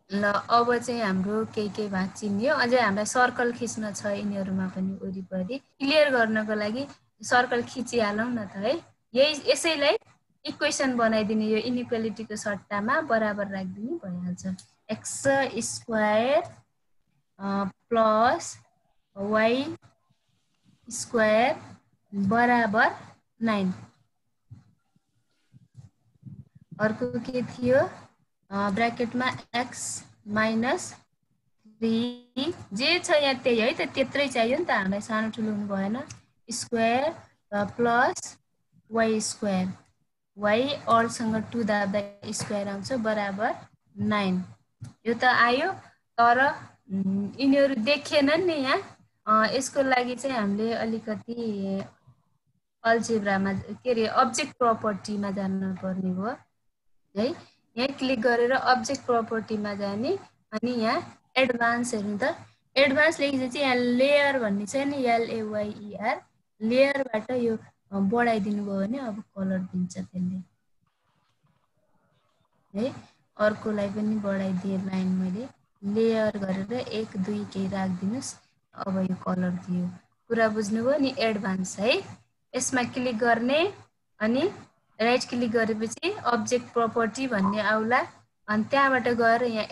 Speaker 7: ल अब चाहिँ हाम्रो केही भाग चिनियो। अझै हामीलाई सर्कल खिच्न छ यिनीहरूमा पनि वरिपरि। क्लियर गर्नको लागि सर्कल खिचिहालौँ न त है। यसैलाई इक्वेसन बनाइदिने, यो इनइक्वालिटीको सट्टामा बराबर राखिदिने भइहाल्छ। x² प्लस y² बराबर 9। अर्को के थियो, ब्र्याकेटमा x माइनस 3 जे छ यहाँ त्यही है त, त्यत्रै चाहियो नि त हामीलाई, सानो ठुलो हुनु भएन। स्क्वायर प्लस y², y अरूसँग 2 दाब्दा स्क्वायर आउँछ बराबर 9। यो त आयो, तर यिनीहरू देखेनन् नि यहाँ। यसको लागि चाहिँ हामीले अलिकति अल्जेब्रामा के अरे अब्जेक्ट प्रपर्टीमा जानु पर्ने भयो है। यहाँ क्लिक गरेर अब्जेक्ट प्रपर्टीमा जाने, अनि यहाँ एडभान्स हेर्नु त एडभान्स लेखेपछि यहाँ लेयर भन्ने छ नि LAYER लेयरबाट यो बढाइदिनु भयो भने अब कलर दिन्छ त्यसले है अर्कोलाई पनि बढाइदिए लाइन मैले लेयर गरेर 1 2 केही राखिदिनुस् अब यो कलर दियो कुरा बुझ्नुभयो नि एडभान्स है यसमा क्लिक गर्ने अनि राइट क्लिक गरेपछि अब्जेक्ट प्रपर्टी भन्ने आउला अनि त्यहाँबाट गएर यहाँ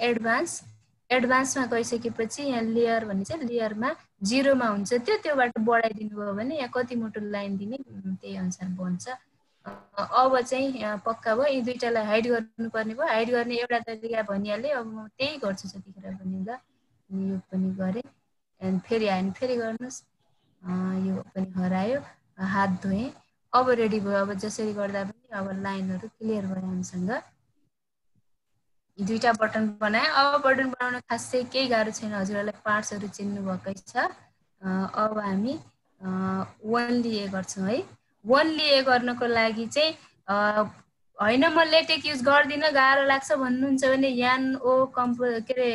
Speaker 7: एडभान्समा गइसकेपछि यहाँ लेयर भन्ने छ लेयरमा 0 मा हुन्छ त्योबाट बढाइदिनु भयो भने यहाँ कति मोटो लाइन दिने त्यही अनुसार बन्छ अब चाहिँ यहाँ पक्का भयो यी दुईटालाई हाइड गर्नुपर्ने भयो हाइड गर्ने एउटा तरिका भनिहालेँ अब म त्यही गर्छु जतिखेर पनि ल यो पनि गरे अनि फेरि आयो फेरि गर्नुस् यो पनि हरायो हात धोएँ अब रेडी भयो अब जसरी गर्दा पनि अब लाइनहरु क्लियर भयो हामीसँग दुईटा बटन बनाए अब बटन बनाउन खासै केही गाह्रो छैन हजुरहरुलाई पार्ट्सहरु चिन्नु भकै छ अब हामी ओन्ली ए गर्छौं है ओन्ली ए गर्नको लागि चाहिँ हैन म लेटेक युज गर्दिन गाह्रो लाग्छ भन्नुहुन्छ भने यान ओ के रे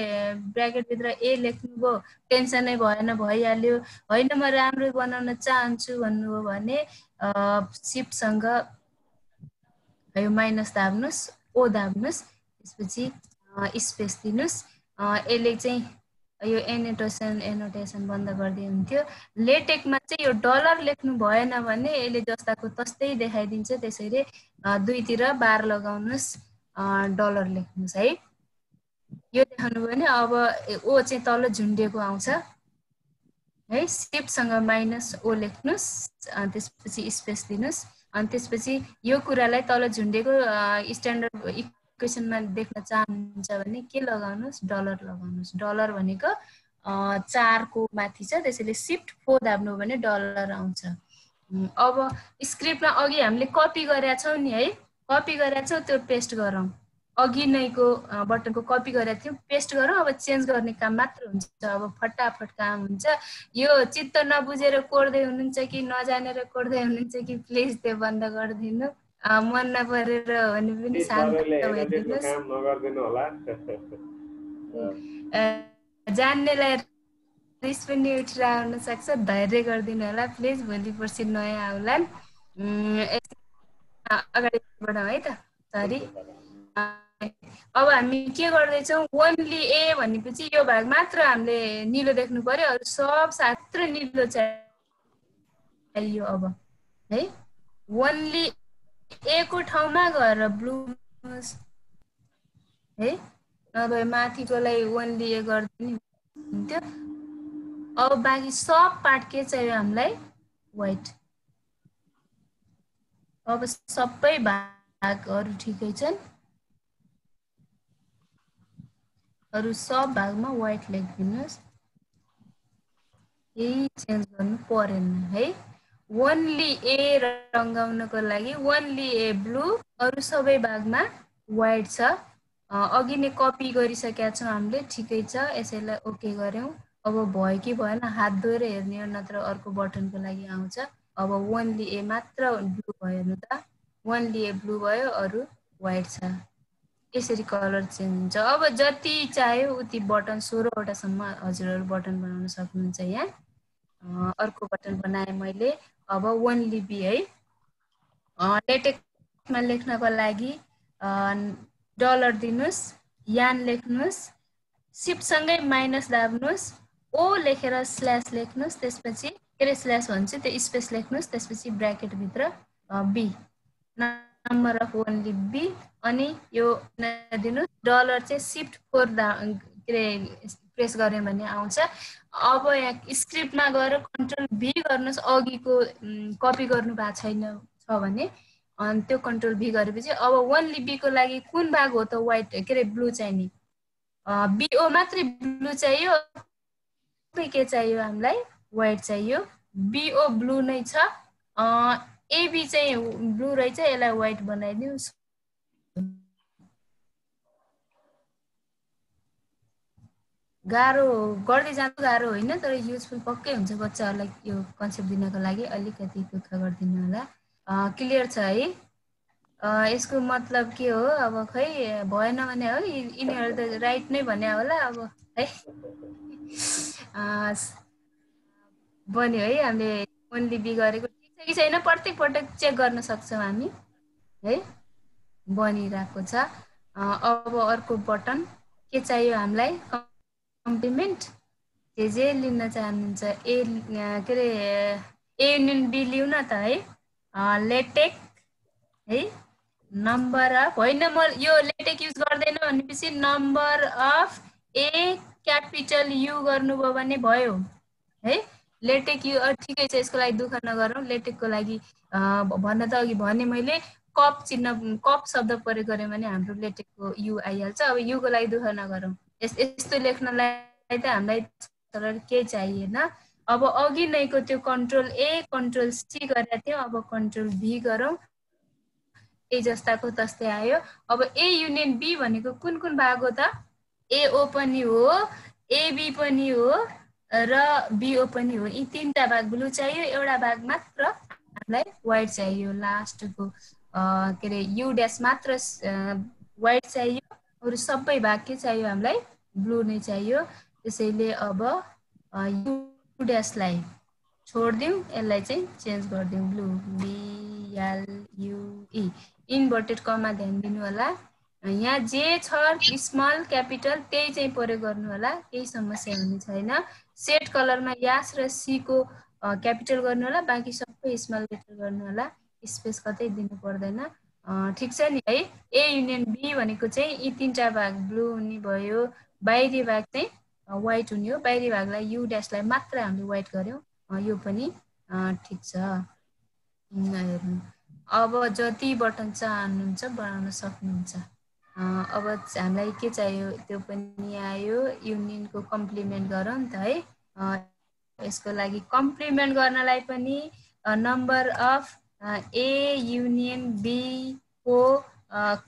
Speaker 7: ब्र्याकेट भित्र ए लेख्नुभयो टेन्सन नै भएन भइहाल्यो हैन म राम्रो बनाउन चाहन्छु भन्नुभयो भने शिफ्ट सँग यो माइनस दाब्नुस् ओ दाब्नुस् त्यसपछि स्पेस दिनुस् यसले चाहिँ यो एनोटेसन बन्द गर्दै हुन्थ्यो लेटेकमा चाहिँ यो डलर लेख्नु भएन भने यसले जस्ताको तस्तै देखाइदिन्छ त्यसैले दुईतिर बार लगाउनुस् डलर लेख्नुस् है यो देखाउनु भने अब ओ चाहिँ तल झुन्डेको आउँछ है शिफ्ट सँग माइनस ओ लेख्नुस् त्यसपछि स्पेस दिनुस् अनि त्यसपछि यो कुरालाई तल झुन्डेको स्ट्यान्डर्ड इक्वेसनमा देख्न चाहनुहुन्छ भने के लगाउनुस् डलर लगाउनुस् डलर भनेको 4 को माथि छ त्यसैले शिफ्ट 4 दाब्नु भने डलर आउँछ अब स्क्रिप्टमा अघि हामीले कपी गरेका छौं नि है कपी गरेका छौं त्यो पेस्ट गरौँ अघि नैको बटनको कपी गरेका थियौं पेस्ट गरौँ अब चेन्ज गर्ने काम मात्र हुन्छ अब फटाफट काम हुन्छ यो चित्त नबुझेर कोड्दै हुनुहुन्छ कि नजानेर कोड्दै हुनुहुन्छ कि प्लिज त्यो बन्द गरिदिनु मन नपरेर भने पनि शान्त भइदिनुस्
Speaker 2: काम नगर्दिनु होला
Speaker 7: जान्नेलाई रिस पनि उठेर आउन सक्छ धैर्य गर्दिनु होला प्लिज भोलि पर्सि नयाँ आउलान् अगाडि बढाउँ है त सरी अब हामी के गर्दैछौं ओन्ली ए भनेपछि यो भाग मात्र हामीले नीलो देख्नु पर्यो अरु सब सात्र नीलो चाहियो अब है ओन्ली ए को ठाउँमा गएर ब्लू है नभए माथिकोलाई ओन्ली ए गर्दिनु हुन्थ्यो अब बाँकी सब पार्ट के चाहियो हामीलाई व्हाइट अब सबै भागहरु ठिकै छन् अरु सब भागमा व्हाइट लेखिदिनुस् यही चेन्ज गर्नु परेन है ओन्ली ए रंगाउनको लागि ओन्ली ए ब्लू अरु सबै भागमा व्हाइट छ अघि नै कपी गरिसकेका छौं हामीले ठिकै छ यसैलाई ओके गर्यौं अब भयो कि भएन हात धोएर हेर्ने हो नत्र अर्को बटनको लागि आउँछ अब ओन्ली ए मात्र ब्लू भयो हेर्नु त ओन्ली ए ब्लू भयो अरु व्हाइट छ यसरी कलर चेन्ज हुन्छ अब जति चाह्यो उति बटन 16 वटा सम्म हजुरहरु बटन बनाउन सक्नुहुन्छ यहाँ अर्को बटन बनाए मैले अब ओन्ली बी है लेटेकमा लेख्नको लागि डलर दिनुस् यान लेख्नुस् शिफ्ट सँगै माइनस दाब्नुस् ओ लेखेर स्ल्याश लेख्नुस् त्यसपछि के स्ल्याश भन्छ त्यो स्पेस लेख्नुस् त्यसपछि ब्र्याकेट भित्र B number of only B अनि यो दिनु डलर चाहिँ शिफ्ट 4 प्रेस गर्यो भने आउँछ अब यहाँ स्क्रिप्टमा गएर कन्ट्रोल भी गर्नुस् अघिको कपी गर्नु भएको छैन छ भने अनि त्यो कन्ट्रोल भी गरेपछि अब ओन्ली बी को लागि कुन भाग हो त व्हाइट के रे ब्लू चाहिने बीओ मात्रै ब्लू चाहियो के चाहियो हामीलाई व्हाइट चाहियो बीओ ब्लू नै छ एबी चाहिँ ब्लू रहेछ यसलाई व्हाइट बनाइदिउ गाह्रो गर्दै जानु गाह्रो होइन तर युजफुल पक्कै हुन्छ बच्चाहरूलाई यो कन्सेप्ट दिनको लागि अलिकति दुःख गर्दिनु होला क्लियर छ है यसको मतलब के हो अब खै भएन भने हो यिनीहरू त राइट नै भने होला अब है बन्यो है हामीले ओन्ली बी गरेको ठिक छ कि छैन प्रत्येक पटक चेक गर्न सक्छौँ हामी है बनिरहेको छ अब अर्को बटन के चाहियो हामीलाई कम्प्लिमेन्ट जे लिन चाहनुहुन्छ ए के अरे ए युनियन बी लिउँ न त है लेटेक है नम्बर अफ होइन म यो लेटेक युज गर्दैन भनेपछि number of A capital you गर्नुभयो भने भयो है लेटेक यु ठिकै छ यसको लागि दुःख नगरौँ लेटेकको लागि भन्न त अघि भने मैले कप चिन्ह कप शब्द प्रयोग गऱ्यो भने हाम्रो लेटेकको यु आइहाल्छ अब युको लागि दुःख नगरौँ यस्तो लेख्नलाई त हामीलाई केही चाहिएन अब अघि नैको त्यो कन्ट्रोल ए कन्ट्रोल सी गरेका थियौँ अब कन्ट्रोल भी गरौँ ए जस्ताको तस्तै आयो अब ए युनियन बी भनेको कुन कुन भाग हो त एओ पनि हो एबी पनि हो र बिओ पनि हो यी तीनटा भाग ब्लू चाहियो एउटा भाग मात्र हामीलाई व्हाइट चाहियो लास्टको के अरे यु ड्यास मात्र व्हाइट चाहियो अरू सबै भाग के चाहियो हामीलाई ब्लू नै चाहियो त्यसैले अब यु ड्यासलाई छोडिदिउँ यसलाई चाहिँ चेन्ज गरिदिउँ ब्लू BLUE इन्भर्टेड कमा ध्यान दिनु होला यहाँ जे छ स्मल क्यापिटल त्यही चाहिँ प्रयोग गर्नु होला केही समस्या हुने छैन सेट कलरमा यास र सी को क्यापिटल गर्नु होला बाँकी सबै स्मल लेटर गर्नु होला स्पेस कतै दिनु पर्दैन ठिक छ नि है ए युनियन बी भनेको चाहिँ यी तीनटा भाग ब्लू हुने भयो बाहिरी भाग चाहिँ व्हाइट हुने हो बाहिरी भागलाई यु ड्यासलाई मात्र हामीले व्हाइट गर्यौँ यो पनि ठिक छ अब जति बटन चाहनुहुन्छ बनाउन सक्नुहुन्छ अब हामीलाई के चाहियो त्यो पनि आयो युनियनको कम्प्लिमेन्ट गरौँ नि त है यसको लागि कम्प्लिमेन्ट गर्नलाई पनि number of A union B को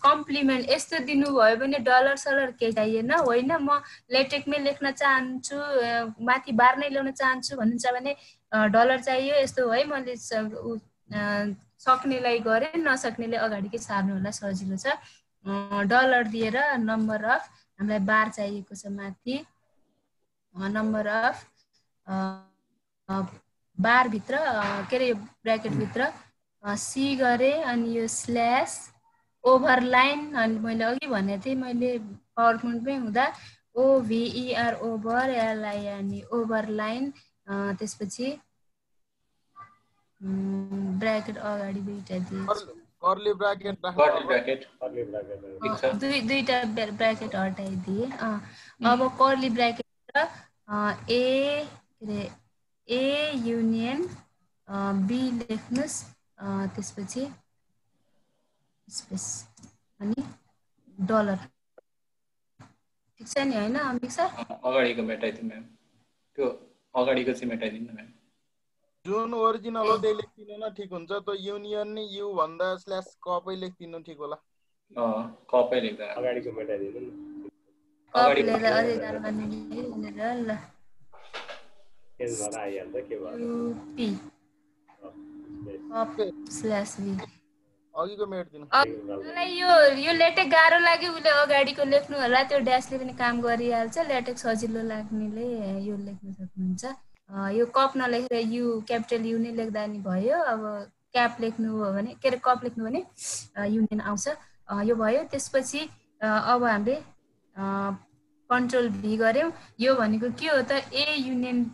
Speaker 7: कम्प्लिमेन्ट यस्तो दिनुभयो भने डलर सलर केही चाहिएन होइन म लेटेकमै लेख्न चाहन्छु माथि बार नै ल्याउन चाहन्छु भन्नुहुन्छ भने डलर चाहियो यस्तो है मैले सक्नेलाई गरेँ नसक्नेले अगाडिकै सार्नु होला सजिलो छ डलर दिएर नम्बर अफ हामीलाई बार चाहिएको छ माथि नम्बर अफ बारभित्र के अरे ब्र्याकेटभित्र सी गरेँ अनि यो स्ल्यास ओभरलाइन अनि मैले अघि भनेको थिएँ मैले पावर पोइन्टमै हुँदा OVER ओभर LINE ओभरलाइन त्यसपछि ब्र्याकेट अगाडि दुईटा दिए
Speaker 4: कर्ली ब्र्याकेट
Speaker 7: दुईटा ब्र्याकेट हटाइदिए अब curly bracket A union B लेख्नुस् त्यसपछि स्पेस अनि डलर ठिक छ नि हैन अम्बिक सर
Speaker 6: अगाडिको मेटाइदिनु म्याम त्यो अगाडिको चाहिँ मेटाइदिनु म्याम
Speaker 4: जुन ओरिजिनल हो त्यही लेख्दिनु न ठीक हुन्छ त युनियन नि यु भन्दा स्ल्याश कपै लेख्दिनु ठीक होला
Speaker 6: कपै लेख्दा
Speaker 2: अगाडिको मेटाइदिनु न
Speaker 7: अगाडिको अझै गाह्रो गर्ने ल
Speaker 2: चेन्ज भएर आइहाल्छ के भयो
Speaker 7: पी कप स्ल्याश बी
Speaker 4: अघिको मेट्दिनु
Speaker 7: मलाई यो लेटेक गाह्रो लाग्यो उले अगाडिको लेख्नु होला त्यो ड्याशले पनि काम गरिहाल्छ लेटेक सजिलो लाग्नेले यो लेख्न सक्नुहुन्छ यो कप नलेखेर यु क्यापिटल यु नै लेख्दा नि भयो अब क्याप लेख्नु हो भने के अरे कप लेख्नु भने युनियन आउँछ यो भयो त्यसपछि अब हामीले कन्ट्रोल भी गर्यौं यो भनेको के हो त ए युनियन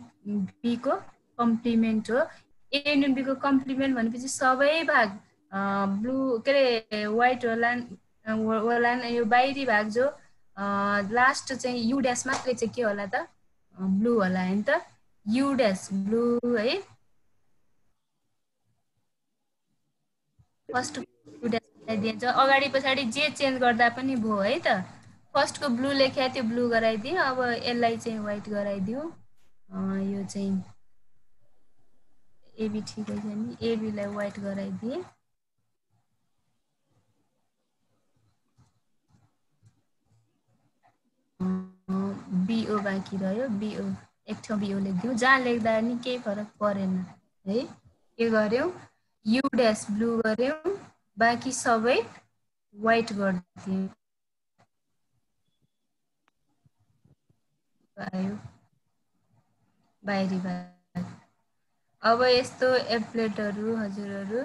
Speaker 7: बी को कम्प्लिमेन्ट हो ए युनियन बी को कम्प्लिमेन्ट भनेपछि सबै भाग ब्लू के अरे व्हाइट होला यो बाहिरी भाग जो लास्ट चाहिँ यु ड्यास मात्रै चाहिँ के होला त ब्लू होला हैन त यु ड्यास ब्लू है फर्स्ट यु ड्यास दिन्छ अगाडि पछाडि जे चेन्ज गर्दा पनि भयो है त फर्स्टको ब्लू लेख्या त्यो ब्लू गराइदियो अब यसलाई चाहिँ व्हाइट गराइदियो यो चाहिँ एबी ठिकै छ नि एबी लाई व्हाइट गराइदिए बीओ बाँकी रह्यो बीओ एक ठाउँ बीओ लेखिदिउँ जहाँ लेख्दा नि केही फरक परेन है के गर्यौं यु ड्यास ब्लू गर्यौं बाँकी सबै व्हाइट गरिदिउँ। आयो बाहिरी भाग। अब यस्तो एप्लेटहरू हजुरहरू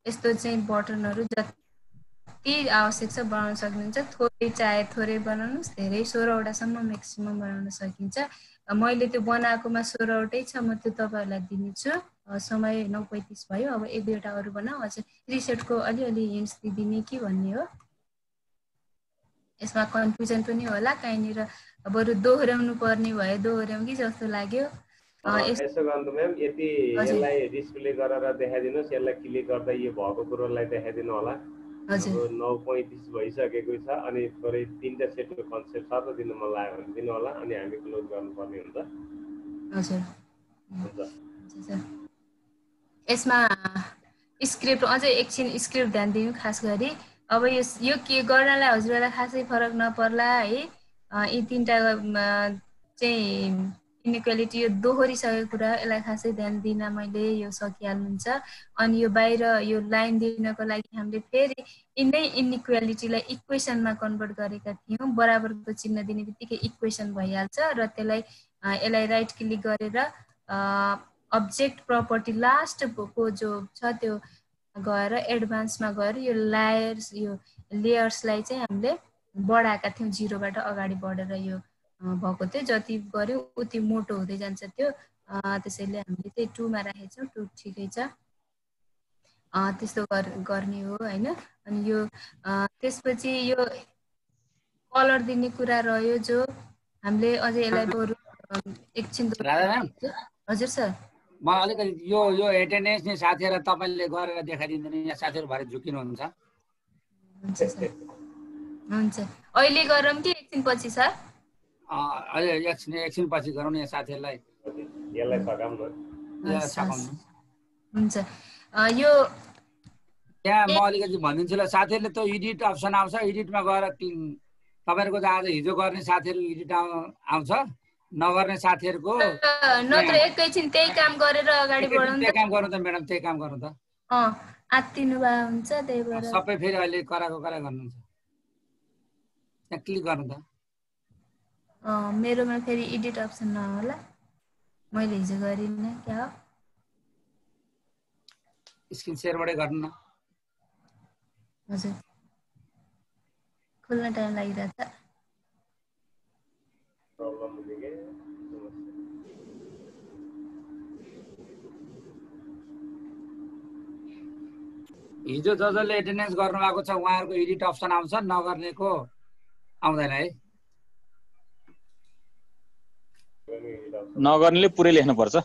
Speaker 7: यस्तो चाहिँ बटनहरू जति आवश्यक छ बनाउन सक्नुहुन्छ। थोरै चाहे थोरै बनाउनुहोस्, धेरै 16वटासम्म म्याक्सिमम बनाउन सकिन्छ। मैले त्यो बनाएकोमा 16वटै छ, म त्यो तपाईँहरूलाई दिनेछु। समय 9:35 भयो। अब 1-2वटा अरू बनाऊ। हजुर रिसेटको अलिअलि हिन्ट्स दिदिने कि भन्ने हो। यसमा कन्फ्युजन पनि होला, कहीँनिर बरु दोहोऱ्याउनु पर्ने भयो दोहोऱ्याउँ कि जस्तो लाग्यो।
Speaker 2: यसो गर्नु म्याम, यति यसलाई डिस्प्ले गरेर देखाइदिनुहोस्। यसलाई क्लिक गर्दा यो भएको कुरोलाई देखाइदिनु होला। हाम्रो 9:35 भइसकेको छ अनि थोरै 3टा सेटको कन्सेप्ट छ त दिनु मन लाग्यो भने दिनु होला, अनि हामी क्लोज गर्नुपर्ने हुन्छ।
Speaker 7: हजुर हुन्छ। यसमा स्क्रिप्ट अझै एकछिन स्क्रिप्ट ध्यान दिनु खास गरी। अब यो के गर्नलाई हजुरहरूलाई खासै फरक नपर्ला है। यी 3टा चाहिँ इनइक्वालिटी यो दोहोरिसकेको कुरा, यसलाई खासै ध्यान दिन मैले यो सकिहाल्नुहुन्छ। अनि यो बाहिर यो लाइन दिनको लागि हामीले फेरि यिनै इनइक्वालिटीलाई इक्वेसनमा कन्भर्ट गरेका थियौँ। बराबरको चिन्ह दिने बित्तिकै इक्वेसन भइहाल्छ र यसलाई राइट क्लिक गरेर अब्जेक्ट प्रपर्टी लास्टको जो छ त्यो गएर एडभान्समा गएर यो लेयर्सलाई चाहिँ हामीले बढाएका थियौँ। 0बाट अगाडि बढेर यो भएको थियो। जति गऱ्यौँ उति मोटो हुँदै जान्छ त्यो। त्यसैले हामीले चाहिँ 2मा राखेछौँ। 2 ठिकै छ। त्यस्तो गर्ने हो होइन। अनि यो त्यसपछि यो कलर दिने कुरा रह्यो जो हामीले अझै यसलाई बरु एकछिन। हजुर सर,
Speaker 3: म अलिकति यो एटेन्डेन्स नि साथीहरु तपाईले गरेर देखाइदिनु नि। यहाँ साथीहरु भरे झुकिनुहुन्छ।
Speaker 7: हुन्छ अहिले गरौँ कि एकछिन पछि सर?
Speaker 3: अहिले एकछिन पछि गरौँ नि। यहाँ साथीहरुलाई
Speaker 2: यसलाई सकाउनु।
Speaker 7: हुन्छ यो
Speaker 3: त्यहाँ म अलिकति भनिदिन्छु ल। साथीहरुले त्यो एडिट अप्सन आउँछ, एडिटमा गएर तपाईहरुको आज हिजो गर्ने साथीहरु एडिट आउँछ, नगर्ने साथीहरुको
Speaker 7: नत्र एकैछिन त्यही काम गरेर अगाडि बढाउनु।
Speaker 3: त्यही काम गर्नु त म्याडम, त्यही काम गर्नु त।
Speaker 7: आत्तिनु भए हुन्छ। त्यही भएर
Speaker 3: सबै फेरि अहिले कराको करा गर्नुहुन्छ। त्यहाँ क्लिक गर्नु त।
Speaker 7: मेरोमा फेरि एडिट अप्सन नहोला, मैले हिजो गरिनँ क्या हो।
Speaker 3: स्क्रिन शेयरबाटै गर्नु न।
Speaker 7: हजुर खोल्न टाइम लागिरहेछ।
Speaker 3: हिजो जसले एटेन्डेन्स गर्नु भएको छ उहाँहरुको एडिट अप्सन आउँछ, नगर्नेको आउँदैन है।
Speaker 8: नगर्नेले पुरै लेख्नु पर्छ।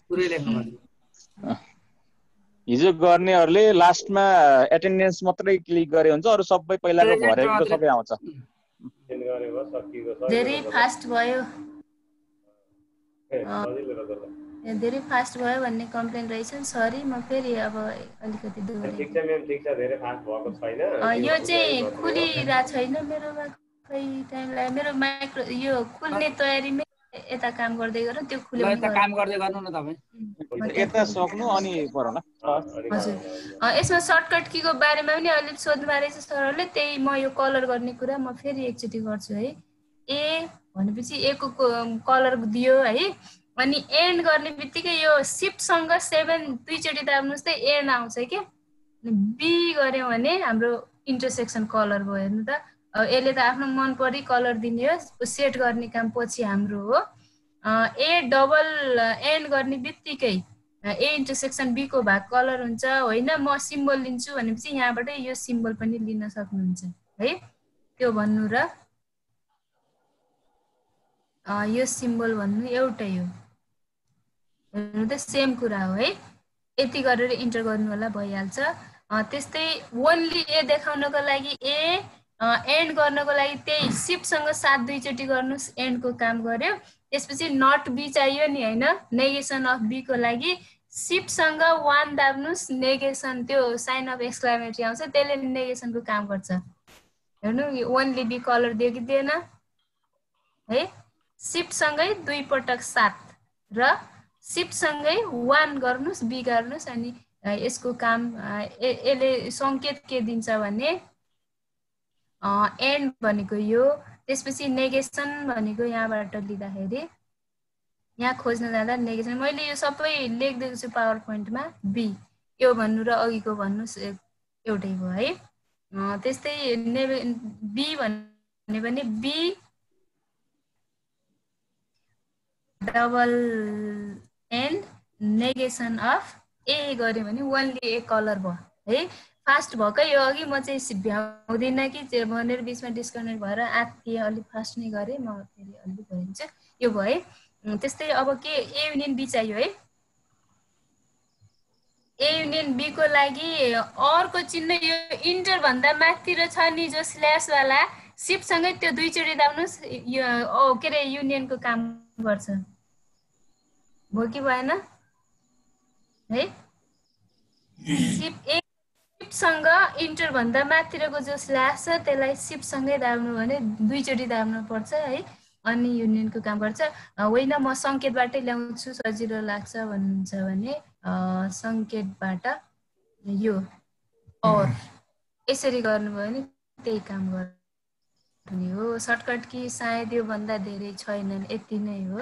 Speaker 3: पुरै लेख्नु पर्छ।
Speaker 8: हिजो गर्नेहरुले लास्टमा एटेन्डेन्स मात्रै क्लिक गरे हुन्छ, अरु सबै पहिलाको भरेको सबै आउँछ।
Speaker 7: धेरै फास्ट भयो। धेरै फास्ट भयो भन्ने कम्प्लेन रहेछ। सरी, म फेरि अब अलिकति दोहोऱ्याएँ।
Speaker 2: ठीक छ म्याम, ठीक छ। धेरै फास्ट भएको छैन।
Speaker 7: यो चाहिँ खुलिरा छैन मेरोमा, खै टाइम लाग्यो। मेरो माइक्रो यो खुल्ने तयारीमै यता काम गर्दै गरौँ। त्यो खुल्यो
Speaker 3: यता काम गर्दै गर्नु न तपाई।
Speaker 8: यता सक्नु अनि परला।
Speaker 7: हजुर यसमा सर्टकट कीको बारेमा पनि अलि सोध्नु भएको रहेछ सरहरूले। त्यही म यो कलर गर्ने कुरा म फेरि एकचोटि गर्छु है। ए भनेपछि ए को कलर दियो है। अनि एन्ड गर्ने बित्तिकै यो शिफ्टसँग 7 दुईचोटि दाब्नुहोस् त एन्ड आउँछ के। बी गर्यौँ भने हाम्रो इन्टरसेक्सन कलर भयो। हेर्नु त, यसले त आफ्नो मन परी कलर दिने हो। सेट गर्ने काम पछि हाम्रो हो। ए डबल एन्ड गर्ने बित्तिकै ए इन्टरसेक्सन बी को भाग कलर हुन्छ होइन। म सिम्बल लिन्छु भनेपछि यहाँबाट यो सिम्बल पनि लिन सक्नुहुन्छ है। त्यो भन्नु र यो सिम्बल भन्नु एउटै हो। हेर्नु त सेम कुरा हो है। यति गरेर इन्टर गर्नु होला, भइहाल्छ। त्यस्तै ओन्ली ए देखाउनको लागि ए, एन्ड गर्नको लागि त्यही शिफ्टसँग 7 दुईचोटि गर्नुहोस्, एन्डको काम गर्यो। त्यसपछि नट बी चाहियो नि होइन। नेगेसन अफ बी को लागि शिफ्टसँग 1 दाब्नुहोस्, नेगेसन त्यो साइन अफ एक्सक्लामेटरी आउँछ, त्यसले नेगेसनको काम गर्छ। हेर्नु ओन्ली बी कलर दियो कि दिएन है। शिफ्टसँगै 2 पटक 7 र शिफ्टसँगै 1 गर्नुहोस्, बी गर्नुहोस्, अनि यसको काम यसले संकेत के दिन्छ भने एन्ड भनेको यो, त्यसपछि नेगेसन भनेको यहाँबाट लिँदाखेरि यहाँ खोज्न जाँदा नेगेसन, मैले यो सबै लेखिदिएको छु पावर पोइन्टमा। बी यो भन्नु र अघिको भन्नु एउटै भयो है। त्यस्तै बी भन्ने पनि B double and negation of A गऱ्यो भने ओन्ली ए कलर भयो है। फास्ट भएकै यो अघि म चाहिँ भ्याउँदिनँ कि भनेर बिचमा डिस्कनेक्ट भएर आत्तिएँ, अलिक फास्ट नै गरेँ, म फेरि अलिक भइन्छ यो भयो है। त्यस्तै अब के ए युनियन बी चाहियो है। ए युनियन बी को लागि अर्को चिन्ह यो इन्टर भन्दा माथि र छ नि जो स्ल्यास वाला, सिफ्टसँगै त्यो दुईचोटि दाब्नुहोस्, यो के अरे युनियनको काम गर्छ, हो कि भएन है। सिफ्टसँग इन्टर भन्दा माथिको जो स्ल्यास छ त्यसलाई सिफ्टसँगै दाब्नु भने दुईचोटि दाब्नु पर्छ है, अनि युनियनको काम गर्छ। होइन म सङ्केतबाटै ल्याउँछु सजिलो लाग्छ भन्नुहुन्छ भने सङ्केतबाट यो और यसरी गर्नुभयो भने त्यही काम गर्ने हो। सर्टकट कि सायद यो भन्दा धेरै छैनन्, यति नै हो।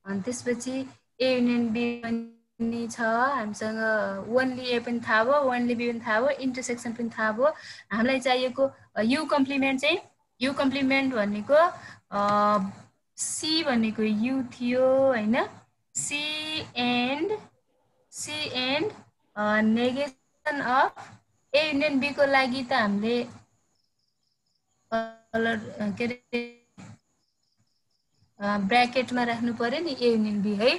Speaker 7: अनि त्यसपछि ए युनियन बी पनि छ हामीसँग, ओन्ली ए पनि थाहा भयो, ओन्ली बी पनि थाहा भयो, इन्टरसेक्सन पनि थाहा भयो। हामीलाई चाहिएको यु कम्प्लिमेन्ट चाहिँ, यु कम्प्लिमेन्ट भनेको सी भनेको यु थियो होइन, C and negation of A union B को लागि त हामीले कलर के अरे ब्र्याकेटमा राख्नु पर्यो नि ए युनियन बी है।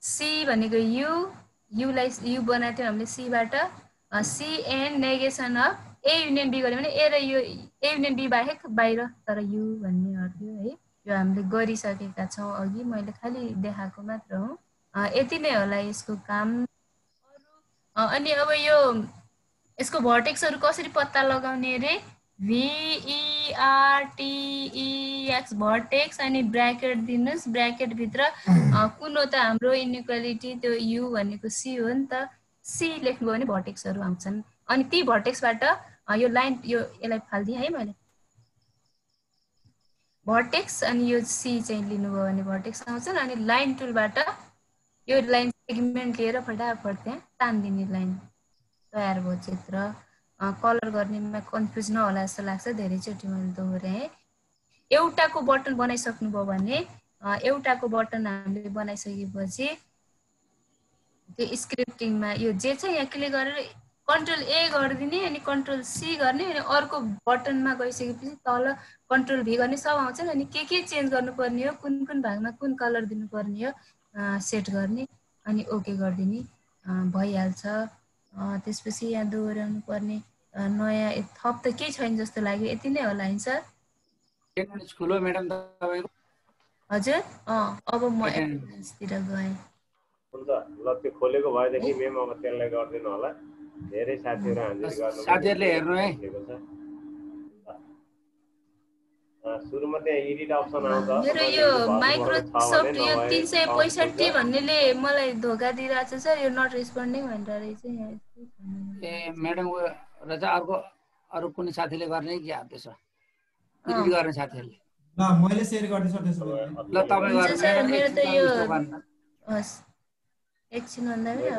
Speaker 7: सी भनेको यु, युलाई यु बनाएको थियो हामीले सीबाट, C and negation of A union B गऱ्यो भने ए र यो ए युनियन बी बाहेक बाहिर, तर यु भन्ने अर्थो है। यो हामीले गरिसकेका छौँ अघि, मैले खालि देखाएको मात्र हो। यति नै होला यसको काम। अनि अब यो यसको भर्टेक्सहरू कसरी पत्ता लगाउने अरे, VERTEX भर्टेक्स अनि ब्र्याकेट दिनुहोस्, ब्र्याकेटभित्र कुन हो त हाम्रो इनइक्वालिटी, त्यो यु भनेको सी हो नि त, सी लेख्नुभयो भने भर्टेक्सहरू आउँछन्। अनि ती भर्टेक्सबाट यो लाइन, यो यसलाई फाल्दिएँ है मैले, भर्टेक्स अनि यो सी चाहिँ लिनुभयो भने भर्टेक्स आउँछन्। अनि लाइन टुलबाट यो लाइन सेगमेन्ट लिएर फटाफट त्यहाँ तान्दिने लाइन तयार भयो चित्र। कलर गर्नेमा कन्फ्युज नहोला जस्तो लाग्छ, धेरैचोटि मैले दोहोऱ्याएँ। एउटाको बटन बनाइसक्नुभयो भने, एउटाको बटन हामीले बनाइसकेपछि त्यो स्क्रिप्टिङमा यो जे छ यहाँ क्लिक गरेर कन्ट्रोल ए गरिदिने, अनि कन्ट्रोल सी गर्ने, अनि अर्को बटनमा गइसकेपछि तल कन्ट्रोल भी गर्ने सब आउँछन्। अनि के चेन्ज गर्नुपर्ने हो, कुन कुन भागमा कुन कलर दिनुपर्ने हो सेट गर्ने, अनि ओके गरिदिने भइहाल्छ। त्यसपछि यहाँ दोहोऱ्याउनु पर्ने नयाँ थप त केही छैन जस्तो लाग्यो, यति नै होला नि सर।
Speaker 3: 10 मिनट खुलो म्याडम तपाईको।
Speaker 7: हजुर अब म एडभान्सतिर गएँ।
Speaker 2: हुन्छ ल, त्यो खोलेको भएदेखि मेम अब त्यसलाई गरिदिनु होला। धेरै साथीहरू हाजिर गर्नु,
Speaker 3: साथीहरूले हेर्नु है।
Speaker 2: सुरुमा त्यहाँ एडिट अप्सन आउँछ।
Speaker 7: मेरो यो माइक्रोसफ्ट यो 365 भन्नेले मलाई धोका दिइरहेछ सर, यो नट रेस्पोन्डिङ भनेर रहेछ यहाँ।
Speaker 3: ए म्याडम रजा अरु कुनै साथीले गर्ने कि आप त्यसो एडिट गर्ने साथीहरूले?
Speaker 5: ल मैले शेयर गर्दै छु त्यसो भए।
Speaker 3: ल तपाई गर्ने
Speaker 7: सर मेरो त यो हस् एकछिन भन्दा पनि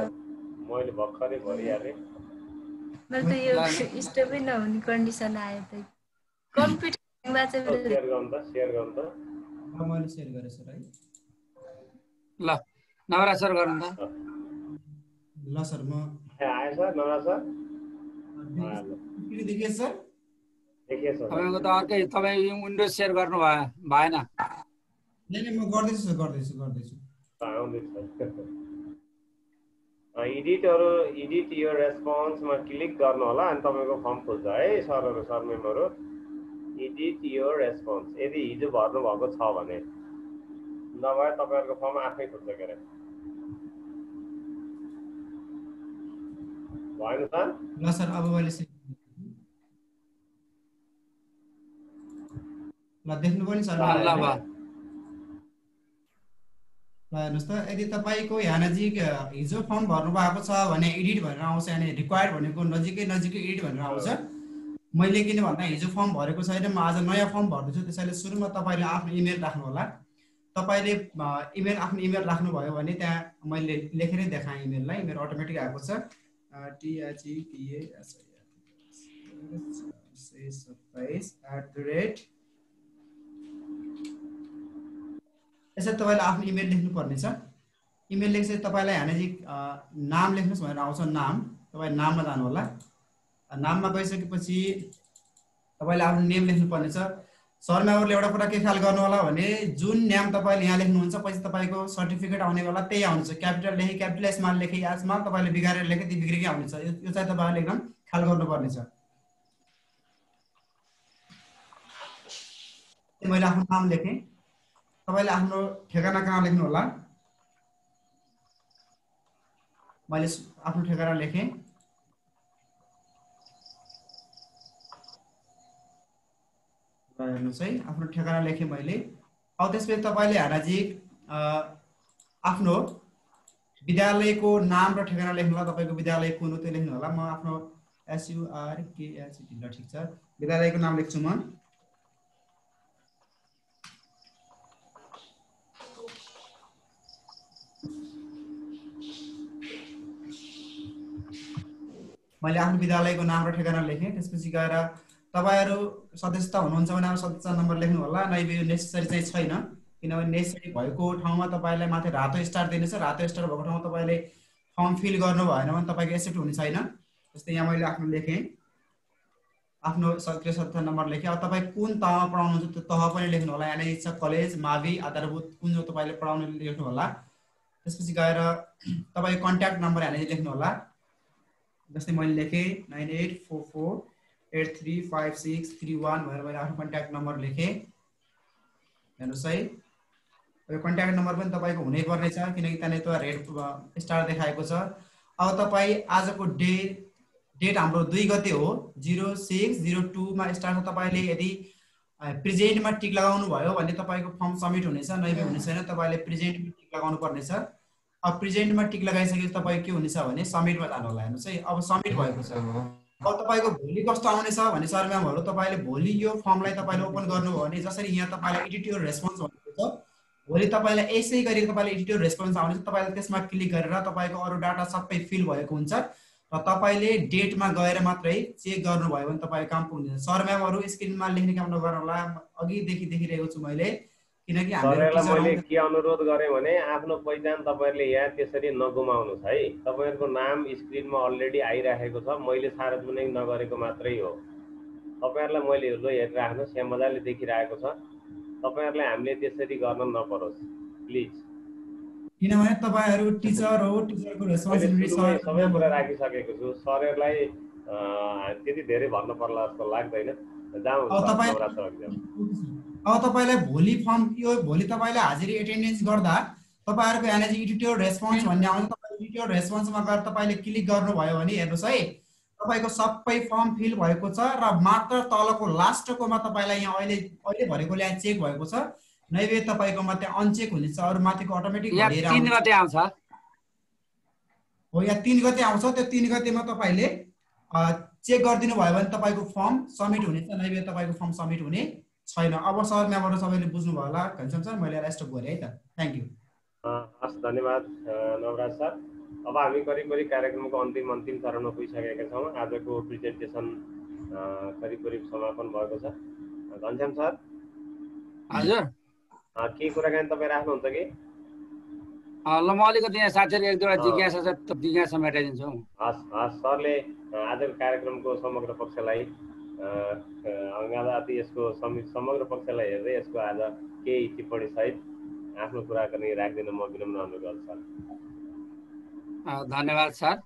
Speaker 2: मैले भर्खरै भरिहाले।
Speaker 7: मेरो त यो स्टपै नहुने कन्डिसन आयो त। कम्प्युटर
Speaker 2: शेयर गर्नु त, शेयर गर्नु त।
Speaker 5: मैले शेयर गरे सर है।
Speaker 3: ल नवरा सर गर्नु त।
Speaker 5: ल सर म
Speaker 2: आयो सर, नवरा सर
Speaker 5: देखिए सर।
Speaker 2: देखिए सर।
Speaker 3: तपाईको त अर्कै, तपाई विन्डोज शेयर गर्नु भएन।
Speaker 5: नहीं म गर्दैछु सर, गर्दैछु।
Speaker 2: आउँदैछ। एडिट योर रेस्पोन्समा क्लिक गर्नु होला, अनि तपाईको फर्म खोज्छ है सरहरु, सरमेमहरु। एडिट योर रेस्पोन्स यदि हिजो भर्नु भएको छ भने, नभए तपाईहरुको फर्म आफै खोज्छ के अरे। भएन सर?
Speaker 5: ल सर अब मैले ल देख्नु पनि सर।
Speaker 3: ल
Speaker 5: हेर्नुहोस् त, यदि तपाईँको यहाँ नजिक हिजो फर्म भर्नु भएको छ भने एडिट भनेर आउँछ, अनि रिक्वायर्ड भनेको नजिकै एडिट भनेर आउँछ। मैले किन भन्दा हिजो फर्म भरेको छैन, म आज नयाँ फर्म भर्दैछु, त्यसैले सुरुमा तपाईँले आफ्नो इमेल राख्नु होला। तपाईँले आफ्नो इमेल राख्नुभयो भने त्यहाँ मैले लेखेरै देखाएँ इमेललाई, इमेल अटोमेटिक आएको छ THETAS27@। यसरी तपाईँले आफ्नो इमेल लेख्नुपर्ने छ। इमेल लेखेपछि तपाईँलाई यहाँ नजिक नाम लेख्नुहोस् भनेर आउँछ, नाम। तपाईँ नाममा जानु होला। नाममा गइसकेपछि तपाईँले आफ्नो नेम लेख्नुपर्ने छ। सर म्यामहरूले एउटा कुरा के ख्याल गर्नु होला भने जुन नाम तपाईँले यहाँ लेख्नुहुन्छ पछि तपाईँको सर्टिफिकेट आउने बेला त्यही आउँछ। क्यापिटल लेखे, क्यापिटल स्मल लेखे, स्मल तपाईँले बिगारेर लेखे त्यो बिग्रिकै आउनेछ। यो चाहिँ तपाईँहरूले एकदम ख्याल गर्नुपर्ने छ। मैले आफ्नो नाम लेखेँ। तपाईँले आफ्नो ठेगाना कहाँ लेख्नु होला। मैले आफ्नो ठेगाना लेखेँ। हेर्नुहोस् है, आफ्नो ठेगाना लेखेँ मैले। अब त्यसपछि तपाईँले यहाँ नजिक आफ्नो विद्यालयको नाम र ठेगाना लेख्नु होला। तपाईँको विद्यालय कुन हो त्यो लेख्नु होला। म आफ्नो SURKHT, ल ठिक छ, विद्यालयको नाम लेख्छु म। मैले आफ्नो विद्यालयको नाम र ठेगाना लेखेँ। त्यसपछि गएर तपाईँहरू सदस्यता हुनुहुन्छ भने अब सदस्यता नम्बर लेख्नु होला। नैबे यो नेसेसरी चाहिँ छैन, किनभने नेसेसरी भएको ठाउँमा तपाईँलाई माथि रातो स्टार दिनेछ। रातो स्टार भएको ठाउँमा तपाईँले फर्म फिल गर्नु भएन भने तपाईँको एक्सेप्ट हुने छैन। जस्तै यहाँ मैले आफ्नो लेखेँ, आफ्नो सक्रिय सदस्यता नम्बर लेखेँ। अब तपाईँ कुन तहमा पढाउनुहुन्छ त्यो तह पनि लेख्नु होला। यहाँ इच्छा कलेज, मावि, आधारभूत कुन जो तपाईँले पढाउने लेख्नु होला। त्यसपछि गएर तपाईँ कन्ट्याक्ट नम्बर यहाँ लेख्नु होला। जस्तै मैले लेखेँ 9844835631 भनेर मैले आफ्नो कन्ट्याक्ट नम्बर लेखेँ। हेर्नुहोस् है, यो कन्ट्याक्ट नम्बर पनि तपाईँको हुनैपर्ने छ, किनकि त्यहाँनिर त्यो रेड स्टार देखाएको छ। अब तपाईँ आजको डेट हाम्रो 2 गते हो, 0602मा स्टार छ। तपाईँले यदि प्रेजेन्टमा टिक लगाउनु भयो भने तपाईँको फर्म सबमिट हुनेछ, नैबे हुने छैन। तपाईँले प्रेजेन्टमा टिक लगाउनु पर्नेछ। अब प्रेजेन्टमा टिक लगाइसकेपछि तपाईँ के हुनेछ भने सबमिटमा जानु होला। हेर्नुहोस् है, अब सबमिट भएको छ। अब तपाईँको भोलि कस्तो आउनेछ भने सर म्यामहरू, तपाईँले भोलि यो फर्मलाई तपाईँले ओपन गर्नुभयो भने जसरी यहाँ तपाईँलाई एडिट योर रेस्पोन्स भनेको छ, भोलि तपाईँलाई यसै गरी तपाईँले एडिट योर रेस्पोन्स आउनेछ। तपाईँले त्यसमा क्लिक गरेर तपाईँको अरू डाटा सबै फिल भएको हुन्छ र तपाईँले डेटमा गएर मात्रै चेक गर्नुभयो भने तपाईँको काम पुग्नेछ। सर म्यामहरू स्क्रिनमा लेख्ने काम नगर्नु होला, अघिदेखि देखिरहेको छु मैले, किनकि
Speaker 2: सरहरूलाई मैले के अनुरोध गरेँ भने आफ्नो पहिचान तपाईँहरूले यहाँ त्यसरी नगुमाउनुहोस् है। तपाईँहरूको नाम स्क्रिनमा अलरेडी आइराखेको छ, मैले सार्वजनिक नगरेको मात्रै हो। तपाईँहरूलाई मैले लो हेरिराख्नुहोस्, यहाँ मजाले देखिरहेको छ। तपाईँहरूलाई हामीले त्यसरी गर्न नपरोस् प्लिज,
Speaker 5: किनभने तपाईँहरू टिचर हो, टिचरको रेस्पोन्सिबिलिटी
Speaker 2: सबै कुरा राखिसकेको छु। सरहरूलाई त्यति धेरै भन्नु पर्ला जस्तो लाग्दैन।
Speaker 5: अब तपाईँलाई भोलि फर्म यो भोलि तपाईँले हाजिरी एटेन्डेन्स गर्दा तपाईँहरूको यहाँ चाहिँ एडिटोरियल रेस्पोन्स भन्ने आउँछ। तपाईँ एडिटोरियल रेस्पोन्समा गएर तपाईँले क्लिक गर्नुभयो भने हेर्नुहोस् है, तपाईँको सबै फर्म फिल भएको छ र मात्र तलको लास्टकोमा तपाईँलाई यहाँ अहिले भरेकोले यहाँ चेक भएको छ। नैबे तपाईँकोमा त्यहाँ अनचेक हुनेछ, अरू माथिको अटोमेटिक भरेर
Speaker 3: आउँछ। 3 गते आउँछ
Speaker 5: हो, यहाँ 3 गते आउँछ। त्यो 3 गतेमा तपाईँले चेक गरिदिनु भयो भने तपाईँको फर्म सबमिट हुनेछ, नैबे तपाईँको फर्म सबमिट हुने छैन। अब सर म्यामहरू सबैले बुझ्नुभयो होला। घनश्याम सर, मैले यसलाई स्टप गरेँ है त। Thank you.
Speaker 2: हस्, धन्यवाद नवराज सर। अब हामी करिब कार्यक्रमको अन्तिम चरणमा पुगिसकेका छौँ। आजको प्रेजेन्टेसन करिब समापन भएको छ। घनश्याम सर,
Speaker 3: हजुर,
Speaker 2: के कुराकानी तपाईँ राख्नुहुन्छ कि?
Speaker 3: ल म अलिकति यहाँ साथीहरू एक दुईवटा जिज्ञासा छ, त्यो जिज्ञासा मेटाइदिन्छु।
Speaker 2: हस्, सरले आजको कार्यक्रमको समग्र पक्षलाई यसको समग्र पक्षलाई हेर्दै यसको आज केही टिप्पणी सहित आफ्नो कुराकानी राख्दिन म विनम्र अनुरोध गर्छु सर।
Speaker 3: धन्यवाद सर।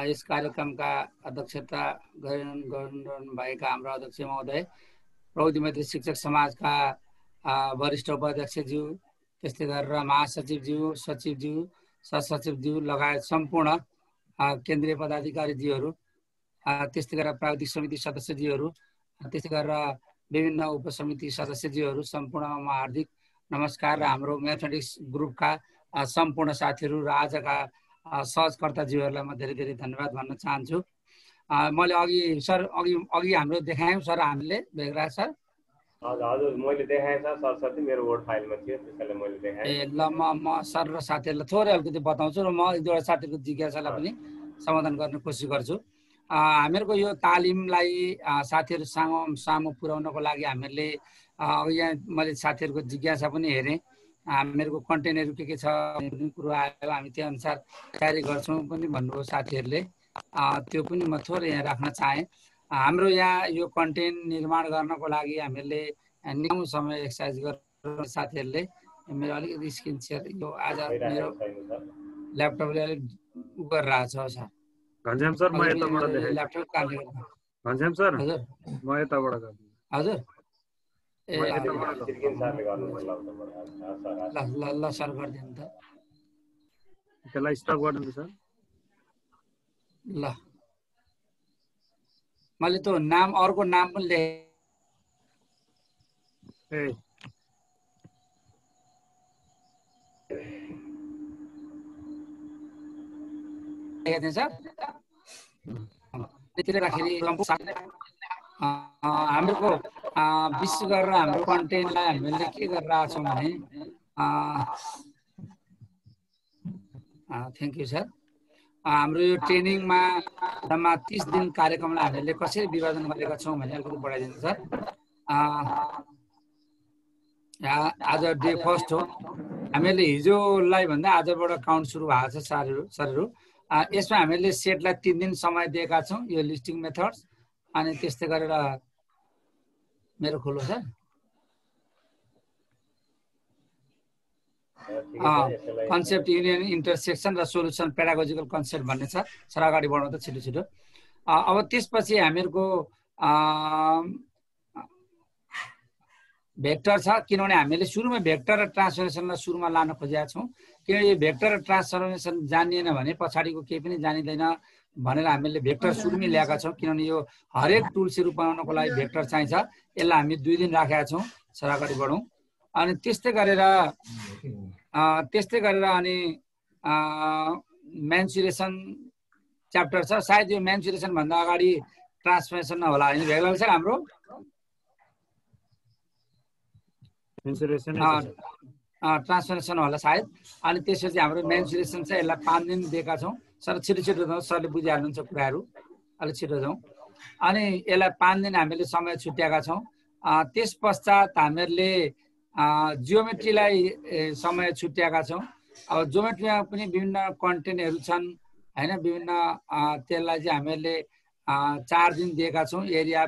Speaker 3: यस कार्यक्रमका अध्यक्षता गर्नुभएका हाम्रो अध्यक्ष महोदय, प्रौद्योगिकी शिक्षक समाजका वरिष्ठ उपाध्यक्षज्यू, त्यस्तै गरेर महासचिवज्यू, सचिवज्यू, सहसचिवज्यू लगायत सम्पूर्ण केन्द्रीय पदाधिकारीज्यूहरू, त्यस्तै गरेर प्राविधिक समिति सदस्यज्यूहरू, त्यस्तै गरेर विभिन्न उपसमिति सदस्यज्यूहरू सम्पूर्णमा हार्दिक नमस्कार र हाम्रो म्याथमेटिक्स ग्रुपका सम्पूर्ण साथीहरू र आजका सहजकर्ताज्यूहरूलाई म धेरै धेरै धन्यवाद भन्न चाहन्छु। मैले अघि हाम्रो देखायौँ सर, हामीले भेगराज सर।
Speaker 2: हजुर मैले देखाएँ सर, सरस्वती मेरो वर्ड फाइलमा थियो, त्यसैले मैले देखाएँ।
Speaker 3: ए ल, म सर र साथीहरूलाई थोरै अलिकति बताउँछु र म एक दुईवटा साथीहरूको जिज्ञासालाई पनि समाधान गर्ने कोसिस गर्छु। हामीहरूको यो तालिमलाई साथीहरू सामु पुर्याउनको लागि हामीहरूले यहाँ मैले साथीहरूको जिज्ञासा पनि हेरेँ। हामीहरूको कन्टेन्टहरू के छ भन्ने कुरो आयो, हामी त्यो अनुसार तयारी गर्छौँ पनि भन्नुभयो साथीहरूले। त्यो पनि म थोरै यहाँ राख्न चाहेँ। हाम्रो यहाँ यो कन्टेन्ट निर्माण गर्नको लागि हामीहरूले निकै समय एक्सर्साइज गरेर साथीहरूले मेरो अलिकति स्क्रिन सेयर यो आज मेरो ल्यापटपले अलिक उ गरिरहेको छ सर।
Speaker 1: घनश्याम सर म यताबाट देखाएँ।
Speaker 3: ल्यापटप कामले गर्दा
Speaker 1: घनश्याम सर
Speaker 3: हजुर
Speaker 1: म यताबाट गर्छु।
Speaker 3: हजुर ए
Speaker 2: सरले गर्नु
Speaker 3: ल सर गरिदिनु त।
Speaker 1: त्यसलाई स्टप गर्नु सर।
Speaker 3: ल मैले त नाम अर्को नाम पनि लेखेँ। सर त्यतिले राखेर हाम्रो विशेष गरेर हाम्रो कन्टेन्टलाई हामीले के गरिरहेको छौँ भने थ्याङ्क यू सर। हाम्रो यो ट्रेनिङमा जम्मा 30 दिन कार्यक्रमलाई हामीले कसरी विभाजन गरेका छौँ भने अलिकति बढाइदिनु सर। आज डे फर्स्ट हो, हामीले हिजोलाई भन्दा आजबाट काउन्ट सुरु भएको छ सरहरू। यसमा हामीले सेटलाई 3 दिन समय दिएका छौँ, यो लिस्टिङ मेथड्स। अनि त्यस्तै गरेर मेरो खोलो सर। कन्सेप्ट युनियन इन्टरसेक्सन र सोल्युसन पेडागोजिकल कन्सेप्ट भन्ने छ। सर अगाडि बढाउँ त छिटो छिटो। अब त्यसपछि हामीहरूको भेक्टर छ, किनभने हामीले सुरुमा भेक्टर र ट्रान्सफर्मेसनलाई सुरुमा लान खोजेका छौँ। किनभने यो भेक्टर र ट्रान्सफर्मेसन जानिएन भने पछाडिको केही पनि जानिँदैन भनेर हामीले भेक्टर सुरुमै ल्याएका छौँ। किनभने यो हरेक टुल्सहरू बनाउनको लागि भेक्टर चाहिन्छ। यसलाई हामी 2 दिन राखेका छौँ। सर अगाडि बढौँ। अनि त्यस्तै गरेर अनि मेन्सुरेसन च्याप्टर छ। सायद यो मेन्सुरेसन भन्दा अगाडि ट्रान्सफर्मेसन होला होइन भेगलाल सर हाम्रो? ट्रान्सफर्मेसन होला सायद। अनि त्यसपछि हाम्रो मेन्सुरेसन छ, यसलाई 5 दिन दिएका छौँ। सर छिटो जाउँ, सरले बुझिहाल्नुहुन्छ कुराहरू, अलिक छिटो जाउँ। अनि यसलाई 5 दिन हामीले समय छुट्याएका छौँ। त्यस पश्चात हामीहरूले जियोमेट्रीलाई समय छुट्याएका छौँ। अब जियोमेट्रीमा पनि विभिन्न कन्टेन्टहरू छन् होइन, विभिन्न त्यसलाई चाहिँ हामीहरूले 4 दिन दिएका छौँ। Area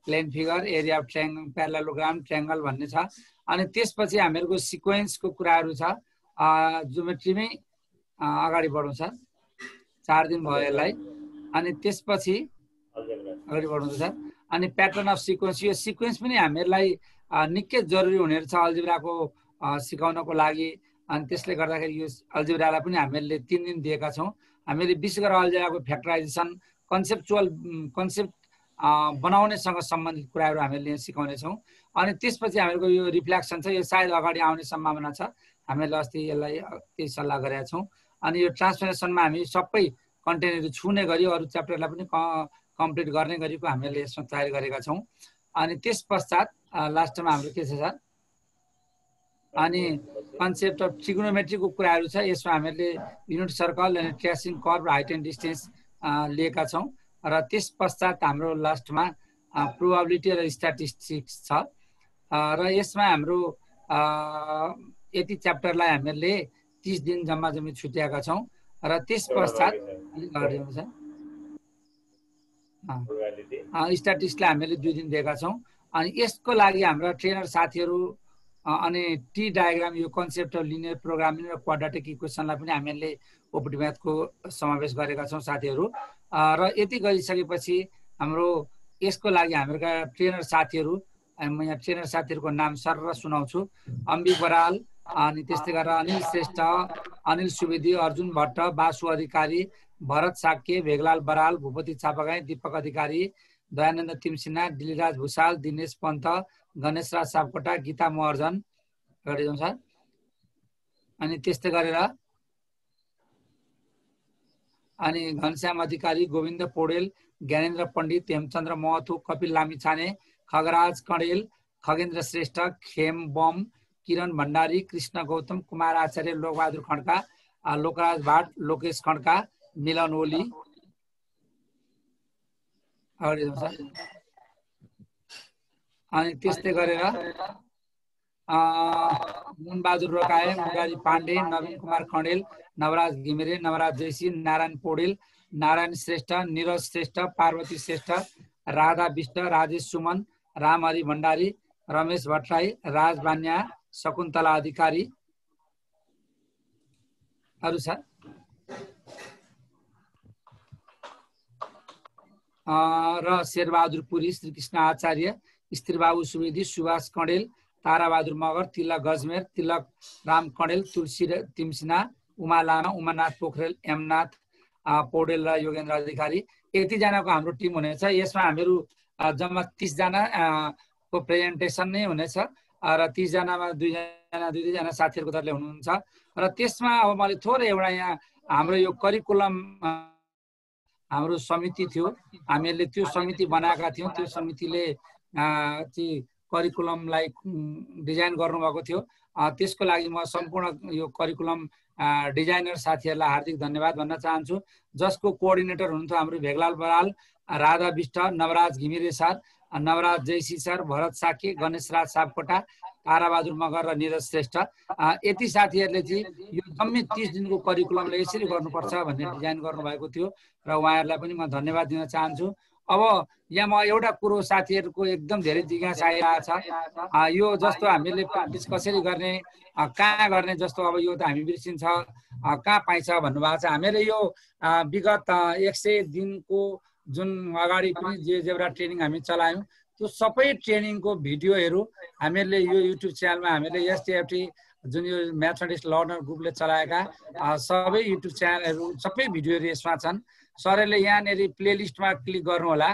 Speaker 3: plane figure, area of parallelogram, triangle भन्ने छ। अनि त्यसपछि हामीहरूको सिक्वेन्सको कुराहरू छ जियोमेट्रीमै। अगाडि बढौँ सर। 4 दिन भयो यसलाई। अनि त्यसपछि अगाडि बढाउँछ सर। अनि प्याटर्न अफ सिक्वेन्स, यो सिक्वेन्स पनि हामीहरूलाई निकै जरुरी हुने रहेछ अल्जेब्राको सिकाउनको लागि। अनि त्यसले गर्दाखेरि यो अल्जेब्रालाई पनि हामीले 3 दिन दिएका छौँ। हामीले विशेष गरेर अल्जेब्राको फ्याक्टराइजेसन कन्सेप्ट बनाउनेसँग सम्बन्धित कुराहरू हामीले सिकाउनेछौँ। अनि त्यसपछि हामीहरूको यो रिफ्लेक्सन छ, यो सायद अगाडि आउने सम्भावना छ। हामीले अस्ति यसलाई केही सल्लाह गरेका छौँ। अनि यो ट्रान्सफर्मेसनमा हामी सबै कन्टेन्टहरू छुने गरी अरू च्याप्टरलाई पनि कम्प्लिट गर्ने गरेको हामीले यसमा तयारी गरेका छौँ। अनि त्यस पश्चात लास्टमा हाम्रो के छ सर? अनि कन्सेप्ट अफ ट्रिगोनोमेट्रीको कुराहरू छ। यसमा हामीले युनिट सर्कल अनि tracing curve, height and distance लिएका छौँ। र त्यस पश्चात हाम्रो लास्टमा प्रोबाबिलिटी र स्ट्याटिस्टिक्स छ। र यसमा हाम्रो यति च्याप्टरलाई हामीले 30 दिन जम्मा छुट्याएका छौँ। र त्यस पश्चात स्ट्याटिस्टिक्सलाई हामीले 2 दिन दिएका छौँ। अनि यसको लागि हाम्रा ट्रेनर साथीहरू अनि टी डायग्राम, यो कन्सेप्ट अफ लिनियर प्रोग्रामिङ र क्वाड्रेटिक इक्वेसनलाई पनि हामीले ओपिटी म्याथको समावेश गरेका छौँ साथीहरू। र यति गरिसकेपछि हाम्रो यसको लागि हाम्रा ट्रेनर साथीहरू, म यहाँ ट्रेनर साथीहरूको नाम सर सुनाउँछु। अम्बिक बराल, अनि त्यस्तै गरेर अनिल श्रेष्ठ, अनिल सुवेदी, अर्जुन भट्ट, बासु अधिकारी, भरत साक्य, भेगलाल बराल, भूपति छापागाई, दीपक अधिकारी, दयानन्द तिमसिन्हा, दिलराज भूषाल, दिनेश पन्त, गणेश राज सापकोटा, गीता महर्जन, अगाडि जाउँ सर। अनि त्यस्तै गरेर अनि घनश्याम अधिकारी, गोविन्द पौडेल, ज्ञानेन्द्र पण्डित, हेमचन्द्र महतो, कपिल लामिछाने, खगराज कणेल, खगेन्द्र श्रेष्ठ, खेम बम, किरण भण्डारी, कृष्ण गौतम, कुमार आचार्य, लोकबहादुर खड्का, लोकराज भाट, लोकेश खड्का, मिलन ओली। अनि त्यस्तै गरेर मुनबहादुर रोकाए, मुरारी पाण्डे, नवीन कुमार खण्डेल, नवराज घिमिरे, नवराज जैसी, नारायण पौडेल, नारायण श्रेष्ठ, निरज श्रेष्ठ, पार्वती श्रेष्ठ, राधा विष्ट, राजेश सुमन, रामहरि भण्डारी, रमेश भट्टराई, राज बान्या, शकुन्तला अधिकारी। अरू सर र शेरबहादुर पुरी, श्रीकृष्ण आचार्य, स्त्रीबाबु सुवेदी, सुभाष कणेल, ताराबहादुर मगर, तिलक गजमेर, तिलक राम कणेल, तुलसी तिमसिना, उमा लामा, उमानाथ पोखरेल, एमनाथ पौडेल र योगेन्द्र अधिकारी। यतिजनाको हाम्रो टिम हुनेछ। यसमा हामीहरू जम्मा 30 जना को प्रेजेन्टेसन नै हुनेछ र 30 जनामा 2 जना साथीहरूको तर्फले हुनुहुन्छ। र त्यसमा अब मैले थोरै एउटा यहाँ हाम्रो यो करिकुलम हाम्रो समिति थियो, हामीहरूले त्यो समिति बनाएका थियौँ। त्यो समितिले करिकुलमलाई डिजाइन गर्नुभएको थियो। त्यसको लागि म सम्पूर्ण यो करिकुलम डिजाइनर साथीहरूलाई हार्दिक धन्यवाद भन्न चाहन्छु। जसको कोअर्डिनेटर हुनुहुन्थ्यो हाम्रो भेगलाल बराल, राधा विष्ट, नवराज घिमिरे सर, नवराज जैसी सर, भरत साके, गणेशराज सापकोटा, ताराबहादुर मगर र निरज श्रेष्ठ। यति साथीहरूले चाहिँ यो जम्मै 30 दिनको करिकुलमले यसरी गर्नुपर्छ भन्ने डिजाइन गर्नुभएको थियो र उहाँहरूलाई पनि म धन्यवाद दिन चाहन्छु। अब यहाँ म एउटा कुरो साथीहरूको एकदम धेरै जिज्ञासा आइरहेको छ, यो जस्तो हामीले प्र्याक्टिस कसरी गर्ने, कहाँ गर्ने, जस्तो अब यो त हामी बिर्सिन्छ, कहाँ पाइन्छ भन्नुभएको छ। हामीले यो विगत 100 दिनको जुन अगाडि पनि जेब्रा ट्रेनिङ हामी चलायौँ, त्यो सबै ट्रेनिङको भिडियोहरू हामीहरूले यो युट्युब च्यानलमा हामीले एसटिएफटी जुन यो म्याथमेटिक्स लर्नर ग्रुपले चलाएका सबै युट्युब च्यानलहरू सबै भिडियोहरू यसमा छन्। सरले यहाँनिर प्लेलिस्टमा क्लिक गर्नु होला।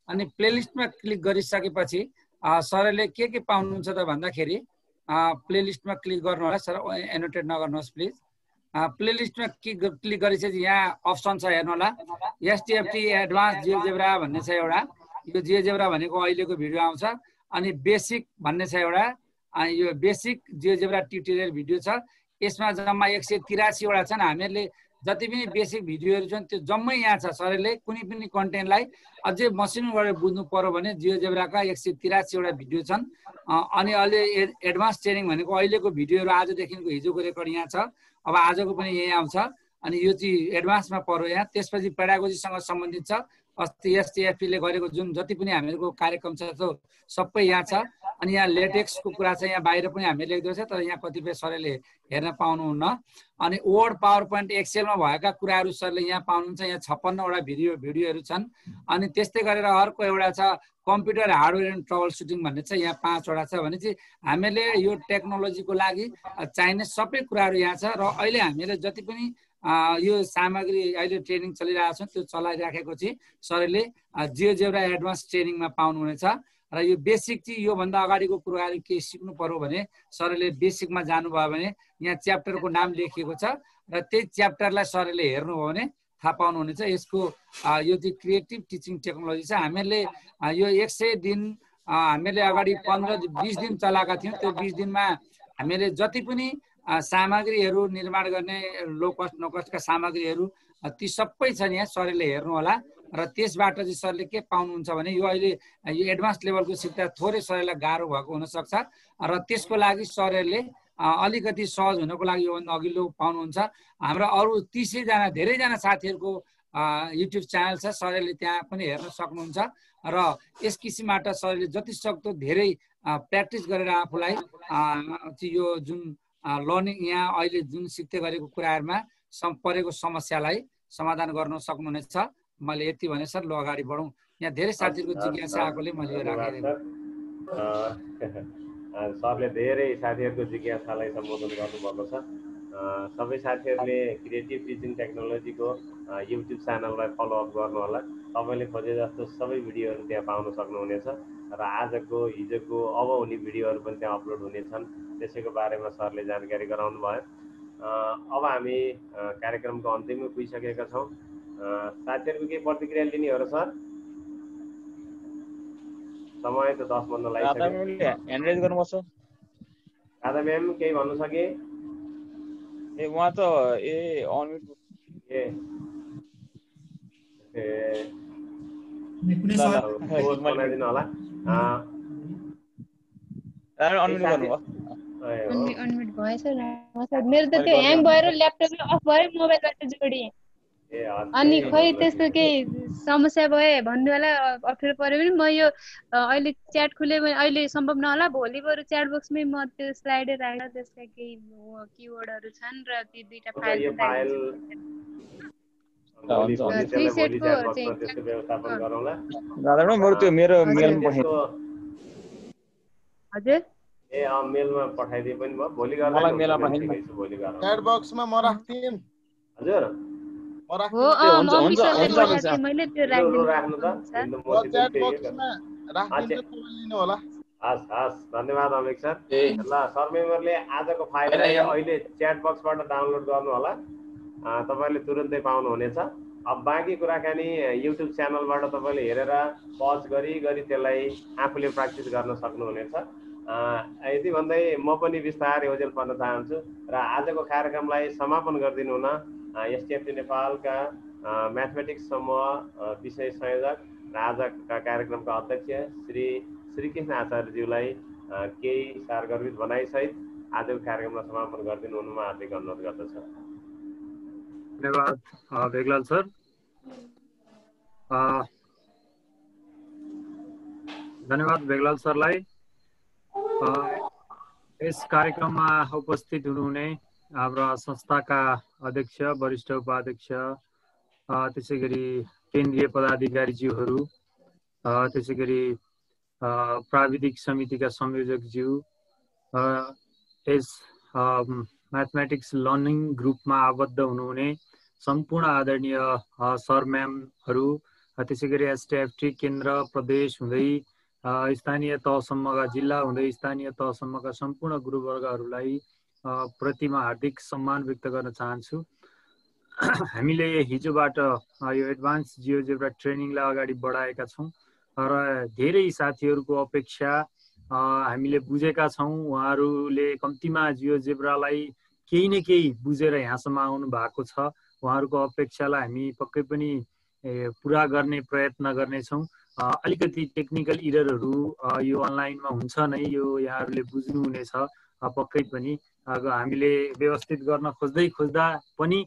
Speaker 3: अनि प्लेलिस्टमा क्लिक गरिसकेपछि सरले के पाउनुहुन्छ त भन्दाखेरि प्लेलिस्टमा क्लिक गर्नु होला। सर एनोटेट नगर्नुहोस् प्लिज। प्लेलिस्टमा क्लिक गरेपछि यहाँ अप्सन छ, हेर्नु होला, एसटिएफटी एडभान्स जियोजेब्रा भन्ने छ एउटा। यो जियोजेब्रा भनेको अहिलेको भिडियो आउँछ। अनि बेसिक भन्ने छ एउटा, यो बेसिक जियोजेब्रा ट्युटोरियल भिडियो छ। यसमा जम्मा 183 वटा छन्। हामीहरूले जति पनि बेसिक भिडियोहरू छन् त्यो जम्मै यहाँ छ। सरले कुनै पनि कन्टेन्टलाई अझै मसिनो गरेर बुझ्नु पर्यो भने जियोजेब्राका 183 वटा भिडियो छन्। अनि अहिले एडभान्स ट्रेनिङ भनेको अहिलेको भिडियोहरू आजदेखिको हिजोको रेकर्ड यहाँ छ, अब आजको पनि यही आउँछ। अनि यो चाहिँ एडभान्समा पर्यो यहाँ। त्यसपछि पेडागोजीसँग सम्बन्धित छ। अस्ति एसटिएफटीले गरेको जुन जति पनि हामीहरूको कार्यक्रम छ त्यो सबै यहाँ छ। अनि यहाँ लेटेक्सको कुरा छ, यहाँ बाहिर पनि हामीले लेख्दो छ, तर यहाँ कतिपय सरले हेर्न पाउनुहुन्न। अनि वर्ड, पावर पोइन्ट, एक्सेलमा भएका कुराहरू सरले यहाँ पाउनुहुन्छ। यहाँ 56 वटा भिडियोहरू छन्। अनि त्यस्तै गरेर अर्को एउटा छ computer hardware and trouble shooting भन्ने छ, यहाँ 5 वटा छ। भने चाहिँ हामीले यो टेक्नोलोजीको लागि चाहिने सबै कुराहरू यहाँ छ। र अहिले हामीले जति पनि यो सामग्री अहिले ट्रेनिङ चलिरहेको छ त्यो चलाइराखेको चाहिँ सरले जियोजेब्रा एडभान्स ट्रेनिङमा पाउनुहुनेछ। र यो बेसिक चाहिँ योभन्दा अगाडिको कुराहरू केही सिक्नु पर्यो भने सरले बेसिकमा जानुभयो भने यहाँ च्याप्टरको नाम लेखिएको छ र त्यही च्याप्टरलाई सरले हेर्नुभयो भने थाहा पाउनुहुनेछ। यसको यो चाहिँ क्रिएटिभ टिचिङ टेक्नोलोजी छ। हामीहरूले यो 100 दिन हामीले अगाडि 15-20 दिन चलाएका थियौँ। त्यो 20 दिनमा हामीले जति पनि सामग्रीहरू निर्माण गर्ने लो कस्ट नो कस्टका सामग्रीहरू ती सबै छन् यहाँ, सरले हेर्नु होला। र त्यसबाट चाहिँ सरले के पाउनुहुन्छ भने यो अहिले यो एडभान्स लेभलको सिक्दा थोरै सरलाई गाह्रो भएको हुनसक्छ र त्यसको लागि सरले अलिकति सहज हुनको लागि योभन्दा अघिल्लो पाउनुहुन्छ। हाम्रो अरू 30 जना धेरैजना साथीहरूको युट्युब च्यानल छ, सरले त्यहाँ पनि हेर्न सक्नुहुन्छ। र यस किसिमबाट सरले जति सक्दो धेरै प्र्याक्टिस गरेर आफूलाई यो जुन लर्निङ यहाँ अहिले जुन सिक्दै गरेको कुराहरूमा परेको समस्यालाई समाधान गर्न सक्नुहुनेछ। मैले यति भने सर, ल अगाडि बढौँ। यहाँ धेरै साथीहरूको जिज्ञासा आएकोले मैले यो राखेको।
Speaker 2: सरले धेरै साथीहरूको जिज्ञासालाई सम्बोधन गर्नुभएको छ। सबै साथीहरूले क्रिएटिभ टिचिङ टेक्नोलोजीको युट्युब च्यानललाई फलोअप गर्नु होला। तपाईँले खोजे जस्तो सबै भिडियोहरू त्यहाँ पाउन सक्नुहुनेछ। र आजको हिजोको अब हुने भिडियोहरू पनि त्यहाँ अपलोड हुनेछन्। त्यसैको बारेमा सरले जानकारी गराउनु भयो। अब हामी कार्यक्रमको अन्तिममा पुगिसकेका छौँ। साथीहरूको केही प्रतिक्रिया लिने हो र सर? समय त 10 बन्न लागिसक्यो।
Speaker 8: ह्यान्ड रेज गर्नुपर्छ।
Speaker 2: राधा म्याम केही भन्नु सके?
Speaker 8: ए उहाँ त अनम्युट
Speaker 2: बनाइदिनु होला।
Speaker 7: अनम्युट भएछ मेरो त त्यो ह्याङ भएर ल्यापटपले अफ भयो, मोबाइलबाट जोडिएँ। अनि खै त्यस्तो केही समस्या भए भन्नु होला, अप्ठ्यारो पऱ्यो भने म यो अहिले च्याट खुले भने अहिले सम्भव नहोला, भोलि बरु च्याट बक्समै म त्यो स्लाइडर राखेर त्यसका केही किवर्डहरू छन् र ती दुईटा फाइल हजुर
Speaker 2: मेलमा पठाइदिए पनि भयो। भोलि गर्दा
Speaker 4: च्याट बक्समा म राख्दिम।
Speaker 2: हजुर राख्नु त
Speaker 4: होला।
Speaker 2: हस् हस्, धन्यवाद अमिक सर। ल सर मेम्बरले आजको फाइललाई अहिले च्याट बक्सबाट डाउनलोड गर्नु होला, तपाईँले तुरुन्तै पाउनुहुनेछ। अब बाँकी कुराकानी युट्युब च्यानलबाट तपाईँले हेरेर पज गरी त्यसलाई आफूले प्र्याक्टिस गर्न सक्नुहुनेछ। यति भन्दै म पनि बिस्तारै ओजेल पर्न चाहन्छु र आजको कार्यक्रमलाई समापन गरिदिनु हुन एसटिएफटी नेपालका म्याथमेटिक्स समूह विषय संयोजक र आजका कार्यक्रमका अध्यक्ष श्री श्रीकृष्ण आचार्यज्यूलाई केही सारगर्भित भनाइसहित आजको कार्यक्रमलाई समापन गरिदिनु हुनुमा हार्दिक अनुरोध गर्दछु।
Speaker 1: धन्यवाद भेगलाल सर। धन्यवाद भेगलाल सरलाई। यस कार्यक्रममा उपस्थित हुनुहुने हाम्रा संस्थाका अध्यक्ष, वरिष्ठ उपाध्यक्ष, त्यसै गरी केन्द्रीय पदाधिकारीज्यूहरू, त्यसै गरी प्राविधिक समितिका संयोजकज्यू, यस म्याथमेटिक्स लर्निङ ग्रुपमा आबद्ध हुनुहुने सम्पूर्ण आदरणीय सर म्यामहरू, त्यसै गरी एसटिएफटी केन्द्र प्रदेश हुँदै स्थानीय तहसम्मका, जिल्ला हुँदै स्थानीय तहसम्मका सम्पूर्ण गुरुवर्गहरूलाई प्रतिमा हार्दिक सम्मान व्यक्त गर्न चाहन्छु। हामीले हिजोबाट यो एडभान्स जियोजेब्रा ट्रेनिङलाई अगाडि बढाएका छौँ र धेरै साथीहरूको अपेक्षा हामीले बुझेका छौँ। उहाँहरूले कम्तीमा जियोजेब्रालाई केही न केही बुझेर यहाँसम्म आउनु भएको छ। उहाँहरूको अपेक्षालाई हामी पक्कै पनि पुरा गर्ने प्रयत्न गर्नेछौँ। अलिकति टेक्निकल इररहरू यो अनलाइनमा हुन्छ नै, यो यहाँहरूले बुझ्नुहुनेछ पक्कै पनि। हामीले व्यवस्थित गर्न खोज्दा पनि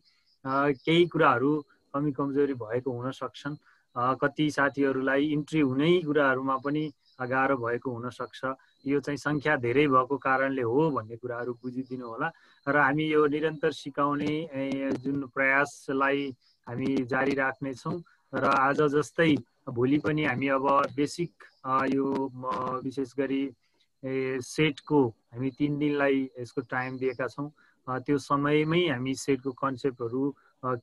Speaker 1: केही कुराहरू कमी कमजोरी भएको हुन सक्छन्। कति साथीहरूलाई इन्ट्री हुने कुराहरूमा पनि गाह्रो भएको हुन सक्छ। यो चाहिँ सङ्ख्या धेरै भएको कारणले हो भन्ने कुराहरू बुझिदिनु होला र हामी यो निरन्तर सिकाउने जुन प्रयासलाई हामी जारी राख्नेछौँ र आज जस्तै भोलि पनि हामी अब बेसिक यो विशेष गरी सेटको हामी 3 दिनलाई यसको टाइम दिएका छौँ। त्यो समयमै हामी सेटको कन्सेप्टहरू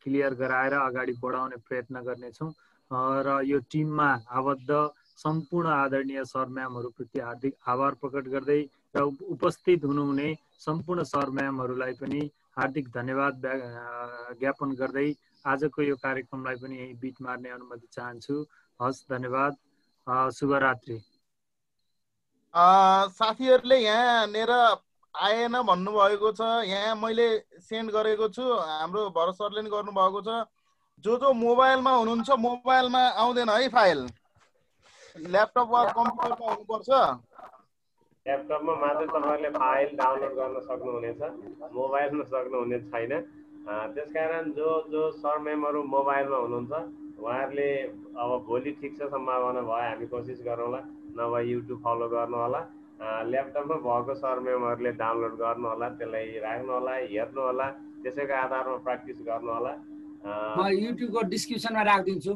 Speaker 1: क्लियर गराएर अगाडि बढाउने प्रयत्न गर्नेछौँ र यो टिममा आबद्ध सम्पूर्ण आदरणीय सर म्यामहरूप्रति हार्दिक आभार प्रकट गर्दै र उपस्थित हुनुहुने सम्पूर्ण सर म्यामहरूलाई पनि हार्दिक धन्यवाद ज्ञापन गर्दै आजको यो कार्यक्रमलाई पनि यही बिट मार्ने अनुमति चाहन्छु। हस्, धन्यवाद, शुभरात्रि।
Speaker 4: साथीहरूले यहाँनिर आएन भन्नुभएको छ, यहाँ मैले सेन्ड गरेको छु, हाम्रो भरत सरले नि गर्नुभएको छ। जो मोबाइलमा हुनुहुन्छ मोबाइलमा आउँदैन है फाइल, ल्यापटप वा कम्प्युटरमा हुनुपर्छ।
Speaker 2: ल्यापटपमा मात्रै तपाईँले फाइल डाउनलोड गर्न सक्नुहुनेछ, मोबाइलमा सक्नुहुने छैन। त्यसकारण जो सर म्यामहरू मोबाइलमा हुनुहुन्छ उहाँहरूले अब भोलि ठिक छ सम्भावना भयो हामी कोसिस गरौँला, नभए युट्युब फलो गर्नु होला। ल्यापटपमा भएको सर म्यामहरूले डाउनलोड गर्नु होला, त्यसलाई राख्नु होला, हेर्नु होला, त्यसैको आधारमा प्र्याक्टिस गर्नु होला।
Speaker 3: म युट्युबको डिस्क्रिप्सनमा राखिदिन्छु।